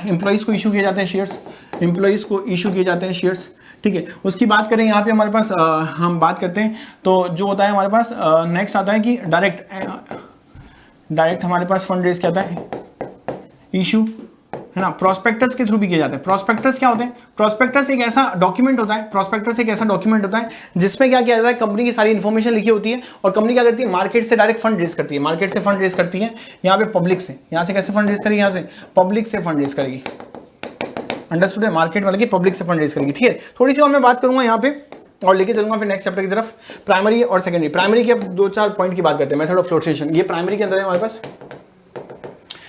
[SPEAKER 1] एम्प्लॉइज़ को इशू किए जाते हैं शेयर्स, एम्प्लॉइज़ को इशू किए जाते हैं शेयर्स, ठीक है। उसकी बात करें यहाँ पे हमारे पास हम बात करते हैं तो जो होता है हमारे पास नेक्स्ट आता है कि डायरेक्ट हमारे पास फंड रेज क्या आता है, इशू, है ना, प्रोस्पेक्टस के थ्रू भी किया जाता है। प्रोस्पेक्टस क्या होते हैं? प्रोस्पेक्टस एक ऐसा डॉक्यूमेंट होता है, प्रोस्पेक्टस एक ऐसा डॉक्यूमेंट होता है जिसमें क्या किया जाता है, कंपनी की सारी इन्फॉर्मेशन लिखी होती है और कंपनी क्या करती है, मार्केट से डायरेक्ट फंड रेज करती है, मार्केट से फंड रेज करती है, यहाँ पे पब्लिक से, यहाँ से कैसे फंड रेज करेगी, यहाँ से पब्लिक से फंड रेज करेगी, अंडरस्टूड है, मार्केट वाले की पब्लिक से फंड रेज करेगी, ठीक है। थोड़ी सी और मैं बात करूंगा यहाँ पे और लेके चलूंगा फिर नेक्स्ट चैप्टर की तरफ। प्राइमरी और सेकेंडरी, प्राइमरी के अब 2-4 पॉइंट की बात करते हैं, मेथड ऑफ फ्लोटेशन, ये प्राइमरी के अंदर है हमारे पास।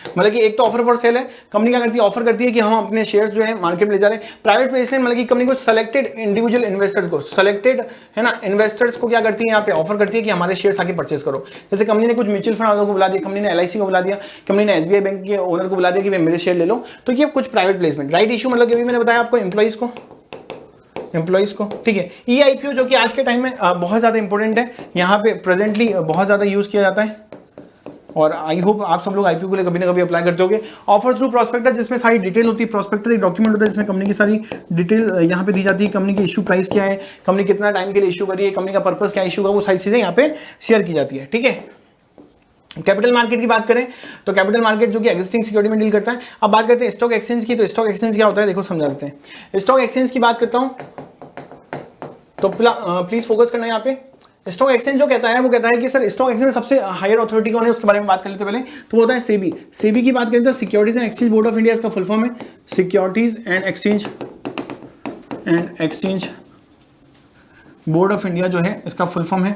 [SPEAKER 1] मतलब कि एक तो ऑफर फॉर सेल है, कंपनी क्या करती है, ऑफर करती है कि हम अपने शेयर्स जो है मार्केट में ले जा रहे हैं। प्राइवेट प्लेसमेंट मतलब कि कंपनी को सिलेक्टेड इंडिविजुअल इन्वेस्टर्स को, सिलेक्टेड है ना इन्वेस्टर्स को क्या करती है, यहाँ पे ऑफर करती है कि हमारे शेयर्स आके परचेस करो। जैसे कंपनी ने कुछ म्यूचुअल फंड वालों को बुला दिया, कंपनी ने LIC को बुला दिया, कंपनी ने SBI बैंक के ओनर को बुला दिया कि भाई मेरे शेयर ले लो, तो ये कुछ प्राइवेट प्लेसमेंट। राइट इशू मतलब कि अभी मैंने बताया आपको एम्प्लॉइज को, ठीक है। EIPO जो कि आज के टाइम में बहुत ज्यादा इंपॉर्टेंट है, यहाँ पे प्रेजेंटली बहुत ज्यादा यूज किया जाता है और आई होप आप सब लोग IPO के लिए कभी ना कभी अप्लाई करते होंगे। ऑफर थ्रू प्रोस्पेक्टस, जिसमें सारी डिटेल होती है, प्रोस्पेक्टस एक डॉक्यूमेंट होता है जिसमें कंपनी की सारी डिटेल यहाँ पे दी जाती है, कंपनी की इशू प्राइस क्या है, कंपनी कितना टाइम के लिए इशू करी है, कंपनी का पर्पस क्या इशू का, वो सारी चीजें यहाँ पे शेयर की जाती है, ठीक है। कैपिटल मार्केट की बात करें तो कैपिटल मार्केट जो कि एग्जिस्टिंग सिक्योरिटी में डील करता है। अब बात करते हैं स्टॉक एक्सचेंज की, तो स्टॉक एक्सचेंज क्या होता है देखो समझा देते हैं। स्टॉक एक्सचेंज की बात करता हूं तो प्लीज फोकस करना है यहाँ पे। स्टॉक एक्सचेंज जो कहता है वो कहता है कि सर स्टॉक एक्सचेंज में सबसे हायर अथॉरिटी कौन है, उसके बारे में बात कर लेते पहले। तो वो होता है सेबी। सेबी की बात करें तो securities and exchange board of India इसका फुल फॉर्म है, securities and exchange board of India जो है इसका फुल फॉर्म है,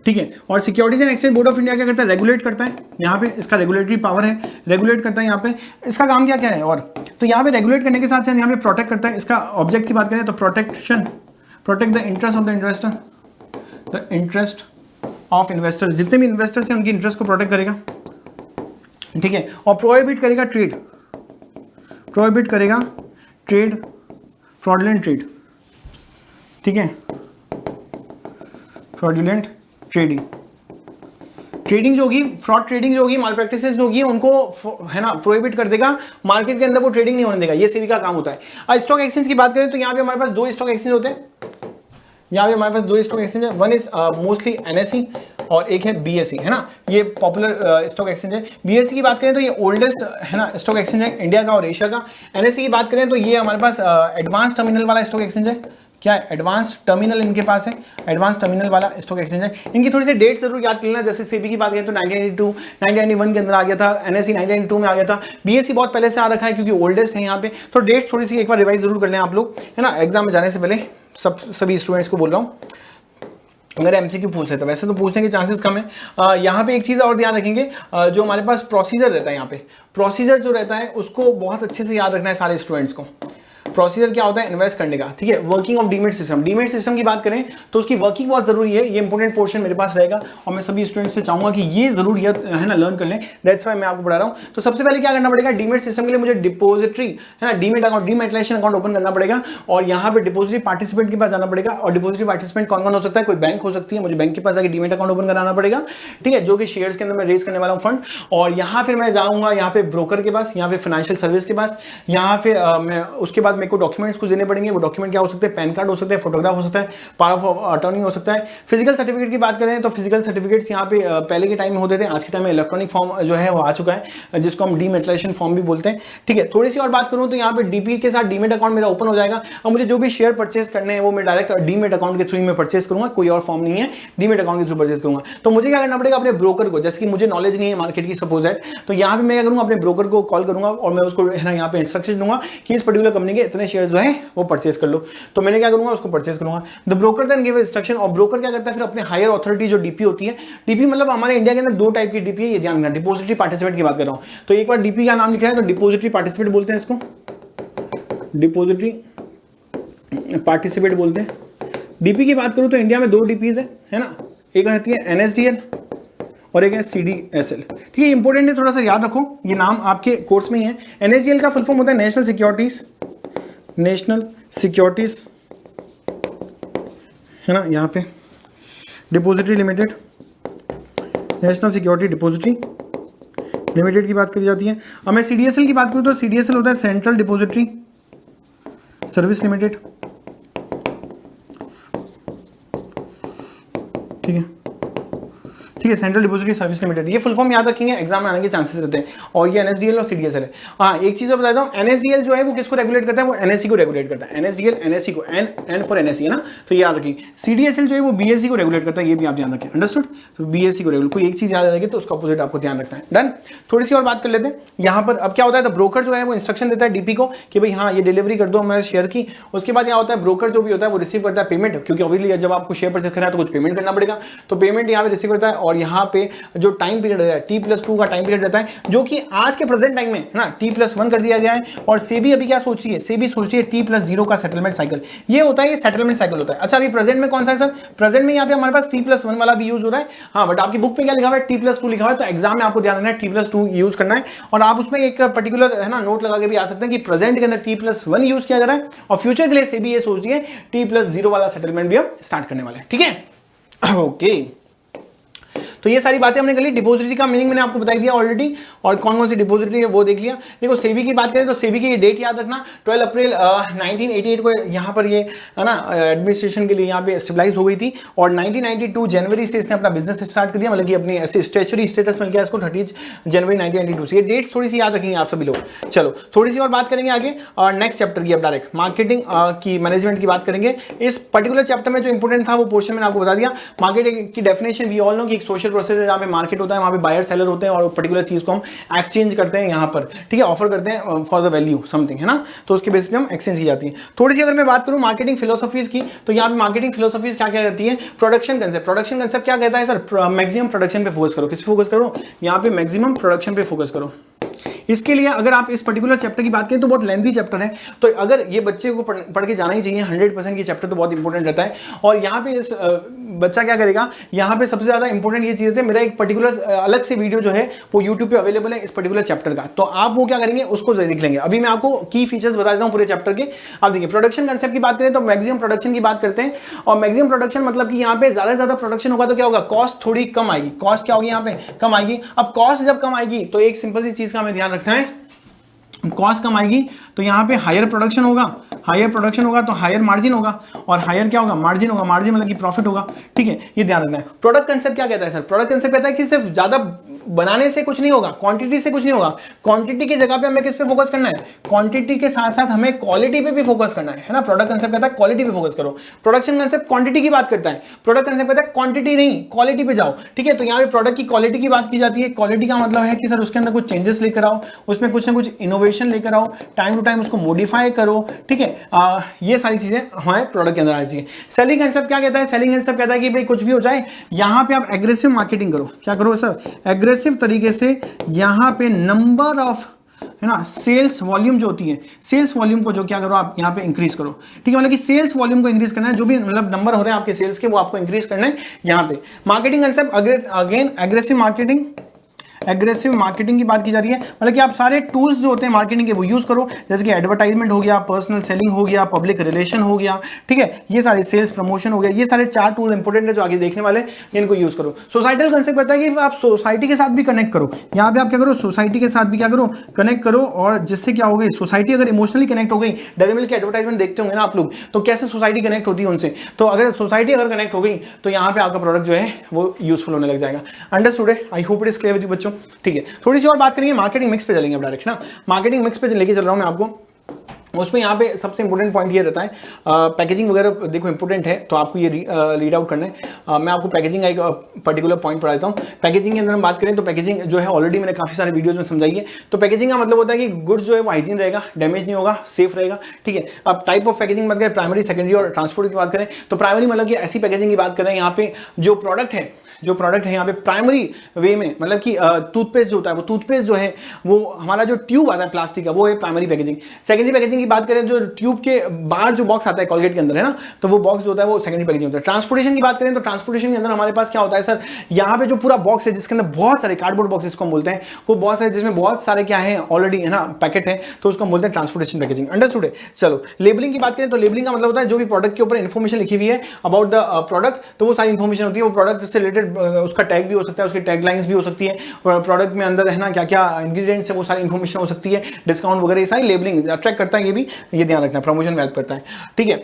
[SPEAKER 1] ठीक है। और securities and exchange board of India क्या करता है, रेगुलेट करता है, यहाँ पे इसका रेगुलेटरी पावर है, रेगुलेट करता है यहाँ पे। इसका काम क्या क्या है, और तो यहाँ पे रेगुलेट करने के साथ साथ यहाँ पे प्रोटेक्ट करता है। इसका ऑब्जेक्ट की बात करें तो protect the interest of the interest of investors, जितने भी इन्वेस्टर्स हैं उनकी इंटरेस्ट को प्रोटेक्ट करेगा, ठीक है। और प्रोहिबिट करेगा ट्रेड फ्रॉडुलेंट ट्रेड, ठीक है, फ्रॉडुलेंट ट्रेडिंग जो होगी, फ्रॉड ट्रेडिंग जो होगी, माल प्रैक्टिसेस जो होगी, उनको है ना प्रोहिबिट कर देगा, मार्केट के अंदर वो ट्रेडिंग नहीं होने देगा। ये सेबी का काम होता है। अब स्टॉक एक्सचेंज की बात करें तो यहाँ पे हमारे पास 2 स्टॉक एक्सचेंज होते हैं, यहाँ पे हमारे पास 2 स्टॉक एक्सचेंज है, वन इज मोस्टली NSE और एक है BSE, है ना, ये पॉपुलर स्टॉक एक्सचेंज है। BSE की बात करें तो ये ओल्डेस्ट है ना स्टॉक एक्सचेंज है इंडिया का और एशिया का। NSE की बात करें तो ये हमारे पास एडवांस टर्मिनल वाला स्टॉक एक्सचेंज है, क्या है, एडवांस टर्मिनल इनके पास है, एडवांस टर्मिनल वाला स्टॉक एक्सचेंज है। इनकी थोड़ी सी डेट जरूर याद कर लेना, जैसे सेबी की बात करें तो 1992 1991 के अंदर आ गया था, NSE 1992 में आ गया था, BSE बहुत पहले से आ रखा है क्योंकि ओल्डेस्ट है यहाँ पे। तो डेट्स थोड़ी सी एक बार रिवाइज जरूर कर लें आप लोग, है ना, एग्जाम में जाने से पहले। सभी स्टूडेंट्स को बोल रहा हूँ, अगर MCQ पूछ लेते, वैसे तो पूछने के चांसेस कम है। यहाँ पे एक चीज़ और ध्यान रखेंगे, जो हमारे पास प्रोसीजर रहता है, यहाँ पे प्रोसीजर जो रहता है उसको बहुत अच्छे से याद रखना है सारे स्टूडेंट्स को। प्रोसीजर क्या होता है, इन्वेस्ट करने का, ठीक है। Working of demat system, demat system की बात करें तो उसकी वर्किंग बहुत जरूरी है, ये इंपॉर्टेंट पोर्शन मेरे पास रहेगा और मैं सभी स्टूडेंट्स से चाहूंगा कि ये जरूर है ना लर्न कर लें, दैट्स व्हाई मैं आपको पढ़ा रहा हूं। तो सबसे पहले क्या करना पड़ेगा, डीमेट सिस्टम के लिए मुझे डिपोजिटरी है ना डीमेट अकाउंट, डीमेटलाइजेशन अकाउंट ओपन करना पड़ेगा और यहाँ पे डिपोजिटरी पार्टिसिपेंट के पास जाना पड़ेगा। और डिपोजिटरी पार्टिसिपेंट कौन कौन हो सकता है, कोई बैंक हो सकती है, मुझे बैंक के पास जाकर डीमेट अकाउंट ओपन कराना पड़ेगा, ठीक है, जो कि शेयर्स के अंदर मैं रेज करने वाला हूँ फंड। और यहाँ फिर मैं जाऊंगा यहाँ पे ब्रोकर के पास, यहाँ पे फाइनेंशियल सर्विस के पास, यहाँ पे मैं उसके बाद मेरे को डॉक्यूमेंट्स को देने पड़ेंगे। वो डॉक्यूमेंट क्या हो सकते हैं, पैन कार्ड हो सकता है, फोटोग्राफ हो सकता है, पावर ऑफ अटॉर्नी हो सकता है। फिजिकल सर्टिफिकेट की बात करें तो फिजिकल सर्टिफिकेट्स यहाँ पे पहले के टाइम में होते थे, आज के टाइम में इलेक्ट्रॉनिक फॉर्म जो है वो आ चुका है, जिसको हम डीमेटलाइजेशन फॉर्म भी बोलते हैं, ठीक है। थोड़ी सी और बात करूं तो यहाँ पे डीपी के साथ डीमेट अकाउंट मेरा ओपन हो जाएगा और मुझे जो भी शेयर परचेस करने हैं वो मैं डायरेक्ट डीमेट अकाउंट के थ्रू ही मैं परचेस करूंगा, कोई और फॉर्म नहीं है, डीमेट अकाउंट के थ्रू परचेस करूंगा। तो मुझे क्या करना पड़ेगा, अपने ब्रोकर को, जैसे कि मुझे नॉलेज नहीं है मार्केट की सपोज दैट, तो यहाँ पे मैं क्या करूंगा, अपने ब्रोकर को कॉल करूंगा और मैं उसको है ना यहाँ पे इंस्ट्रक्शन दूंगा कि इस पर्टिकुलर कंपनी के इतने शेयर जो है वो परचेस कर लो। तो मैंने क्या करूंगा, उसको परचेस करूंगा। The broker then give instruction, और ब्रोकर क्या करता है फिर अपने हायर अथॉरिटी जो डीपी होती है, डीपी मतलब हमारे इंडिया के अंदर 2 टाइप की डीपी है, ये ध्यान रखना, डिपोजिटरी पार्टिसिपेंट की बात कर रहा हूं। तो एक बार डीपी का नाम लिखा है तो डिपोजिटरी पार्टिसिपेंट बोलते हैं इसको, डिपोजिटरी पार्टिसिपेंट बोलते हैं। डीपी की बात करूं तो इंडिया में 2 डीपीज है ना, एक आती है NSDL और एक है CDSL, ठीक है। इंपॉर्टेंट है, थोड़ा सा याद रखो, ये नाम आपके कोर्स में ही है। NSDL का फुल फॉर्म होता है नेशनल सिक्योरिटीज है ना, यहाँ पे depository limited, national security depository limited की बात करी जाती है। अब मैं CDSL की बात करूँ तो CDSL होता है सेंट्रल डिपोजिटरी सर्विस लिमिटेड, ठीक है, ठीक है, सेंट्रल डिपोजिटरी सर्विस लिमिटेड। ये फुल फॉर्म याद रखेंगे, एग्जाम में आने के चांसेस रहते हैं। और ये NSDL और CDSL है। हाँ, एक चीज और बताता हूँ, NSDL जो है वो किसको रेगुलेट करता है, वो NSE को रेगुलेट करता है। NSDL NSE को, N फॉर NSE है ना, तो याद रखिए। CDSL जो है वो BSE को रेगुलेट करता है, ये भी आप ध्यान रखें, अंडरस्टूड। तो BSE को रेगुलेट, कोई एक चीज याद रहेगी तो उसका अपोजिट आपको ध्यान रखना है। डन। थोड़ी सी और बात कर लेते हैं यहाँ पर। अब क्या होता है, तो ब्रोकर जो है वो इंस्ट्रक्शन देता है DP को कि भाई हाँ ये डिलीवरी कर दो हमारे शेयर की। उसके बाद क्या होता है, ब्रोकर जो भी होता है वो रिसीव करता है पेमेंट, क्योंकि ऑब्वियसली जब आपको शेयर परचेज करना है तो कुछ पेमेंट करना पड़ेगा, तो पेमेंट यहाँ पे रिसीव करता है। और यहाँ पे जो टाइम पीरियड रहता है T+2 का टाइम पीरियड रहता है, जो कि आज के प्रेजेंट टाइम में ना T+1 कर दिया गया है। और सेबी अभी क्या सोच रही है, सेबी सोच रही है T+0 का सेटलमेंट साइकिल। ये होता है, ये सेटलमेंट साइकिल होता है। अच्छा, अभी प्रेजेंट में कौन सा है सर, प्रेजेंट में यहाँ पे हमारे पास T+1 वाला भी यूज हो रहा है। हाँ, बट आपकी बुक पे क्या लिखा हुआ है, T+2 लिखा हुआ है, तो एग्जाम में आपको ध्यान रखना है T+2 यूज करना है। और आप उसमें एक पर्टिकुलर है ना नोट लगा के भी आ सकते हैं कि प्रेजेंट के अंदर T+1 यूज किया जा रहा है, और फ्यूचर के लिए सेबी ये सोच रही है T+0 वाला सेटलमेंट भी हम स्टार्ट करने वाले हैं, ठीक है। ओके, तो ये सारी बातें हमने कर ली। डिपोजिटरी का मीनिंग मैंने आपको बता दिया ऑलरेडी, और कौन कौन सी डिपोजिटरी है वो देख लिया। देखो सेबी की बात करें तो सेबी की डेट याद रखना, 12 अप्रैल 1988 को यहाँ पर ये है ना एडमिनिस्ट्रेशन के लिए यहाँ पे स्टेबलाइज हो गई थी। और 1992 जनवरी से इसने अपना बिजनेस स्टार्ट कर दिया, मतलब कि अपनी ऐसे स्टेचुरी स्टेटस मिल गया इसको 30 जनवरी 1992 से। ये डेट्स थोड़ी सी याद रखेंगे आप सभी लोग। चलो थोड़ी सी और बात करेंगे आगे, और नेक्स्ट चैप्टर की अब डायरेक्ट मार्केटिंग की मैनेजमेंट की बात करेंगे। इस पर्टिकुलर चैप्टर में जो इंपॉर्टेंट था वो पोर्शन मैंने आपको बता दिया। मार्केटिंग की डेफिनेशन वी ऑल नो कि एक सोशल प्रोसेस है जहाँ पे मार्केट होता है, वहाँ पे बायर सेलर होते हैं, और पर्टिकुलर चीज को हम एक्सचेंज करते हैं यहाँ पर, ठीक है, ऑफर करते हैं फॉर द वैल्यू समथिंग, है ना, तो उसके बेस पे हम एक्सचेंज की जाती है। थोड़ी सी अगर मैं बात करूँ मार्केटिंग फिलोसफीज की, तो यहाँ पे मार्केटिंग फिलोसफीज क्या क्या कहती है, प्रोडक्शन कंसेप्ट। प्रोडक्शन कंसेप्ट क्या कहता है सर, मैक्सिमम प्रोडक्शन पे फोकस करो। किस पे फोकस करो, यहाँ पे मैक्सिमम प्रोडक्शन पे फोकस करो। इसके लिए अगर आप इस पर्टिकुलर चैप्टर की बात करें तो बहुत लेंथी चैप्टर है, तो अगर ये बच्चे को पढ़ के जाना ही चाहिए 100% की चैप्टर तो बहुत इंपॉर्टेंट रहता है। और यहाँ पे इस बच्चा क्या करेगा, यहाँ पे सबसे ज्यादा इंपॉर्टेंट ये चीज है, मेरा एक पर्टिकुलर अलग से वीडियो जो है वो यूट्यूब पे अवेलेबल है इस पर्टिकुलर चैप्टर का, तो आप वो क्या करेंगे उसको देख लेंगे। अभी मैं आपको की फीचर्स बता देता हूँ पूरे चैप्टर के। आप देखिए प्रोडक्शन कंसेप्ट की बात करें तो मैक्सिमम प्रोडक्शन की बात करते हैं, और मैक्सिमम प्रोडक्शन मतलब कि यहाँ पे ज्यादा से ज्यादा प्रोडक्शन होगा तो क्या होगा, कॉस्ट थोड़ी कम आएगी। कॉस्ट क्या होगी यहाँ पे, कम आएगी। अब कॉस्ट जब कम आएगी तो एक सिंपल सी चीज का हमें ध्यान रखना है, कॉस्ट कम आएगी तो यहाँ पे हायर प्रोडक्शन होगा, हायर प्रोडक्शन होगा तो हायर मार्जिन होगा, और हायर क्या होगा, मार्जिन होगा। मार्जिन मतलब कि प्रॉफिट होगा, ठीक है, ये ध्यान रखना है। प्रोडक्ट कंसेप्ट क्या कहता है सर, प्रोडक्ट कंसेप्ट कहता है कि सिर्फ ज्यादा बनाने से कुछ नहीं होगा, क्वांटिटी से कुछ नहीं होगा। क्वांटिटी की जगह पे हमें किस पे फोकस करना है, क्वांटिटी के साथ साथ हमें क्वालिटी पे भी फोकस करना है ना। प्रोडक्ट कंसेप्ट कहता है क्वालिटी पे फोकस करो। प्रोडक्शन कंसेप्ट क्वांटिटी की बात करता है, प्रोडक्ट कंसेप्ट कहता है क्वांटिटी नहीं क्वालिटी पे जाओ, ठीक है। तो यहाँ पे प्रोडक्ट की क्वालिटी की बात की जाती है। क्वालिटी का मतलब है कि सर उसके अंदर कुछ चेंजेस लेकर आओ, उसमें कुछ ना कुछ इनोवेशन लेकर आओ, टाइम टू टाइम उसको मॉडिफाई करो, ठीक है। ये सारी चीजें हमारे प्रोडक्ट के अंदर आनी चाहिए। सेलिंग कंसेप्ट क्या कहता है, सेलिंग कंसेप्ट कहता है कि भाई कुछ भी हो जाए यहाँ पे आप एग्रेसिव मार्केटिंग करो। क्या करो सर, एग्रेसिव तरीके से यहाँ पे नंबर ऑफ है ना सेल्स वॉल्यूम जो होती है, सेल्स वॉल्यूम को जो क्या करो आप यहाँ पे इंक्रीज करो, ठीक है। मतलब कि सेल्स वॉल्यूम को इंक्रीज करना है, जो भी मतलब नंबर हो रहे हैं आपके सेल्स के वो आपको इंक्रीज करना है यहाँ पे। Marketing concept again aggressive marketing, aggressive marketing की बात की जा रही है, मतलब कि आप सारे टूल्स जो होते हैं मार्केटिंग के वो यूज करो, जैसे कि एडवर्टाइजमेंट हो गया, पर्सनल सेलिंग हो गया, पब्लिक रिलेशन हो गया, ठीक है, ये सारे सेल्स प्रमोशन हो गया। ये सारे 4 टूल इंपॉर्टेंट है जो आगे देखने वाले, इनको यूज करो। सोसाइटल कंसेप्ट कहता है कि आप सोसाइटी के साथ भी कनेक्ट करो। यहाँ पे आप क्या करो, सोसाइटी के साथ भी क्या करो, कनेक्ट करो, और जिससे क्या हो गई, सोसाइटी अगर इमोशनली कनेक्ट हो गई, डेयरी मिल्क के एडवर्टाइजमेंट देखते होंगे ना आप लोग, तो कैसे सोसाइटी कनेक्ट होती है उनसे, तो अगर सोसाइटी अगर कनेक्ट हो गई तो यहाँ पे आपका प्रोडक्ट जो है वो यूजफुल होने लग जाएगा। अंडरस्टूड है, I hope it is clear with you बच्चों, ठीक है। थोड़ी सी और बात करेंगे, मार्केटिंग मिक्स पे चलेंगे अब डायरेक्ट ना। मार्केटिंग मिक्स पे लेके चल रहा हूं मैं आपको। उसमें यहाँ पे सबसे इंपॉर्टेंट पॉइंट ये रहता है, पैकेजिंग वगैरह देखो इंपॉर्टेंट है तो आपको ये रीड आउट करना है। मैं आपको पैकेजिंग का एक पर्टिकुलर पॉइंट पढ़ा देता हूँ। पैकेजिंग के अंदर हम बात करें तो पैकेजिंग जो है ऑलरेडी मैंने काफी सारे वीडियोज में समझाई है। तो पैकेजिंग का मतलब होता है कि गुड्स जो है वो हाइजीन रहेगा, डैमेज नहीं होगा, सेफ रहेगा, ठीक है। अब टाइप ऑफ पैकेजिंग बात करें, प्राइमरी, सेकेंडरी और ट्रांसपोर्ट की बात करें तो प्राइमरी मतलब कि ऐसी पैकेजिंग की बात करें यहाँ पे जो प्रोडक्ट है, जो प्रोडक्ट है यहाँ पे प्राइमरी वे में, मतलब कि टूथपेस्ट जो होता है वो टूथपेस्ट जो है वो हमारा जो ट्यूब आता है प्लास्टिक का वो है प्राइमरी पैकेजिंग। सेकेंडरी पैकेजिंग की बात करें जो ट्यूब के बाहर जो बॉक्स आता है कोलगेट के अंदर है ना, तो वो बॉक्स जो होता है वो सेकेंडरी पैकेजिंग होता है। ट्रांसपोर्टेशन की बात करें तो ट्रांसपोर्टेशन के अंदर हमारे पास क्या होता है सर, यहाँ पे जो पूरा बॉक्स है जिसके अंदर बहुत सारे कार्डबोर्ड बॉक्स इसको हम बोलते हैं, वो बॉक्स है जिसमें बहुत सारे क्या है ऑलरेडी है ना पैकेट है, तो उसको हम बोलते हैं ट्रांसपोर्टेशन पैकेजिंग। अंडरस्टूड है। चलो लेबलिंग की बात करें तो लेबलिंग का मतलब होता है जो भी प्रोडक्ट के ऊपर इन्फॉर्मेशन लिखी हुई है अबाउट द प्रोडक्ट, तो वो सारी इन्फॉर्मेशन होती है, वो प्रोडक्ट से रिलेटेड उसका टैग भी हो सकता है, उसकी टैग लाइन्स भी हो सकती है, प्रोडक्ट में अंदर है ना क्या क्या इंग्रेडिएंट्स है वो सारी इन्फॉर्मेशन हो सकती है, डिस्काउंट वगैरह, ये सारी लेबलिंग अट्रैक्ट करता है, ये भी ये ध्यान रखना, प्रमोशन में हेल्प करता है। ठीक है,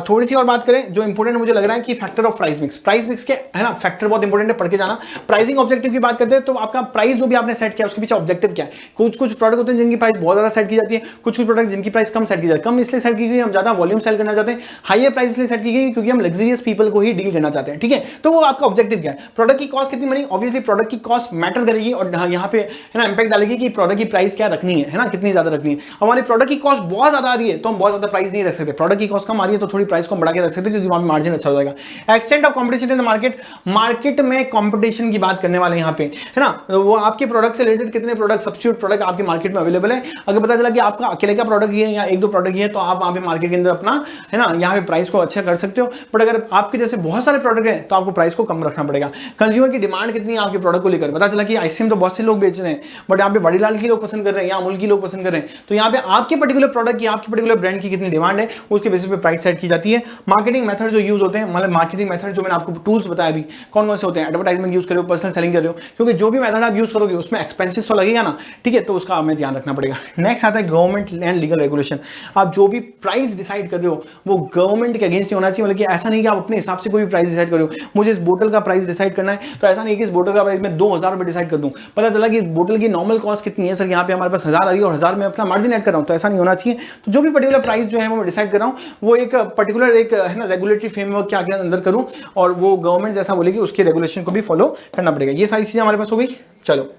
[SPEAKER 1] थोड़ी सी और बात करें जो इंपॉर्टेंट मुझे लग रहा है कि factor of price mix, price mix के है ना फैक्टर बहुत इंपॉर्टेंट है, पढ़ के जाना। प्राइसिंग ऑब्जेक्टिव की बात करते हैं तो आपका प्राइस जो भी आपने सेट किया उसके पीछे ऑब्जेक्टिव क्या है। कुछ प्रोडक्ट होते हैं जिनकी प्राइस बहुत ज्यादा सेट की जाती है, कुछ प्रोडक्ट जिनकी प्राइस कम सेट की जाती है। कम इसलिए सेट की गई हम ज्यादा वॉल्यूम सेल करना चाहते हैं, हाईयर प्राइस इसलिए सेट की गई क्योंकि हम लग्जरियस पीपल को ही डील करना चाहते हैं। ठीक है, तो वो आपका ऑब्जेक्टिव क्या है, प्रोडक्ट की कॉस्ट कितनी बनी, ऑब्वियसली प्रोडक्ट की कॉस्ट मैटर करेगी और यहाँ पे है ना इंपैक्ट डालेगी कि प्रोडक्ट की प्राइस क्या रखनी है ना, कितनी ज्यादा रखनी है। हमारी प्रोडक्ट की कॉस्ट बहुत ज्यादा आ रही है तो हम बहुत ज्यादा प्राइस नहीं रख सकते, प्रोडक्ट की कॉस्ट कम आ रही है तो थोड़ी प्राइस को बढ़ा के रख सकते हैं क्योंकि वहां पे मार्जिन अच्छा हो जाएगा। Extent of competition in the market, market में कंपटीशन की बात करने वाले यहाँ पे है ना, वो आपके प्रोडक्ट से रिलेटेड कितने प्रोडक्ट सब्स्टिट्यूट प्रोडक्ट आपके मार्केट में अवेलेबल है। अगर पता चला कि आपका अकेले का प्रोडक्ट ही है या एक दो प्रोडक्ट ही है तो आप वहां पे मार्केट के अंदर अपना है ना यहाँ पे प्राइस को अच्छा कर सकते हो, बट अगर आपके जैसे बहुत सारे प्रोडक्ट हैं तो आपको प्राइस को कम रखना पड़ेगा। कंज्यूमर की डिमांड कितनी है आपके प्रोडक्ट को लेकर, पता चला कि आइसक्रीम तो बहुत से लोग बेच रहे हैं बट यहाँ पे वाडीलाल की लोग पसंद कर रहे हैं या अमूल की लोग पसंद कर रहे हैं, तो यहाँ पे आपके पर्टिकुलर प्रोडक्ट की आपके पर्टिकुलर ब्रांड की कितनी डिमांड है उसके बेसिस पे प्राइस सेट की जाती है। मार्केटिंग मेथड जो यूज होते हैं, मतलब मार्केटिंग मेथड जो मैंने आपको टूल्स बताया अभी कौन कौन से होते हैं, एडवर्टाइजमेंट यूज कर रहे हो, पर्सनल सेलिंग कर रहे हो, क्योंकि जो भी मेथड आप यूज करोगे उसमें एक्सपेंसिस तो लगेगा ना। ठीक है, तो उसका हमें ध्यान रखना पड़ेगा। नेक्स्ट आता है गवर्नमेंट एंड लीगल रेगुलेशन, आप जो भी प्राइस डिसाइड कर रहे हो वो गवर्नमेंट के अगेंस्ट होना चाहिए, मतलब कि ऐसा नहीं कि आप अपने हिसाब से कोई भी प्राइस डिसाइड करो। मुझे इस बोतल का प्राइस डिसाइड करना है तो ऐसा नहीं कि इस बोतल का प्राइस मैं 2000 रुपए डिसाइड कर दूं, पता चला कि बोतल की नॉर्मल कॉस्ट कितनी है, सर यहाँ पे हमारे पास 1000 आ रही है और 1000 में अपना मार्जिन ऐड कर रहा हूं, तो ऐसा नहीं होना चाहिए। तो जो भी पर्टिकुलर प्राइस जो है वो मैं डिसाइड कर रहा हूं वो एक पर्टिकुलर एक है ना रेगुलेटरी फ्रेमवर्क के आगे अंदर करूं और वो गवर्नमेंट जैसा बोलेगी उसके रेगुलेशन को भी फॉलो करना पड़ेगा। ये सारी चीजें हमारे पास हो गई। चलो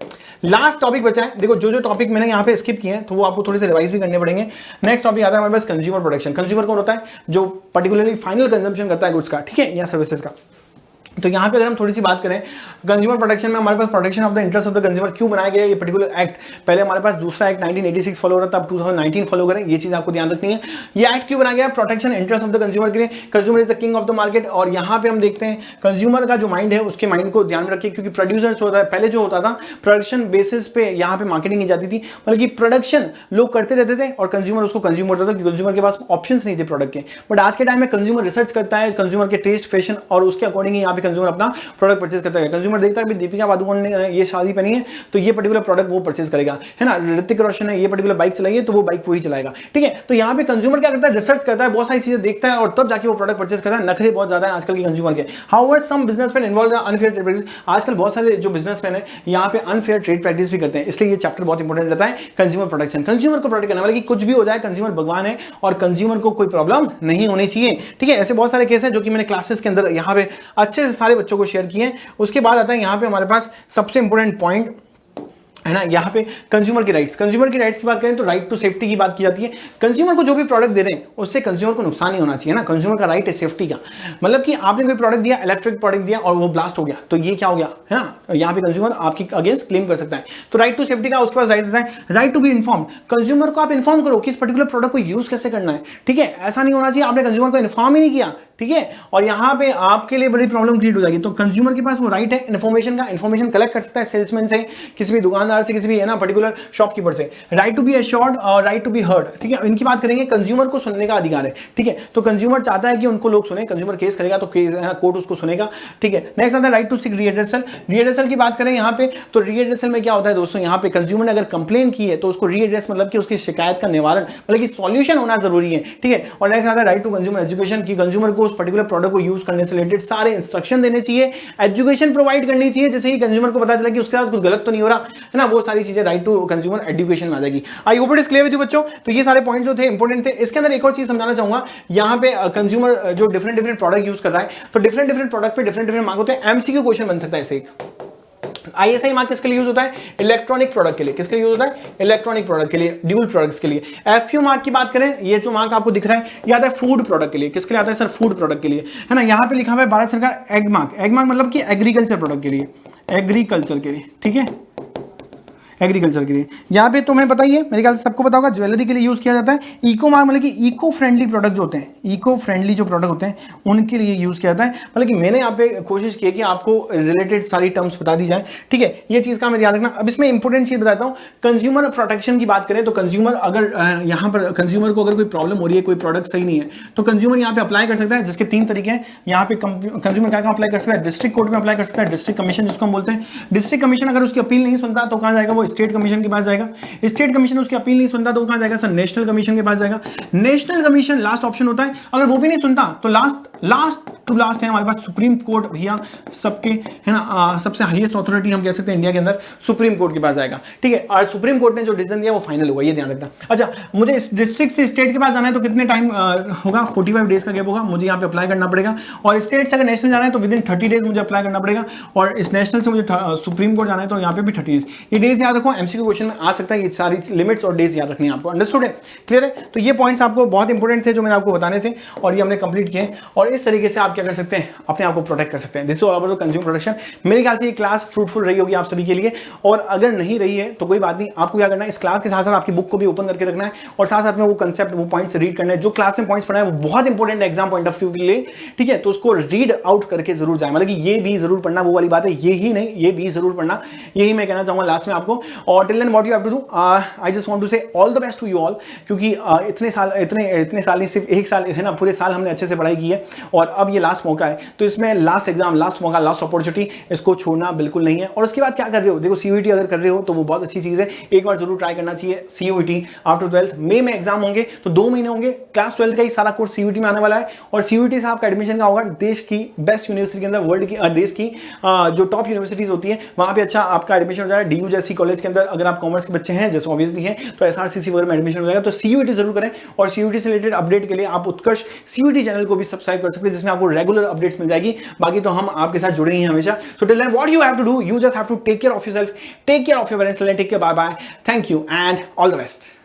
[SPEAKER 1] लास्ट टॉपिक बचा है, देखो जो टॉपिक मैंने यहाँ पे स्किप किए हैं तो वो आपको थोड़े से रिवाइज भी करने पड़ेंगे। नेक्स्ट टॉपिक आता है हमारे पास कंज्यूमर प्रोटेक्शन। कंज्यूमर कौन होता है, जो पर्टिकुलरली फाइनल कंजम्पशन करता है गुड्स का, ठीक है, या सर्विसेज का। तो यहाँ पे अगर हम थोड़ी सी बात करें कंज्यूमर प्रोटेक्शन में, हमारे पास protection of the interest of the consumer क्यों बनाया गया ये पर्टिकुलर एक्ट। पहले हमारे पास दूसरा एक्ट 1986 फॉलो हो रहा था, अब 2019 फॉलो करें, ये चीज आपको ध्यान रखनी है। ये एक्ट क्यों बनाया गया, protection interest of the consumer के लिए। Consumer is the king of the market, और यहाँ पे हम देखते हैं कंज्यूमर का जो माइंड है उसके माइंड को ध्यान में रखिए, क्योंकि प्रोड्यूसर होता है पहले जो होता था प्रोडक्शन बेसिस पे यहाँ पे मार्केटिंग की जाती थी, मतलब कि प्रोडक्शन लोग करते रहते थे और कंज्यूमर उसको कंज्यूम करता था, क्योंकि कंज्यूमर के पास ऑप्शंस नहीं थे प्रोडक्ट के। बट आज के टाइम में कंज्यूमर रिसर्च करता है कंज्यूमर के टेस्ट फैशन और उसके अकॉर्डिंग यहाँ पे कंज्यूमर अपना प्रोडक्ट परचेज करता है। कंज्यूमर देखता है कि दीपिका पादुकोण ने ये शादी पहनी है तो ये पर्टिकुलर प्रोडक्ट वो परचेज करेगा, है ना, ऋतिक रोशन ने ये पर्टिकुलर बाइक चलाई है तो वो बाइक वो ही चलाएगा। ठीक है, तो यहाँ पे कंज्यूमर क्या करता है, रिसर्च करता है, बहुत सारी चीजें देखता है और तब जाके वो प्रोडक्ट परचेज करता है। नखरे बहुत ज्यादा है आजकल के कंज्यूमर के। However some businessman involve in unfair trade practice, आजकल बहुत सारे जो बिजनेसमैन है यहाँ पे अनफेयर ट्रेड प्रैक्टिस भी करते हैं, इसलिए ये चैप्टर बहुत इंपॉर्टेंट रहता है। कंज्यूमर प्रोटेक्शन, कंज्यूमर को प्रोटेक्ट करना, मतलब कि कुछ भी हो जाए कंज्यूमर भगवान है और कंज्यूमर को कोई प्रॉब्लम नहीं होनी चाहिए। ठीक है, ऐसे बहुत सारे केस हैं जो कि मैंने क्लासेस के अंदर यहाँ पे अच्छे से सारे बच्चों को शेयर किए हैं। उसके बाद आता है यहाँ पे हमारे पास सबसे इंपॉर्टेंट पॉइंट है ना, यहाँ पे कंज्यूमर की राइट्स। कंज्यूमर की राइट्स की बात करें तो राइट टू सेफ्टी की बात की जाती है। कंज्यूमर को जो भी प्रोडक्ट दे रहे हैं उससे कंज्यूमर को नुकसान नहीं होना चाहिए ना, कंज्यूमर का राइट है सेफ्टी का। मतलब कि आपने कोई प्रोडक्ट दिया, इलेक्ट्रिक प्रोडक्ट दिया और वो ब्लास्ट हो गया तो ये क्या हो गया है ना, यहाँ पे कंज्यूमर आपकी अगेंस्ट क्लेम कर सकता है। तो राइट टू सेफ्टी का उसके पास राइट रहता है। Right to be inform, consumer को आप इन्फॉर्म करो कि इस पर्टिकुलर प्रोडक्ट को यूज कैसे करना है। ठीक है, ऐसा नहीं होना चाहिए आपने कंज्यूमर को इन्फॉर्म ही नहीं किया, ठीक है, और यहाँ पे आपके लिए बड़ी प्रॉब्लम क्रिएट हो जाएगी। तो कंज्यूमर के पास वो राइट है इन्फॉर्मेशन का, इन्फॉर्मेशन कलेक्ट कर सकता है सेल्समैन से, किसी भी दुकानदार से, किसी भी है ना पर्टिकुलर शॉपकीपर से। राइट टू बी एश्योर्ड और राइट टू बी हर्ड, ठीक है, इनकी बात करेंगे। कंज्यूमर को सुनने का अधिकार है, ठीक है, तो कंज्यूमर चाहता है कि उनको लोग सुने, कंज्यूमर केस करेगा तो कोर्ट उसको सुनेगा। ठीक है, नेक्स्ट आता है राइट टू सीक रीएड्रेसल। रीएड्रेसल की बात करें यहाँ पे तो रीएड्रेसल में क्या होता है दोस्तों, यहाँ पे कंज्यूमर ने अगर कंप्लेन की है तो उसको रीएड्रेस मतलब कि उसकी शिकायत का निवारण मतलब कि सॉल्यूशन होना जरूरी है। ठीक है, और नेक्स्ट आता है राइट टू कंज्यूमर एजुकेशन, की कंज्यूमर को उस पर्टिकुलर प्रोडक्ट को यूज करने से रिलेटेड सारे इंस्ट्रक्शन देने चाहिए, एजुकेशन प्रोवाइड करनी चाहिए, जैसे ही कंज्यूमर को पता चला कि उसके साथ कुछ गलत तो नहीं हो रहा है ना, वो सारी चीजें राइट टू कंज्यूमर एजुकेशन में आ जाएगी। I hope it is clear with you बच्चों। तो ये सारे पॉइंट्स जो थे इंपॉर्टेंट थे। इसके अंदर एक और चीज समझाना चाहूंगा, यहाँ पे कंज्यूमर जो डिफरेंट प्रोडक्ट यूज कर रहा है तो डिफरेंट प्रोडक्ट पे डिफरेंट मार्क होते हैं। एमसीक्यू क्वेश्चन बन सकता है ऐसे। आईएसआई मार्क किसके लिए यूज होता है, इलेक्ट्रॉनिक प्रोडक्ट के लिए। किसके लिए यूज होता है, इलेक्ट्रॉनिक प्रोडक्ट के लिए, ड्यूल प्रोडक्ट्स के लिए। एफयू मार्क की बात करें, ये जो मार्क आपको दिख रहा है ये आता है फूड प्रोडक्ट के लिए। किसके लिए आता है सर, फूड प्रोडक्ट के लिए, है ना। यहाँ पे लिखा हुआ है भारत सरकार एग मार्क, एग मार्क मतलब कि एग्रीकल्चर प्रोडक्ट के लिए, एग्रीकल्चर के लिए, ठीक है,
[SPEAKER 2] एग्रीकल्चर के लिए। यहाँ पे तुम्हें पता ही है, मेरे ख्याल से सबको पता होगा, ज्वेलरी के लिए यूज किया जाता है। इको मार्क मतलब कि इको फ्रेंडली प्रोडक्ट जो होते हैं, इको फ्रेंडली जो प्रोडक्ट होते हैं उनके लिए यूज किया जाता है। मतलब कि मैंने यहाँ पे कोशिश की कि आपको रिलेटेड सारी टर्म्स बता दी जाए, ठीक है, ये चीज का हमें ध्यान रखना। अब इसमें इंपॉर्टेंट चीज बताता हूँ, कंज्यूमर प्रोटेक्शन की बात करें तो कंज्यूमर अगर यहाँ पर कंज्यूमर को अगर कोई प्रॉब्लम हो रही है, कोई प्रोडक्ट सही नहीं है, तो कंज्यूमर यहाँ पे अप्लाई कर सकता है, जिसके 3 तरीके हैं। यहाँ पे कंज्यूमर क्या अप्लाई कर सकता है, डिस्ट्रिक्ट कोर्ट में अप्लाई कर सकता है, डिस्ट्रिक्ट कमीशन जिसको हम बोलते हैं। डिस्ट्रिक्ट कमीशन अगर उसकी अपील नहीं सुनता तो कहां जाएगा, वो स्टेट कमीशन के पास जाएगा। स्टेट कमीशन उसकी अपील नहीं सुनता तो कहां जाएगा सर, नेशनल कमीशन के पास जाएगा। नेशनल कमीशन लास्ट ऑप्शन होता है, अगर वो भी नहीं सुनता तो लास्ट टू लास्ट है हमारे पास सुप्रीम कोर्ट, भैया सबके है ना, सबसे हाईएस्ट अथॉरिटी हम कह सकते हैं इंडिया के अंदर, सुप्रीम कोर्ट के पास जाएगा, ठीक है। और सुप्रीम कोर्ट ने जो डिसीजन दिया वो फाइनल होगा, ये ध्यान रखना। अच्छा, मुझे इस डिस्ट्रिक्ट से स्टेट के पास जाना है तो कितने टाइम होगा, 45 डेज का गैप होगा, मुझे यहाँ पे अप्लाई करना पड़ेगा। और स्टेट से अगर नेशनल जाना है तो विद इन 30 डेज मुझे अप्लाई करना पड़ेगा। और इस नेशनल से मुझे सुप्रीम कोर्ट जाना है तो यहाँ पे भी 30 डेज। ये डेज याद रखो, एमसीक्यू क्वेश्चन में आ सकता है, ये सारी लिमिट्स और डेज याद रखनी है आपको। अंडरस्टूड है, क्लियर है? तो ये पॉइंट्स आपको बहुत इंपॉर्टेंट थे जो मैंने आपको बताने थे और ये हमने कंप्लीट किए। और इस तरीके से आप क्या कर सकते हैं, अपने आप को प्रोटेक्ट कर सकते हैं। This all about consumer protection. मेरे ख्याल से ये क्लास फ्रूटफुल रही होगी आप सभी के लिए, और अगर नहीं रही है तो कोई बात नहीं, आपको क्या करना है, इस क्लास के साथ साथ आपकी बुक को भी ओपन करके रखना है और साथ साथ में वो कंसेप्ट, वो पॉइंट्स रीड करना है। जो क्लास में पॉइंट्स पढ़ा है वो बहुत इंपॉर्टेंट है एग्जाम पॉइंट ऑफ व्यू के लिए, ठीक है, तो उसको रीड आउट करके जरूर जाए। मतलब कि ये भी जरूर पढ़ना, वो वाली बात है, ये ही नहीं, ये भी जरूर पढ़ना, यही मैं कहना चाहूंगा लास्ट में आपको। और till then what you have to do, I just want to say all the best to you all, क्योंकि इतने साल नहीं, सिर्फ 1 साल है ना, पूरे साल हमने अच्छे से पढ़ाई की है और अब ये लास्ट मौका है, तो इसमें लास्ट एग्जाम, लास्ट मौका, लास्ट अपॉर्चुनिटी, इसको छोड़ना बिल्कुल नहीं है। और उसके बाद क्या कर रहे हो, देखो सीयूईटी अगर कर रहे हो तो वो बहुत अच्छी चीज है, एक बार जरूर ट्राई करना चाहिए। सीयूईटी आफ्टर 12th मई में एग्जाम होंगे, तो 2 महीने होंगे, क्लास 12 का ही सारा कोर्स सीयूईटी में आने वाला है। और सीयूईटी से आपका एडमिशन का होगा देश की बेस्ट यूनिवर्सिटी के अंदर, वर्ल्ड की देश की जो टॉप यूनिवर्सिटीज होती है वहां पे अच्छा आपका एडमिशन हो जाएगा। डीयू जैसी कॉलेज के अंदर अगर आप कॉमर्स के बच्चे हैं, जैसे ऑब्वियसली है, तो एसआरसीसी वगैरह में एडमिशन हो जाएगा। तो सीयूईटी जरूर करें, और सीयूईटी से रिलेटेड अपडेट के लिए आप उत्कर्ष सीयूईटी चैनल को भी सब्सक्राइब कर सकते हैं, जिसमें आपको रेगुलर अपडेट्स मिल जाएगी। बाकी तो हम आपके साथ जुड़े ही हैं हमेशा। So till then what you have to do, you just have to take care of yourself, take care of your parents, take care, bye bye, thank you and all the best.